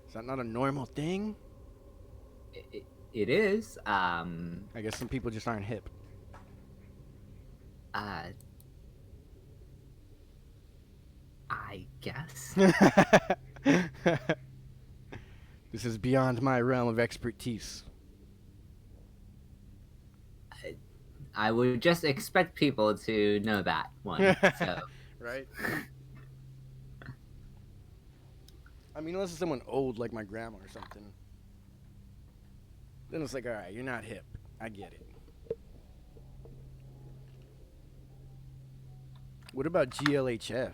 Is that not a normal thing? It is. I guess some people just aren't hip. I guess. This is beyond my realm of expertise. I would just expect people to know that one. So. Right? I mean, unless it's someone old like my grandma or something. Then it's like, alright, you're not hip. I get it. What about GLHF?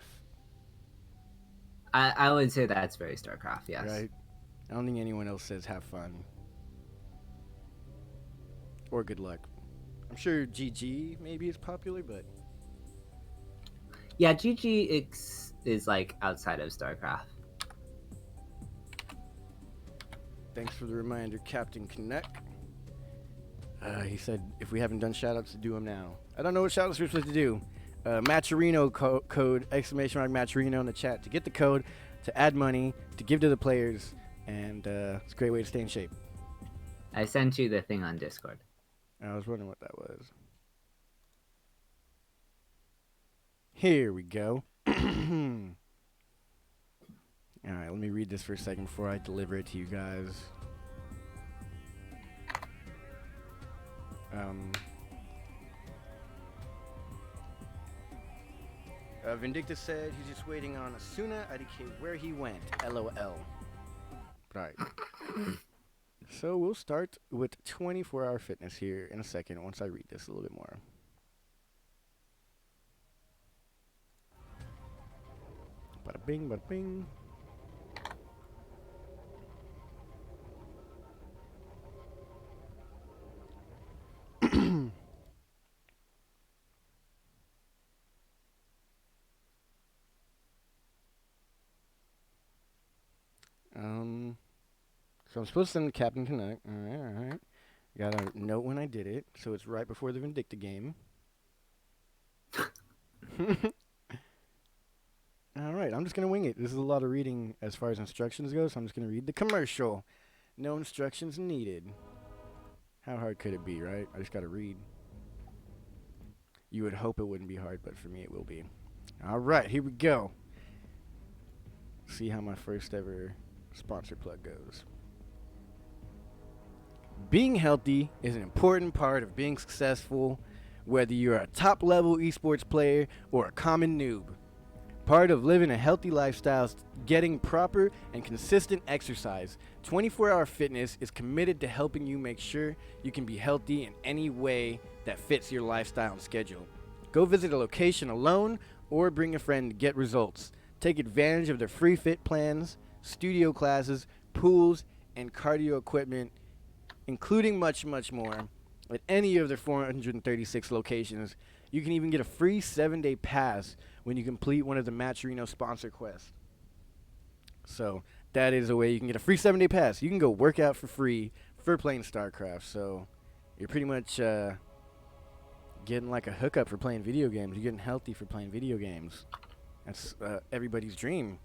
I would say that's very StarCraft, yes. Right? I don't think anyone else says have fun. Or good luck. I'm sure GG maybe is popular, but... Yeah, GG is like outside of StarCraft. Thanks for the reminder, Captain Connect. He said if we haven't done shoutouts to do them now. I don't know what shoutouts we're supposed to do. Matcherino code, exclamation mark Matcherino in the chat to get the code, to add money, to give to the players, and it's a great way to stay in shape. I sent you the thing on Discord. I was wondering what that was. Here we go. All right, let me read this for a second before I deliver it to you guys. Vindictus said he's just waiting on Asuna IDK where he went. LOL. Right. So we'll start with 24-hour fitness here in a second once I read this a little bit more. Bada bing, bada bing. So I'm supposed to send the captain tonight. Alright. Got a note when I did it, so it's right before the Vindicta game. Alright, I'm just gonna wing it. This is a lot of reading as far as instructions go, so I'm just gonna read the commercial. No instructions needed. How hard could it be, right? I just gotta read. You would hope it wouldn't be hard, but for me it will be. Alright, here we go. See how my first ever sponsor plug goes. Being healthy is an important part of being successful, whether you're a top-level esports player or a common noob. Part of living a healthy lifestyle is getting proper and consistent exercise. 24-Hour Fitness is committed to helping you make sure you can be healthy in any way that fits your lifestyle and schedule. Go visit a location alone or bring a friend to get results. Take advantage of their free fit plans, studio classes, pools, and cardio equipment, including much, much more, at any of their 436 locations. You can even get a free 7-day pass when you complete one of the Matcherino sponsor quests. So that is a way you can get a free 7-day pass. You can go work out for free for playing StarCraft. So you're pretty much getting like a hookup for playing video games. You're getting healthy for playing video games. That's everybody's dream.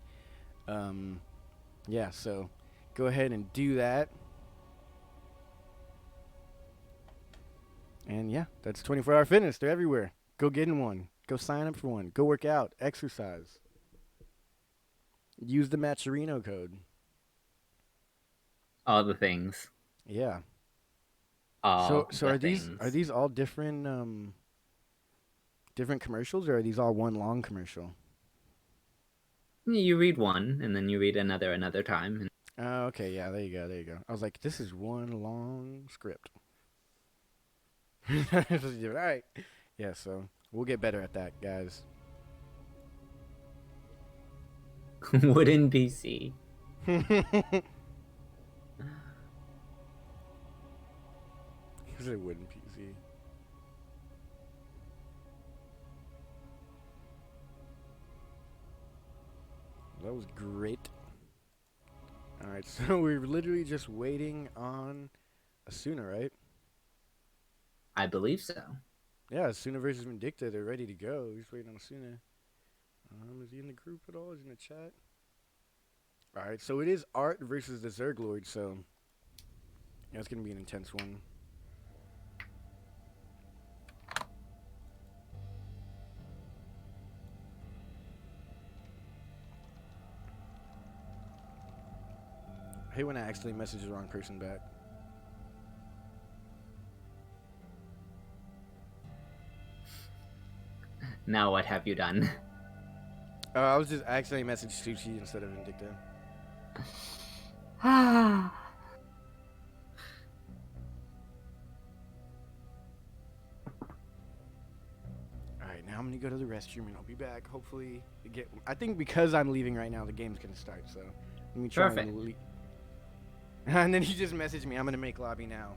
Yeah, so go ahead and do that. And yeah, that's 24-Hour Fitness. They're everywhere. Go get in one. Go sign up for one. Go work out. Exercise. Use the Matcherino code. All the things. Yeah. All So the are things. these all different different commercials, or are these all one long commercial? You read one, and then you read another time. And Oh, okay, yeah, there you go, there you go. I was like, this is one long script. All right. Yeah, so we'll get better at that, guys. Wooden PC. He said wooden PC. That was great. Alright, so we're literally just waiting on Asuna, right? I believe so. Yeah, Asuna versus Vindicta, they're ready to go. We're just waiting on Asuna. Is he in the group at all? Is he in the chat? Alright, so it is Art versus the Zerglord, so yeah, it's gonna be an intense one. I hate when I accidentally message the wrong person back. Now what have you done? I was just accidentally messaged Sushi instead of Vindicta. Ah. Alright, now I'm gonna go to the restroom and I'll be back. Hopefully, I think because I'm leaving right now, the game's gonna start. So let me try Perfect. and and then he just messaged me. I'm gonna make lobby now.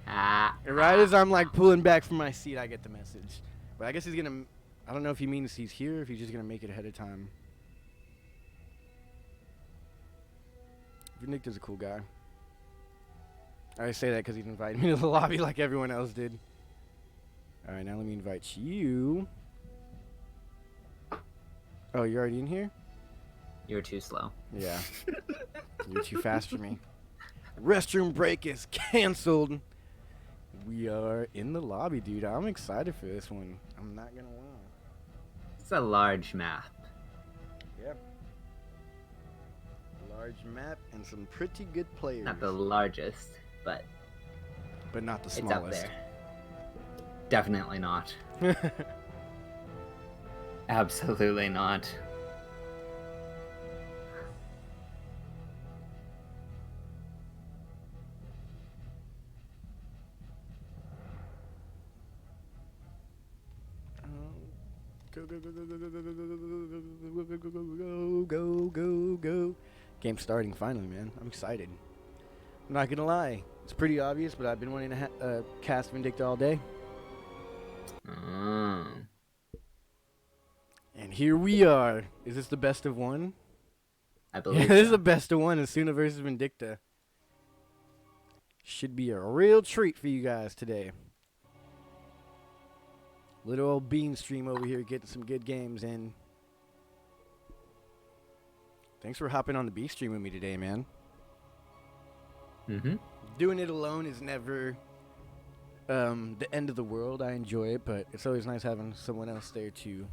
And right as I'm like pulling back from my seat, I get the message. But I guess he's gonna. I don't know if he means he's here or if he's just gonna make it ahead of time. Vindicta's a cool guy. I say that because he's invited me to the lobby like everyone else did. Alright, now let me invite you. Oh, you're already in here? You're too slow. Yeah. You're too fast for me. Restroom break is canceled. We are in the lobby, dude. I'm excited for this one. I'm not gonna lie. It's a large map. Yep. Large map and some pretty good players. Not the largest, but but not the it's up smallest. there. Definitely not. Absolutely not. Go, go, go, go, go, go, go, go, go, go, go, go, go, go. Game starting finally, man. I'm excited. I'm not gonna lie. It's pretty obvious, but I've been wanting to cast Vindicta all day. And here we are. Is this the best of one? I believe Yeah, this is so. the best of one. Asuna versus Vindicta. Should be a real treat for you guys today. Little old Bean stream over here getting some good games in. Thanks for hopping on the B stream with me today, man. Mm-hmm. Doing it alone is never the end of the world. I enjoy it, but it's always nice having someone else there to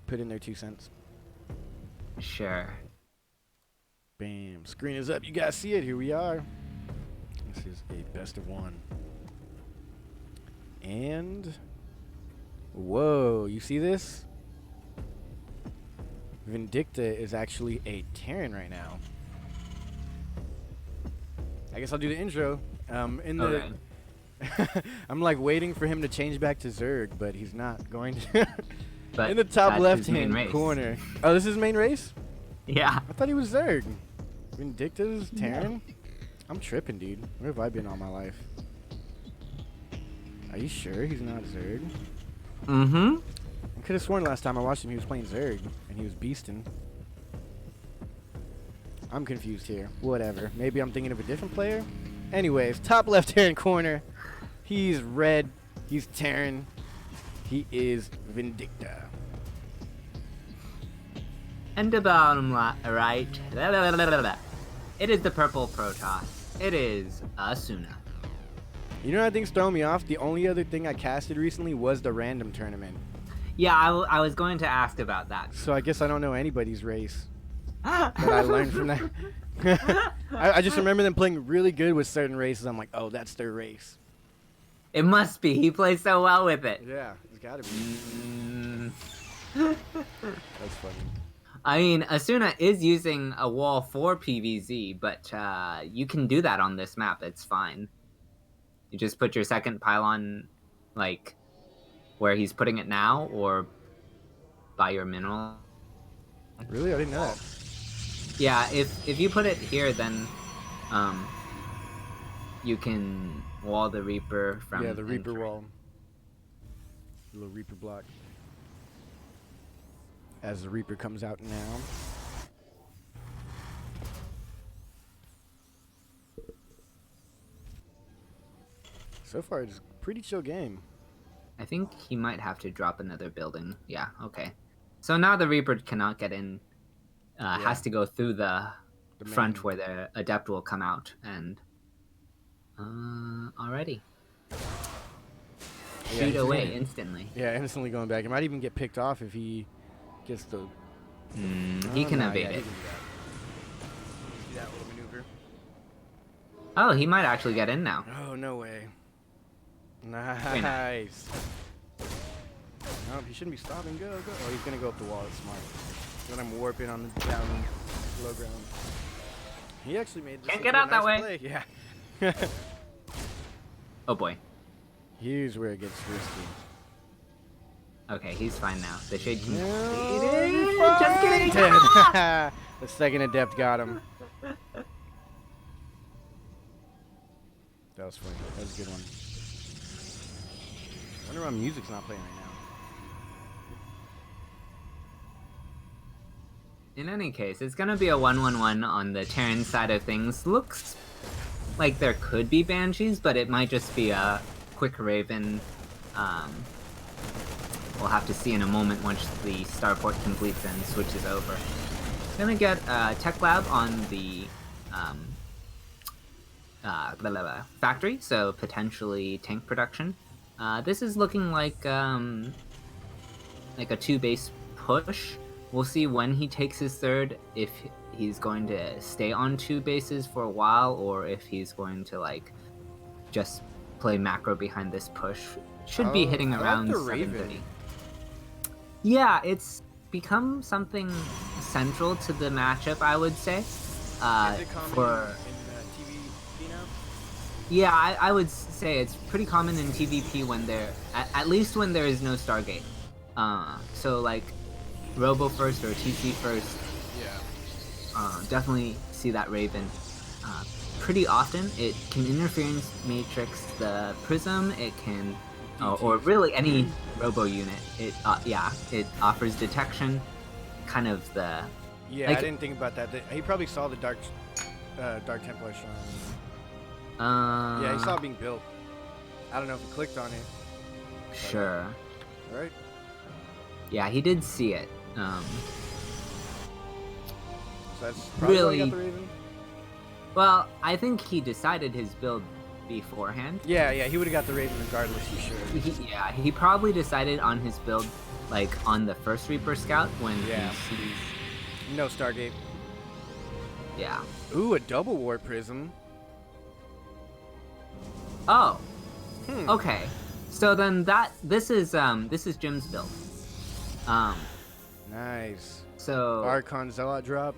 put in their 2 cents. Sure. Bam. Screen is up. You guys see it. Here we are. This is a best of one. And... whoa, you see this? Vindicta is actually a Terran right now. I guess I'll do the intro. Okay. I'm like waiting for him to change back to Zerg, but he's not going to. But in the top that's his main left-hand race. corner. Oh, this is main race? Yeah. I thought he was Zerg. Vindicta's Terran? I'm tripping, dude. Where have I been all my life? Are you sure he's not Zerg? Mm-hmm. I could have sworn last time I watched him he was playing Zerg, and he was beasting. I'm confused here. Whatever. Maybe I'm thinking of a different player? Anyways, top left-hand corner. He's red. He's Terran. He is Vindicta. And the bottom right. It is the purple Protoss. It is Asuna. You know what I think's throwing me off? The only other thing I casted recently was the random tournament. Yeah, I was going to ask about that. So I guess I don't know anybody's race. But I learned from that. I just remember them playing really good with certain races. I'm like, oh, that's their race. It must be. He plays so well with it. Yeah, it's gotta be. Mm. That's funny. I mean, Asuna is using a wall for PVZ, but you can do that on this map. It's fine. You just put your second pylon, like, where he's putting it now, or by your mineral. Really? I didn't know that. Yeah, if you put it here, then you can wall the Reaper from... Yeah, the Reaper entering. wall. The little Reaper block. As the Reaper comes out now. So far, it's a pretty chill game. I think he might have to drop another building. Yeah, okay. So now the Reaper cannot get in. Has to go through the front main. where the Adept will come out. And... already. Yeah, Shoot he's away gonna- instantly. Yeah, instantly going back. It might even get picked off if he gets the... He Oh, can no, evade yeah, he it. can do that. See that little maneuver? Oh, he might actually get in now. Oh, no way. Nice. No, he shouldn't be stopping. Go, go. Oh, he's going to go up the wall. That's smart. Then I'm warping on the down low ground. He actually made this Can't into get a out that nice way. play. Yeah. Oh boy. Here's where it gets risky. Okay, he's fine now. The Shade can... No, you're Just kidding! Dead. The second Adept got him. That was funny. That was a good one. I wonder why music's not playing right now. In any case, it's gonna be a 1-1-1 on the Terran side of things. Looks like there could be Banshees, but it might just be a quick Raven. We'll have to see in a moment once the starport completes and switches over. Gonna get Tech Lab on the factory, so potentially tank production. This is looking like like a 2-base push. We'll see when he takes his third, if he's going to stay on 2 bases for a while, or if he's going to like just play macro behind this push. Should be hitting I like around the 7:30. Raven. Yeah, it's become something central to the matchup, I would say. Is it common For in TVP now? yeah, I would say it's pretty common in TVP when at least when there is no Stargate. So like Robo first or TC first, Yeah. definitely see that Raven pretty often. It can interference matrix the Prism. It can, or really any Robo unit. It it offers detection. Kind of the Yeah, like, I didn't think about that. He probably saw the Dark Templar shrine. Yeah, he saw it being built. I don't know if he clicked on it. Sure. Right? Yeah, he did see it. So that's probably why he got Really- the Raven? Well, I think he decided his build beforehand. Yeah, he would have got the Raven regardless, for sure. He probably decided on his build like on the first Reaper Scout when Yeah. he sees. No Stargate. Yeah. Ooh, a double War Prism. Oh. Hmm. Okay. So then this is Jim's build. Nice. So Archon Zealot drop.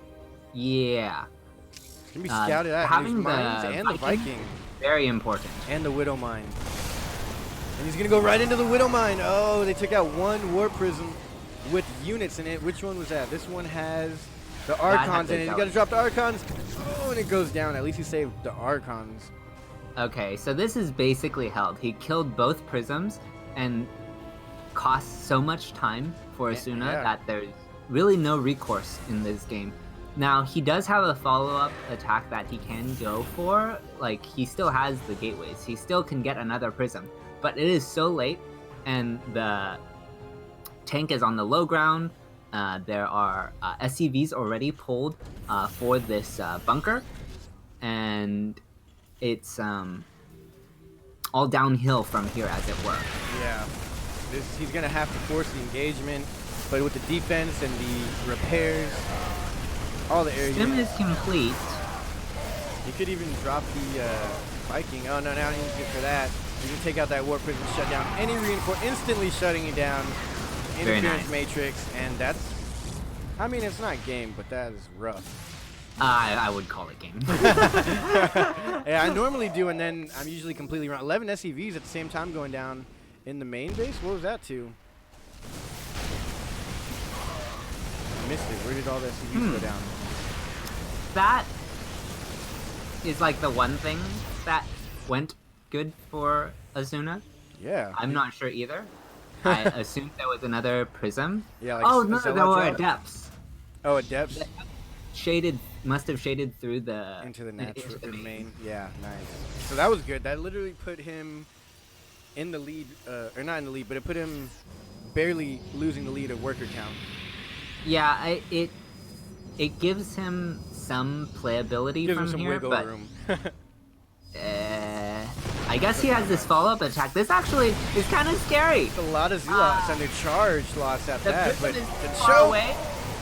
yeah, It's gonna be scouted out. having Having the mines and the Viking? Viking. very important. And the Widow Mine. And he's gonna go right into the Widow Mine. Oh, they took out one War Prism with units in it. Which one was that? This one has the Archons in it. You gotta drop the Archons. Oh, and it goes down. At least he saved the Archons. Okay, so this is basically held. He killed both prisms and cost so much time for Asuna yeah. that there's really no recourse in this game. Now, he does have a follow-up attack that he can go for. Like, he still has the gateways. He still can get another prism. But it is so late, and the tank is on the low ground. There are SCVs already pulled for this bunker. And it's all downhill from here, as it were. Yeah. He's gonna have to force the engagement, but with the defense and the repairs, all the areas. Sim is complete. He could even drop the Viking. Oh no, now he needs to get for that. He can take out that War Prism, shut down any reinforce, instantly shutting you down. Very Interference nice. matrix, and that's. I mean, it's not game, but that is rough. I would call it game. Yeah, I normally do, and then I'm usually completely wrong. 11 SCVs at the same time going down in the main base. What was that to? I missed it. Where did all the SCVs go down? That is like the one thing that went good for Asuna. Yeah. I'm not sure either. I assumed there was another prism. Yeah. Like Oh a no, there Zealot were drop? depths. Oh, at depths. Shaded, must have shaded through the Into the natural, into the main. Yeah, nice. So that was good. That literally put him in the lead, or not in the lead, but it put him barely losing the lead of worker count. Yeah, it gives him some playability Gives him from some here, wiggle but room. I guess he has this follow-up attack. This actually is kind of scary. It's a lot of Zealots and their charge loss at The that, prism but is the far show away.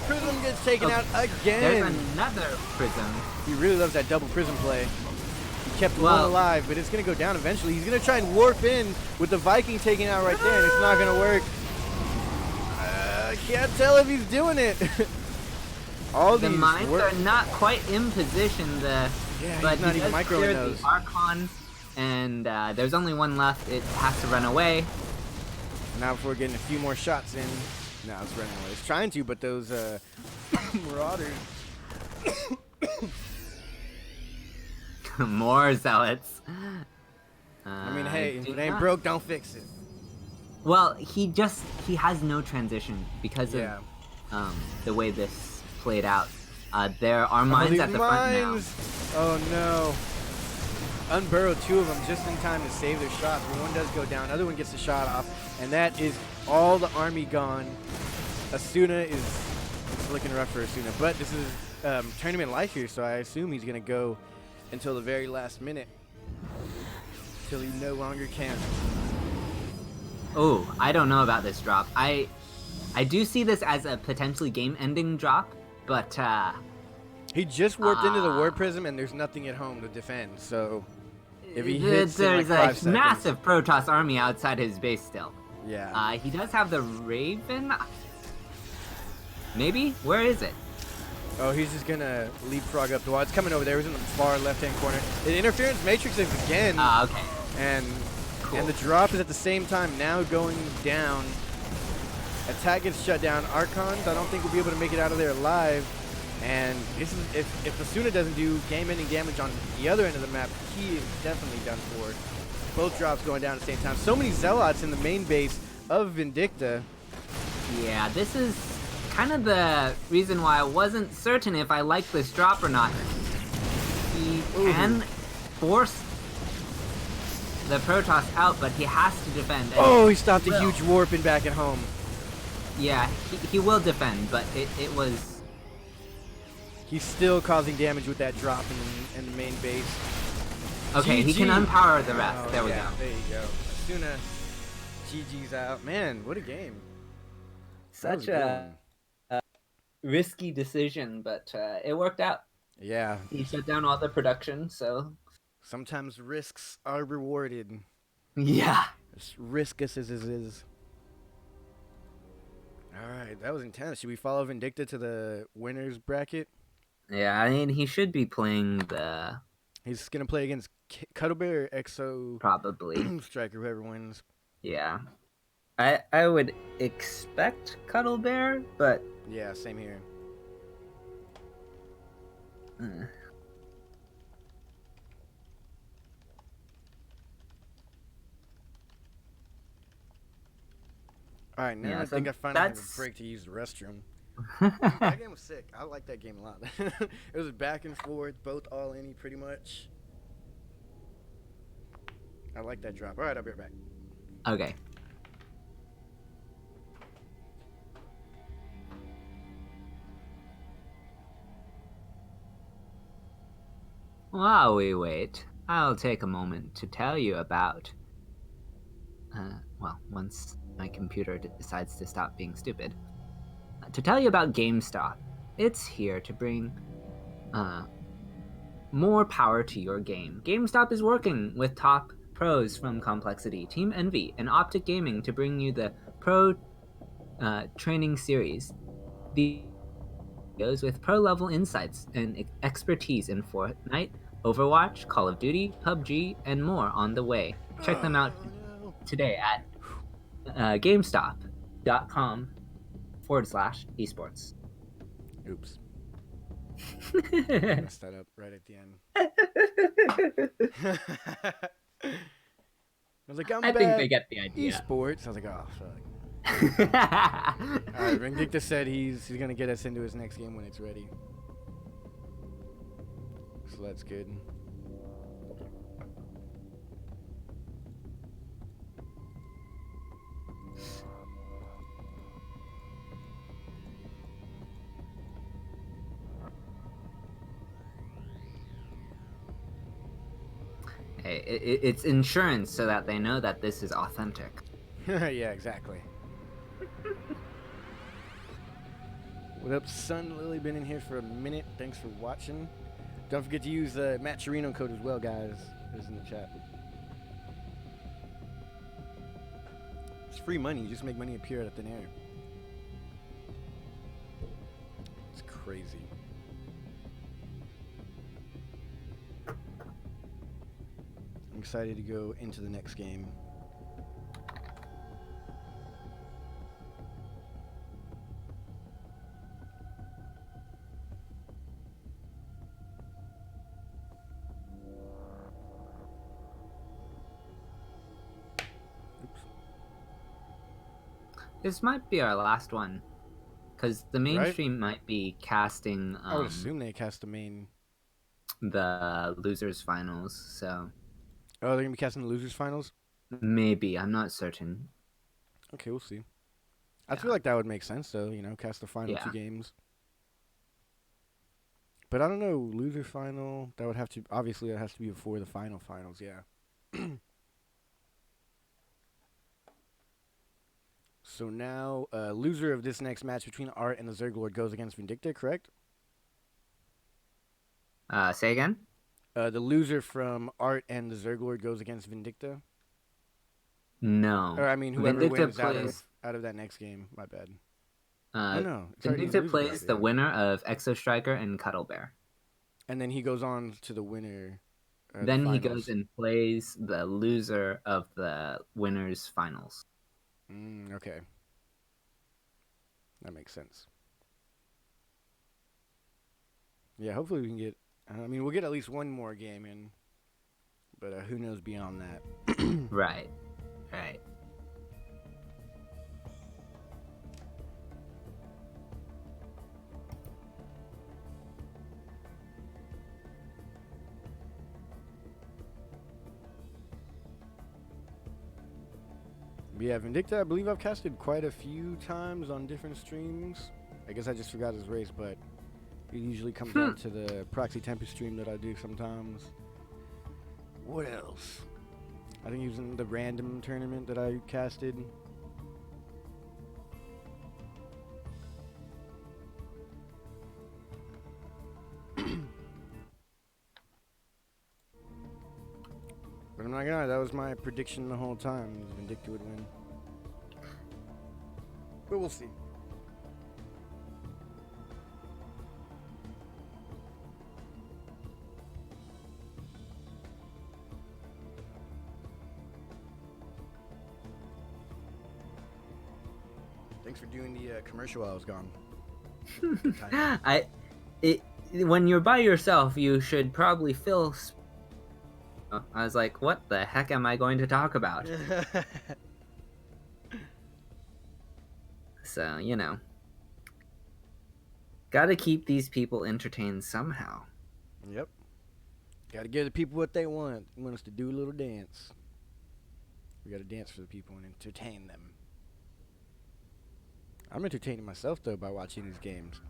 Prism gets taken Okay. out again. There's another prism. He really loves that double Prism play. He kept one Well- alive, but it's gonna go down eventually. He's gonna try and warp in with the Viking taken out right there, and it's not gonna work. I can't tell if he's doing it. All The these mines work. are not quite in position, Yeah, but he's not he even does microing clear those. the Archon, and there's only one left. It has to run away. Now before getting a few more shots in. No, it's running away. It's trying to, but those Marauders. More zealots. I mean, hey, if do it ain't not- broke, don't fix it. Well, he has no transition because Yeah. of the way this played out. There are Oh, mines these at the front now. mines. Oh no. Unburrowed two of them just in time to save their shots. But one does go down, other one gets the shot off, and that is all the army gone. Asuna it's looking rough for Asuna, but this is tournament life here, so I assume he's gonna go until the very last minute, till he no longer can. Oh, I don't know about this drop. I do see this as a potentially game-ending drop, but He just warped into the Warp Prism, and there's nothing at home to defend. So if he hits in like there's 5 a seconds, massive Protoss army outside his base still. yeah. He does have the Raven. Maybe? Where is it? Oh, he's just gonna leapfrog up the wall. It's coming over there. It was in the far left-hand corner. The interference matrix is again, Okay. and Cool. and the drop is at the same time now going down. Attack gets shut down. Archons, I don't think will be able to make it out of there alive. And this is if Asuna doesn't do game-ending damage on the other end of the map, he is definitely done for. Both drops going down at the same time. So many Zealots in the main base of Vindicta. Yeah, this is kind of the reason why I wasn't certain if I liked this drop or not. He can force the Protoss out, but he has to defend. And Oh, he stopped a will. huge warp and back at home. Yeah, he will defend, but it was... He's still causing damage with that drop in the main base. Okay, he can GG. unpower the rest. Oh, There we yeah, go. There you go. Asuna, GG's out. Man, what a game. That was Such good a risky decision, but it worked out. one. Yeah. He shut down all the production, so... Sometimes risks are rewarded. Yeah. As riskus as it is. Alright, that was intense. Should we follow Vindicta to the winner's bracket? Yeah, I mean, he should be playing the... He's going to play against Cuddlebear or Exo Probably. Striker, whoever wins. Yeah. I would expect Cuddle Bear, but... Yeah, same here. Alright, now Yeah, I so think I finally have a that's- break to use the restroom. That game was sick. I like that game a lot. It was back and forth, both all any pretty much. I like that drop. Alright, I'll be right back. Okay. While we wait, I'll take a moment to tell you about... well, once my computer decides to stop being stupid. To tell you about GameStop. It's here to bring more power to your game. GameStop is working with top pros from Complexity, Team Envy, and Optic Gaming to bring you the Pro Training Series. The goes with pro-level insights and expertise in Fortnite, Overwatch, Call of Duty, PUBG, and more on the way. Check them out today at GameStop.com/esports. Oops. Messed that up right at the end. I was like, I'm I back. think they get the idea. Esports. I was like, oh, fuck. Alright, Vindicta said he's going to get us into his next game when it's ready. So that's good. Hey, it's insurance so that they know that this is authentic. Yeah, exactly. What up, Sun Lily? Been in here for a minute. Thanks for watching. Don't forget to use the Matt Chirino code as well, guys. It's in the chat. It's free money. You just make money appear out of thin air. It's crazy. I'm excited to go into the next game. This might be our last one, because the mainstream might be casting I would assume they cast the main. the losers finals. So Oh, they're gonna be casting the losers finals. maybe, I'm not certain. Okay, we'll see. I Yeah. feel like that would make sense, though. You know, cast the final Yeah. 2 games. But I don't know, loser final. That would have to obviously it has to be before the finals. Yeah. So now, loser of this next match between Art and the Zerglord goes against Vindicta, correct? Say again? The loser from Art and the Zerglord goes against Vindicta. No. Or I mean, whoever Vindicta wins plays. out of that next game. My bad. Uh, Oh no, it's already Vindicta losers plays already. the winner of Exo Striker and Cuddle Bear. And then he goes on to the winner. Then the he finals. goes and plays the loser of the winners finals. Okay. That makes sense. Yeah, hopefully we can get. I mean, we'll get at least one more game in, but who knows beyond that? Right. Right. Yeah, Vindicta, I believe I've casted quite a few times on different streams. I guess I just forgot his race, but it usually comes down to the Proxy Tempest stream that I do sometimes. What else? I think he was in the random tournament that I casted. But I'm not gonna lie, that was my prediction the whole time, was Vindicta would win. But we'll see. Thanks for doing the commercial while I was gone. Good timing. When you're by yourself, you should probably fill. I was like, what the heck am I going to talk about? So, you know. Gotta keep these people entertained somehow. Yep. Gotta give the people what they want. They want us to do a little dance. We gotta dance for the people and entertain them. I'm entertaining myself, though, by watching these games.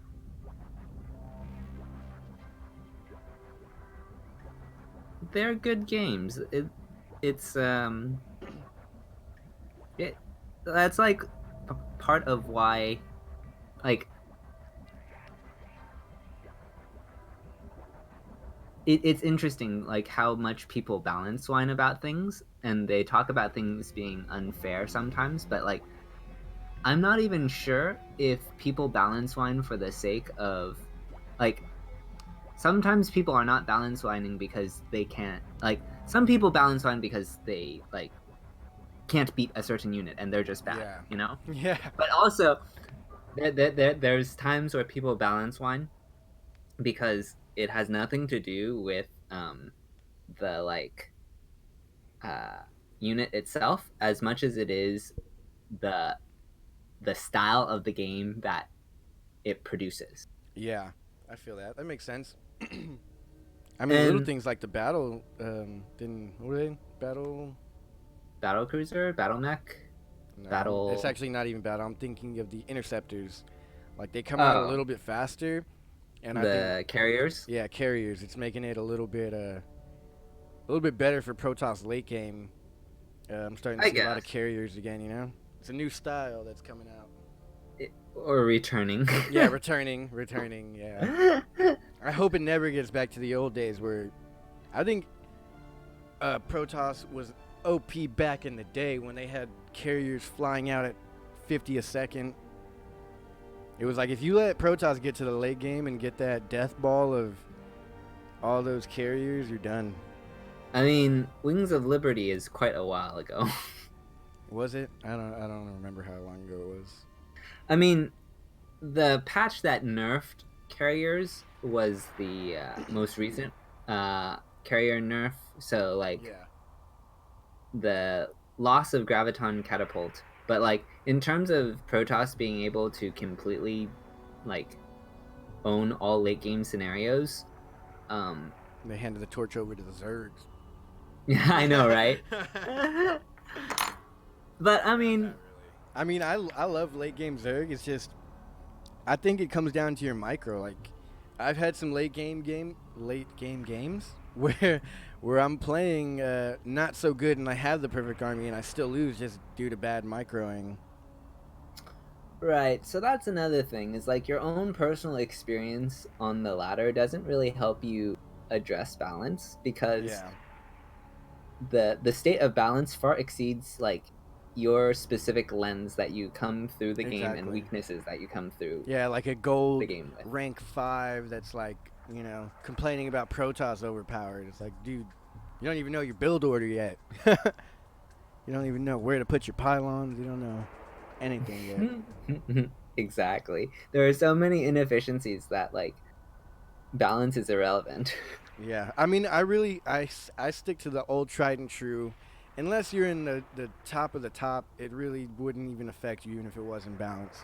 They're good games. That's like part of why, like, it's interesting, like, how much people balance whine about things, and they talk about things being unfair sometimes, but, like, I'm not even sure if people balance whine for the sake of, like, sometimes people are not balance whining because they can't, like, some people balance whine because they, like, can't beat a certain unit and they're just bad, Yeah. you know? Yeah. But also, there's times where people balance whine because it has nothing to do with the, like, unit itself as much as it is the style of the game that it produces. Yeah. I feel that. That makes sense. I mean, little And things like the battle, what were they? Battle Cruiser, Battle Mech, No, Battle. It's actually not even battle. I'm thinking of the interceptors. Like, they come out a Oh, little bit faster. And I think, the carriers. yeah, carriers. It's making it a little bit better for Protoss late game. I'm starting to I see a lot of guess. carriers again, you know? It's a new style that's coming out. Or returning. Yeah, returning, yeah. I hope it never gets back to the old days where I think Protoss was OP back in the day when they had carriers flying out at 50 a second. It was like if you let Protoss get to the late game and get that death ball of all those carriers, you're done. I mean, Wings of Liberty is quite a while ago. Was it? I don't remember how long ago it was. I mean, the patch that nerfed carriers was the most recent carrier nerf. So, like, Yeah. the loss of Graviton Catapult. But, like, in terms of Protoss being able to completely, like, own all late game scenarios, They handed the torch over to the Zergs. yeah, I know, right? But, I mean, I mean, I love late game Zerg. It's just, I think it comes down to your micro. Like, I've had some late game games where I'm playing not so good and I have the perfect army and I still lose just due to bad microing. Right. So that's another thing is like your own personal experience on the ladder doesn't really help you address balance because Yeah. the state of balance far exceeds like your specific lens that you come through the game and Exactly. weaknesses that you come through Yeah, like a the gold game with. rank 5 that's like, complaining about Protoss overpowered. It's like, dude, you don't even know your build order yet. You don't even know where to put your pylons. You don't know anything yet. Exactly. There are so many inefficiencies that like balance is irrelevant. Yeah, I mean, I stick to the old tried and true. Unless you're in the top of the top, it really wouldn't even affect you even if it wasn't balanced.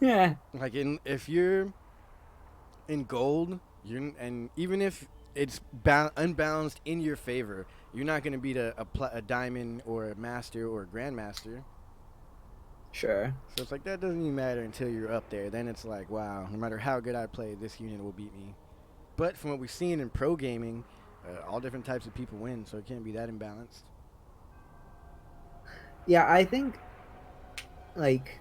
Yeah. Like if you're in gold, and even if it's unbalanced in your favor, you're not going to beat a diamond or a master or a grandmaster. Sure. So it's like that doesn't even matter until you're up there. Then it's like, wow, no matter how good I play, this unit will beat me. But from what we've seen in pro gaming, all different types of people win, so it can't be that imbalanced. Yeah, I think like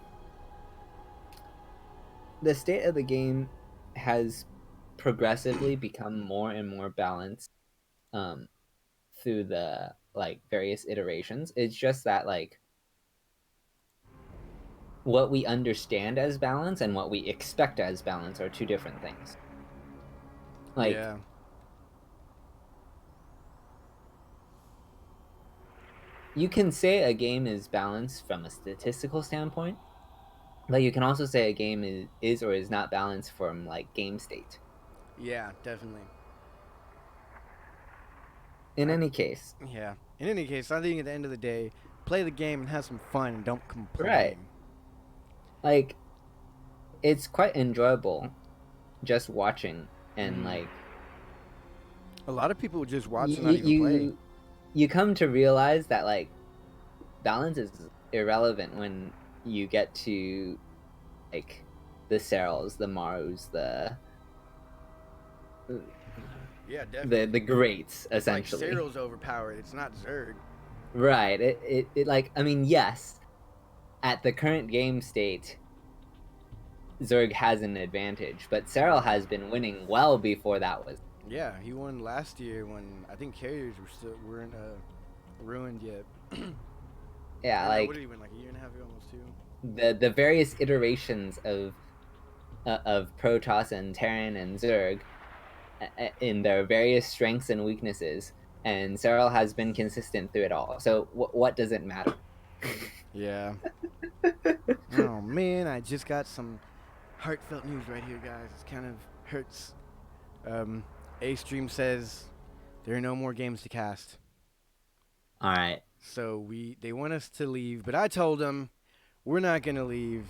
the state of the game has progressively become more and more balanced um through the like various iterations. It's just that like what we understand as balance and what we expect as balance are two different things. Like Yeah. you can say a game is balanced from a statistical standpoint, but you can also say a game is or is not balanced from like game state. Yeah, definitely. In any case, Yeah. In any case, I think at the end of the day, play the game and have some fun and don't right? complain. Like it's quite enjoyable just watching and Mm. like A lot of people would just watch you, and not even play. you come to realize that like balance is irrelevant when you get to like the Serals, the Marus, Yeah, definitely. the greats It's like essentially. Cyril's overpowered. It's not Zerg. Right. It like I mean yes, at the current game state, Zerg has an advantage, but Serral has been winning well before that was. Yeah, he won last year when I think carriers weren't ruined yet. Yeah, Or no, what like did he win? Like a year and a half ago, almost two. the various iterations of Protoss and Terran and Zerg in their various strengths and weaknesses, and Serral has been consistent through it all. So what does it matter? Yeah. Oh man, I just got some heartfelt news right here, guys. It kind of hurts. A Stream says there are no more games to cast. All right. So they want us to leave, but I told them we're not gonna leave.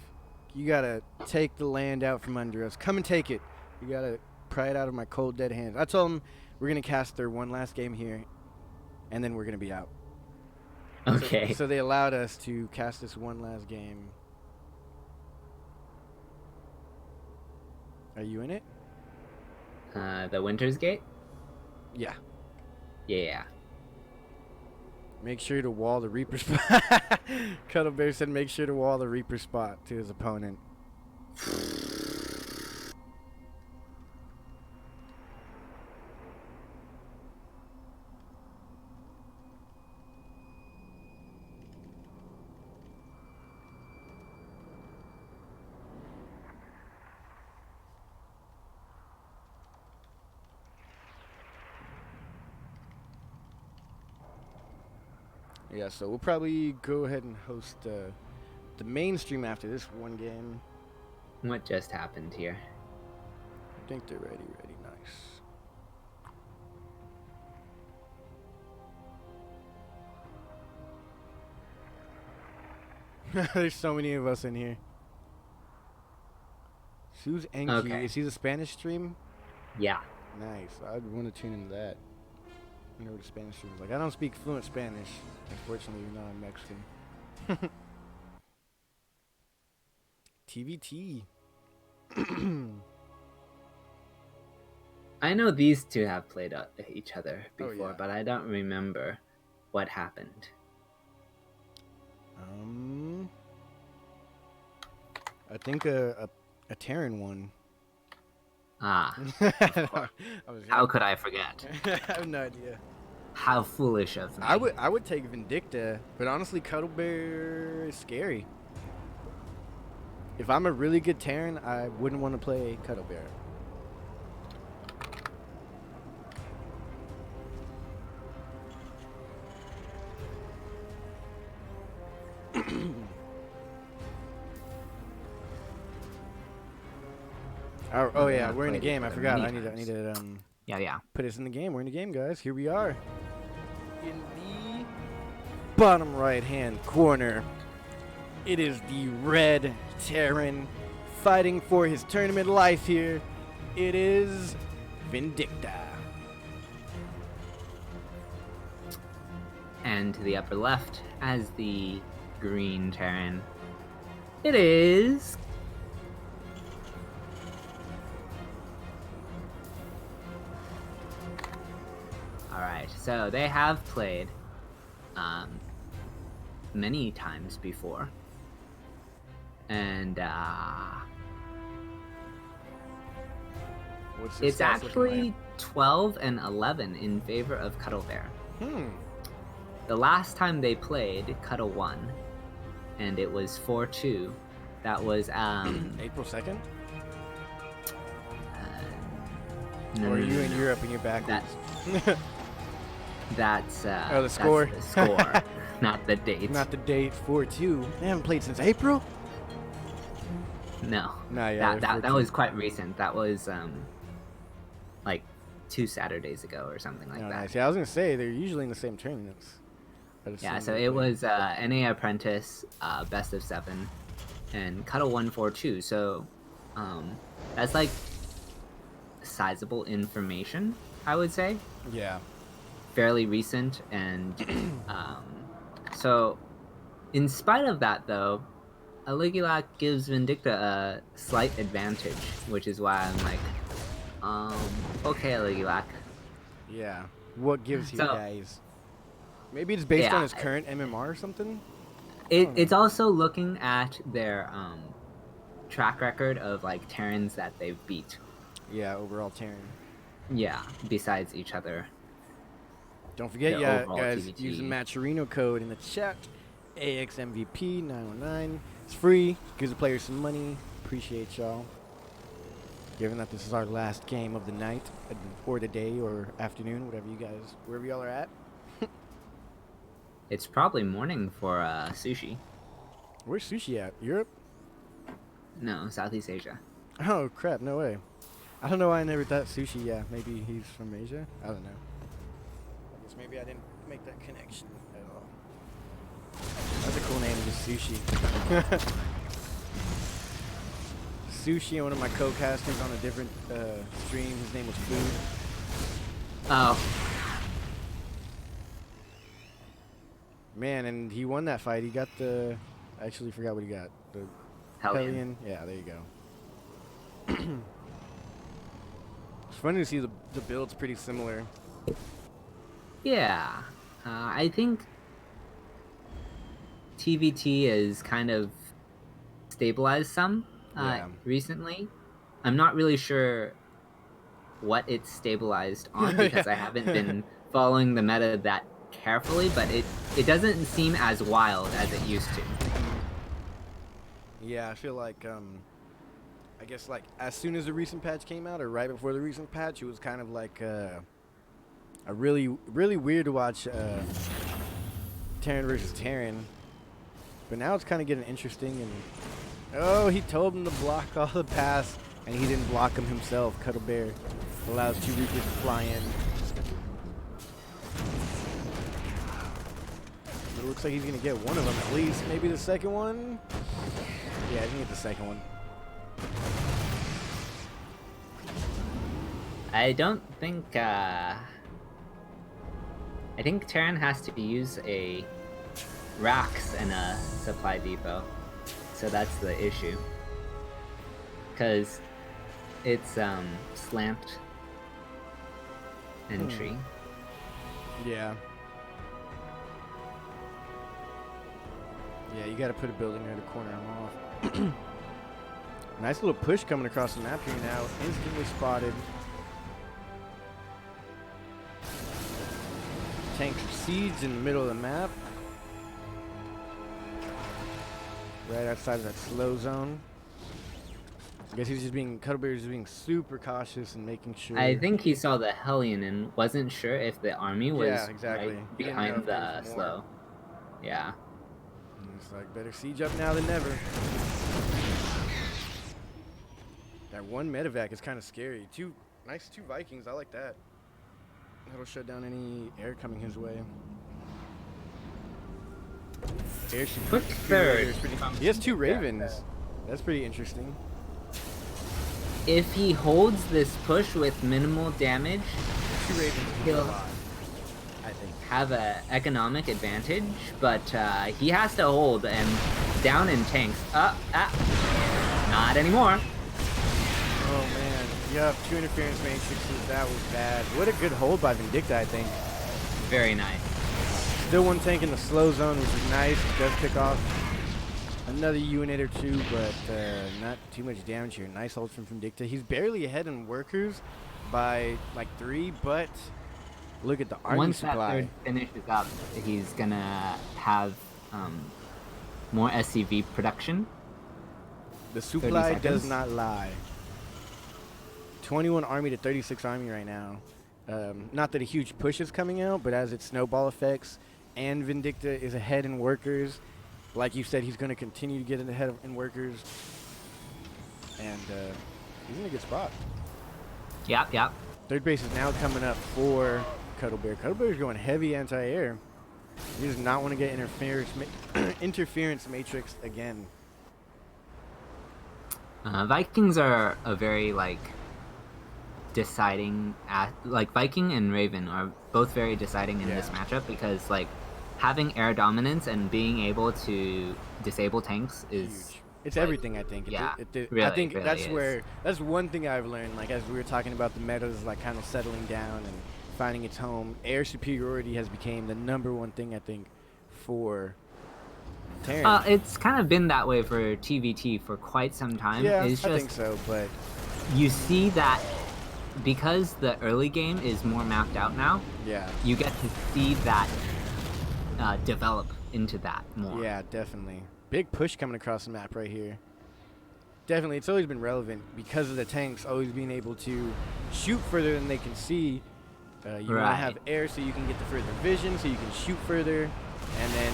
You gotta take the land out from under us. Come and take it. You gotta pry it out of my cold dead hands. I told them we're gonna cast their one last game here, and then we're gonna be out. Okay. So they allowed us to cast this one last game. Are you in it? The Winter's Gate. Yeah. Yeah. Make sure to wall the Reaper spot. Cuddle Bear said make sure to wall the Reaper spot to his opponent. Yeah, so we'll probably go ahead and host the main stream after this one game. What just happened here? I think they're ready, nice. There's so many of us in here. Who's Enki? Okay. Is he the Spanish stream? Yeah. Nice. I'd want to tune into that. I know what a Spanish stream is like. I don't speak fluent Spanish. Unfortunately, even though I'm Mexican. TVT. I know these two have played each other Oh, before, yeah. but I don't remember what happened. I think a Terran one. Ah, I how could I forget? I have no idea. How foolish of me. I would take Vindicta, but honestly, Cuddle Bear is scary. If I'm a really good Terran, I wouldn't want to play Cuddle Bear. Oh yeah, we're in a game. I forgot. I need to Yeah. put us in the game. We're in the game, guys. Here we are. In the bottom right-hand corner, it is the red Terran fighting for his tournament life here. It is Vindicta. And to the upper left, as the green Terran, it is... Alright, so they have played many times before. And What's the it's stats looking actually 12 and 11 in favor of Cuddle Bear. like? The last time they played, Cuddle won, and it was 4-2. That was April 2nd? no, Or are no, you no, in no. Europe and you're backwards? That's Oh, the score. That's the score, not the date. Not the date, 4-2. They haven't played since April? No. Nah, yeah, that they're was quite recent. That was like 2 Saturdays ago or something like Oh, that. nice. Yeah, I was going to say, they're usually in the same tournaments. Yeah, so it was NA Apprentice, best of 7, and Cuddle 1-4-2. So that's like sizable information, I would say. Yeah. Fairly recent, and so in spite of that, though, Aligulac gives Vindicta a slight advantage, which is why I'm like, okay, Aligulac. Yeah. What gives you So- guys? Maybe it's based Yeah. on his current MMR or something? It's also looking at their track record of like Terrans that they've beat. Yeah, overall Terran. Yeah, besides each other. Don't forget, The yeah, overall guys, TVT. use the Matcherino code in the chat. AXMVP919. It's free. Gives the players some money. Appreciate y'all. Given that this is our last game of the night, or the day, or afternoon, whatever you guys, wherever y'all are at. It's probably morning for sushi. Where's Sushi at? Europe? No, Southeast Asia. Oh, crap, no way. I don't know why I never thought Sushi, yeah. Maybe he's from Asia? I don't know. I guess maybe I didn't make that connection at all. That's a cool name, just Sushi. Sushi, and one of my co-casters on a different stream, his name was Food. Oh, Man, and he won that fight. He got the... I actually forgot what he got. The Hellion. Hellion. Yeah, there you go. It's funny to see the build's pretty similar. Yeah. I think TVT is kind of stabilized some Yeah. recently. I'm not really sure what it's stabilized on because I haven't been following the meta that carefully, but it doesn't seem as wild as it used to. Yeah, I feel like, I guess, like, as soon as the recent patch came out, or right before the recent patch, it was kind of like, a really, really weird to watch, Terran versus Terran. But now it's kind of getting interesting, and, oh, he told him to block all the pass, and he didn't block him himself. Cuddle Bear allows 2 Reapers to fly in. But it looks like he's going to get one of them at least. Maybe the second one? Yeah, I think it's the second one. I don't think I think Terran has to use a Rax and a supply depot, so that's the issue. Cause it's slant entry. Yeah. Yeah, you got to put a building near the corner. I'm off. Nice little push coming across the map here now. Instantly spotted. Tanks are sieged in the middle of the map. Right outside of that slow zone. I guess he's just being, Cuddlebear's just being super cautious and making sure. I think he saw the Hellion and wasn't sure if the army was Yeah, exactly. right He didn't know behind if there the was more. slow. Yeah. And it's like, better siege up now than never. That one medevac is kind of scary. Two Vikings, I like that. That'll shut down any air coming his way. Air Quick third. He has 2 Ravens. That's pretty interesting. If he holds this push with minimal damage, 2 Ravens is a He'll- lot, I think. have a economic advantage, but he has to hold and down in tanks. Not anymore. Oh man, yep, 2 interference matrices. That was bad. What a good hold by Vindicta, I think. Very nice. Still one tank in the slow zone, which is nice. It does pick off another unit or 2, but not too much damage here. Nice hold from Vindicta. He's barely ahead in workers by like 3, but look at the army Once supply. that third finishes up, he's gonna have more SCV production. The supply does seconds. not lie. 21 army to 36 army right now. Not that a huge push is coming out, but as its snowball effects and Vindicta is ahead in workers, like you said, he's going to continue to get ahead in workers. And he's in a good spot. Yep. Third base is now coming up for Cuddlebear. Cuddlebear's going heavy anti-air. He does not want to get interference matrix again. Vikings are a very deciding Viking and Raven are both very deciding in this Yeah. matchup because having air dominance and being able to disable tanks is Huge. It's like, everything, I think. yeah, I really, think really that's is. where, that's one thing I've learned, like as we were talking about the metas kind of settling down and finding its home. Air superiority has become the #1 thing, I think, for Terran. it's kind of been that way for TVT for quite some time. Yeah, It's I just think so, but you see that because the early game is more mapped out now, yeah. you get to see that develop into that more. Yeah, definitely. Big push coming across the map right here. Definitely, it's always been relevant because of the tanks always being able to shoot further than they can see. You want to Right. have air so you can get the further vision, so you can shoot further. And then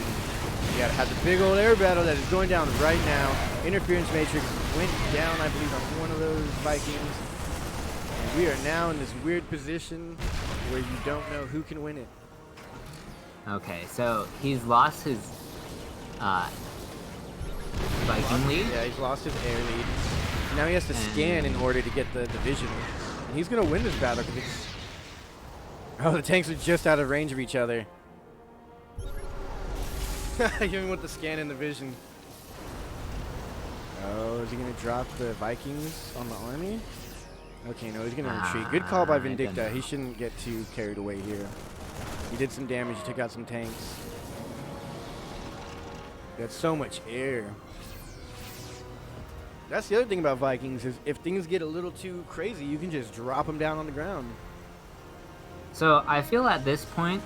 you got to have the big old air battle that is going down right now. Interference matrix went down, I believe, on one of those Vikings. And we are now in this weird position where you don't know who can win it. Okay, so he's lost his Viking lead. Yeah, he's lost his air lead. Now he has to scan in order to get the division. And he's going to win this battle because it's... Oh, the tanks are just out of range of each other. Even with the scan and the vision. Oh, is he going to drop the Vikings on the army? Okay, no, he's going to retreat. Good call by I don't Vindicta. know. He shouldn't get too carried away here. He did some damage. He took out some tanks. Got so much air. That's the other thing about Vikings is if things get a little too crazy, you can just drop them down on the ground. So I feel at this point,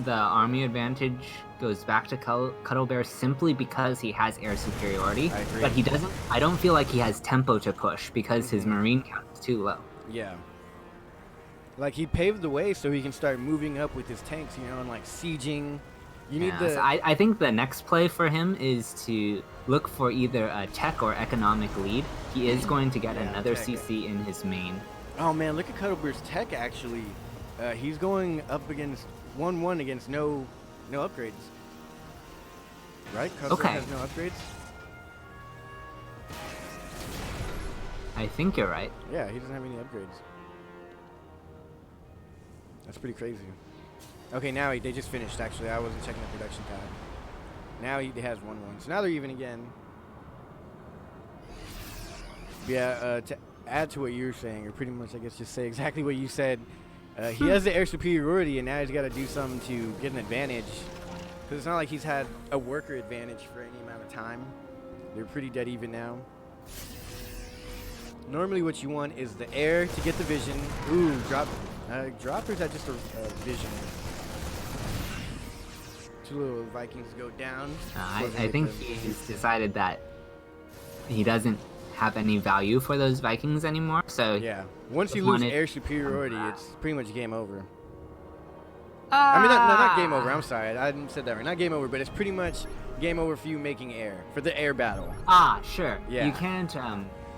the army advantage goes back to Cuddlebear simply because he has air superiority. I agree. But he doesn't. I don't feel like he has tempo to push because his marine count is too low. Yeah. Like he paved the way so he can start moving up with his tanks, you know, and like sieging. You need the So I think the next play for him is to look for either a tech or economic lead. He is going to get Yeah, another tech. CC in his main. Oh man, look at Cuddlebear's tech actually. He's going up against 1-1 against no upgrades. Right? Cuddlebear Okay. has no upgrades? I think you're right. Yeah, he doesn't have any upgrades. That's pretty crazy. Okay, now they just finished actually. I wasn't checking the production tab. Now he has 1-1. So now they're even again. Yeah, to add to what you're saying, or pretty much I guess just say exactly what you said. He has the air superiority, and now he's got to do something to get an advantage. Because it's not like he's had a worker advantage for any amount of time. They're pretty dead even now. Normally what you want is the air to get the vision. Ooh, drop. Drop, or is that just a vision? Two little Vikings go down. I think he's decided that he doesn't have any value for those Vikings anymore. So Yeah. Once you just lose wanted- air superiority, it's pretty much game over. I mean, not game over. I'm sorry. I didn't said that right. Not game over, but it's pretty much game over for you making air. For the air battle. Sure. Yeah. You can't.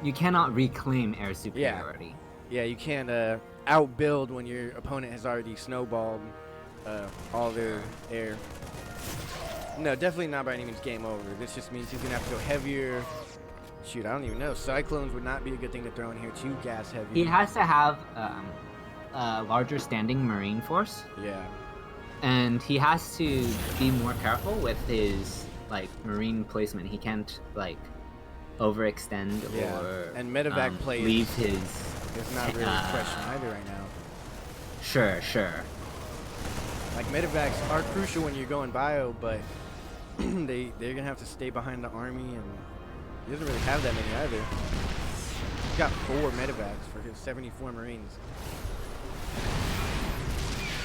You cannot reclaim air superiority. Yeah, you can't outbuild when your opponent has already snowballed all their air. No, definitely not by any means game over. This just means he's going to have to go heavier. Shoot, I don't even know. Cyclones would not be a good thing to throw in here. Too gas heavy. He has to have a larger standing marine force, Yeah. and he has to be more careful with his marine placement. He can't overextend Yeah. or And medevac play leave is his. not really a question either right now. Sure. Like, medevacs are crucial when you're going bio, but they're going to have to stay behind the army, and he doesn't really have that many either. He's got 4 medevacs for his 74 Marines.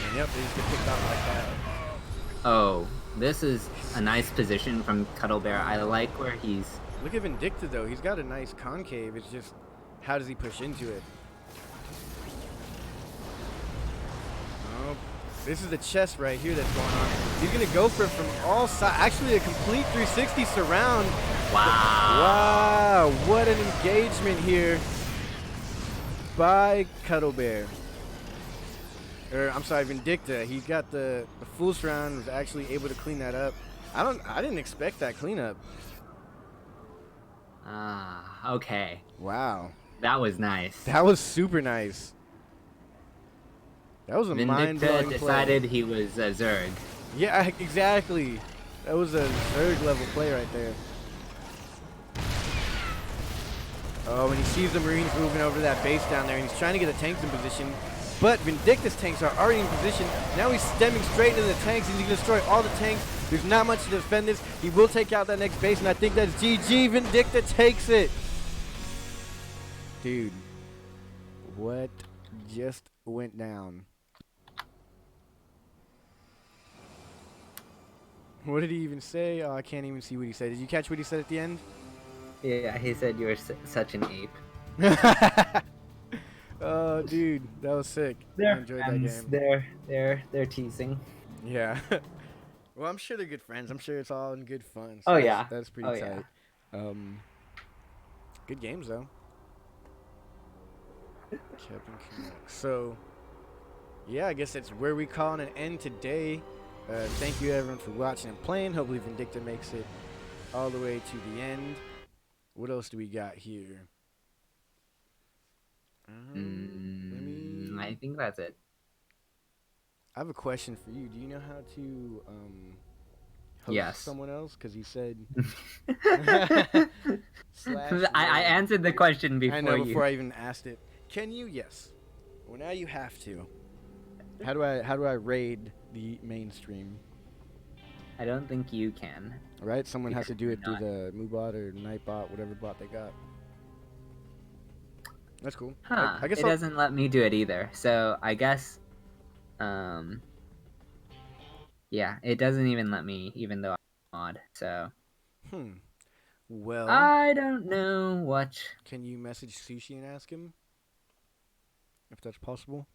And yep, they just get picked off like that. Oh, this is a nice position from Cuddle Bear. I like where he's. Look at Vindicta, though. He's got a nice concave. It's just, how does he push into it? Oh, this is the chest right here that's going on. He's going to go for it from all sides. Actually, a complete 360 surround. Wow. Wow, what an engagement here by Cuddle Bear. I'm sorry, Vindicta. He got the full surround, was actually able to clean that up. I didn't expect that cleanup. Okay. Wow. That was nice. That was super nice. That was a mind-blowing Vindicta play. decided he was a Zerg. Yeah, exactly. That was a Zerg level play right there. Oh, and he sees the Marines moving over to that base down there, and he's trying to get the tanks in position. But Vindicta's tanks are already in position. Now he's stemming straight into the tanks, and he's going to destroy all the tanks. There's not much to defend this. He will take out that next base, and I think that's GG. Vindicta takes it. Dude, what just went down? What did he even say? Oh, I can't even see what he said. Did you catch what he said at the end? Yeah, he said you were such an ape. Oh, dude, that was sick. I They're enjoyed friends. that game. They're teasing. Yeah. Well, I'm sure they're good friends. I'm sure it's all in good fun. Oh, that's- yeah. That's pretty Oh, tight. Good games though. Captain Connect. So, yeah, I guess that's where we call an end today. Thank you everyone for watching and playing. Hopefully Vindicta makes it all the way to the end. What else do we got here? I think that's it. I have a question for you. Do you know how to host Yes. someone else? Because he said I answered the question before I know you. before I even asked it. Can you? Yes. Well, now you have to. How do I raid the mainstream? I don't think you can. All right, someone has to do it Because through you're the Moobot or Nightbot, whatever bot they got. That's cool. Huh. I guess it doesn't let me do it either. So I guess, yeah, it doesn't even let me, even though I'm mod. So Well, I don't know what. can you message Sushi and ask him if that's possible?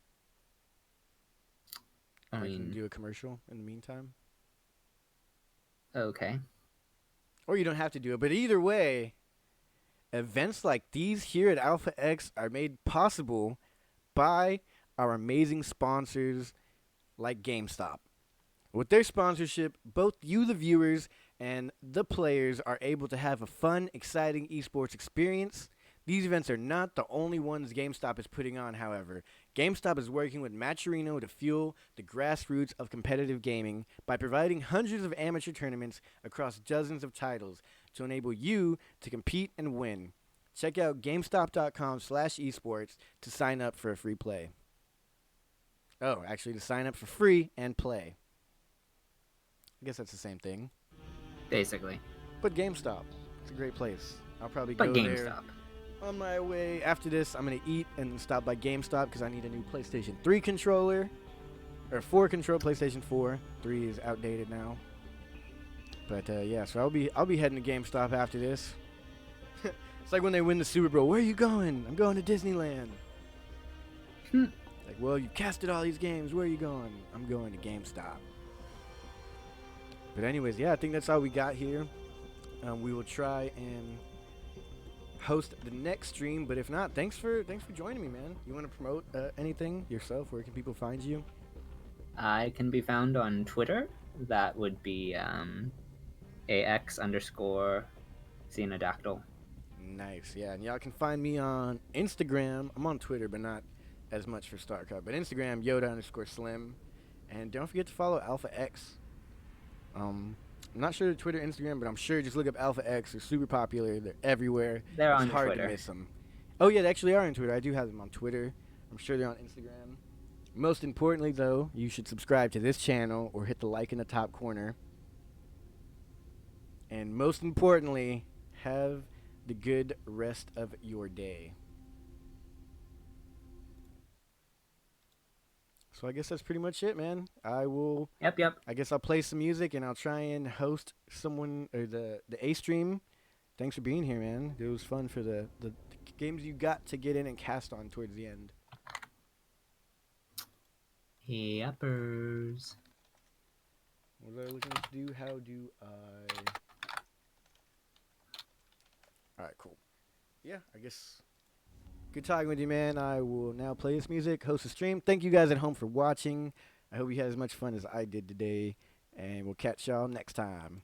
I I can mean, do a commercial in the meantime. okay. Or you don't have to do it, but either way, events like these here at Alpha X are made possible by our amazing sponsors like GameStop. With their sponsorship, both you, the viewers, and the players are able to have a fun, exciting esports experience. These events are not the only ones GameStop is putting on, however. GameStop is working with Matcherino to fuel the grassroots of competitive gaming by providing hundreds of amateur tournaments across dozens of titles to enable you to compete and win. Check out GameStop.com/esports to sign up for a free play. Oh, actually, to sign up for free and play. I guess that's the same thing. Basically. But GameStop, it's a great place. I'll probably But go there. GameStop. On my way after this, I'm gonna eat and stop by GameStop because I need a new PlayStation 3 controller. Or 4 controller, PlayStation 4. 3 is outdated now. But yeah, so I'll be heading to GameStop after this. It's like when they win the Super Bowl. Where are you going? I'm going to Disneyland. Like, well, you casted all these games. Where are you going? I'm going to GameStop. But anyways, yeah, I think that's all we got here. We will try and host the next stream, but if not, thanks for joining me, man. You want to promote anything yourself? Where can people find you? I can be found on Twitter. That would be AX_Xenodactyl. Nice, yeah. And y'all can find me on Instagram. I'm on Twitter, but not as much for StarCraft. But Instagram, Yoda_Slim. And don't forget to follow Alpha X. I'm not sure the Twitter, Instagram, but I'm sure just look up Alpha X. They're super popular. They're everywhere. They're it's on hard Twitter. to miss them. Oh, yeah, they actually are on Twitter. I do have them on Twitter. I'm sure they're on Instagram. Most importantly, though, you should subscribe to this channel or hit the like in the top corner. And most importantly, have the good rest of your day. So I guess that's pretty much it, man. Yep. I guess I'll play some music and I'll try and host someone or the A stream. Thanks for being here, man. It was fun for the games you got to get in and cast on towards the end. Yuppers. What was I looking to do? How do I... Alright, cool. Yeah, I guess... Good talking with you, man. I will now play this music, host a stream. Thank you guys at home for watching. I hope you had as much fun as I did today. And we'll catch y'all next time.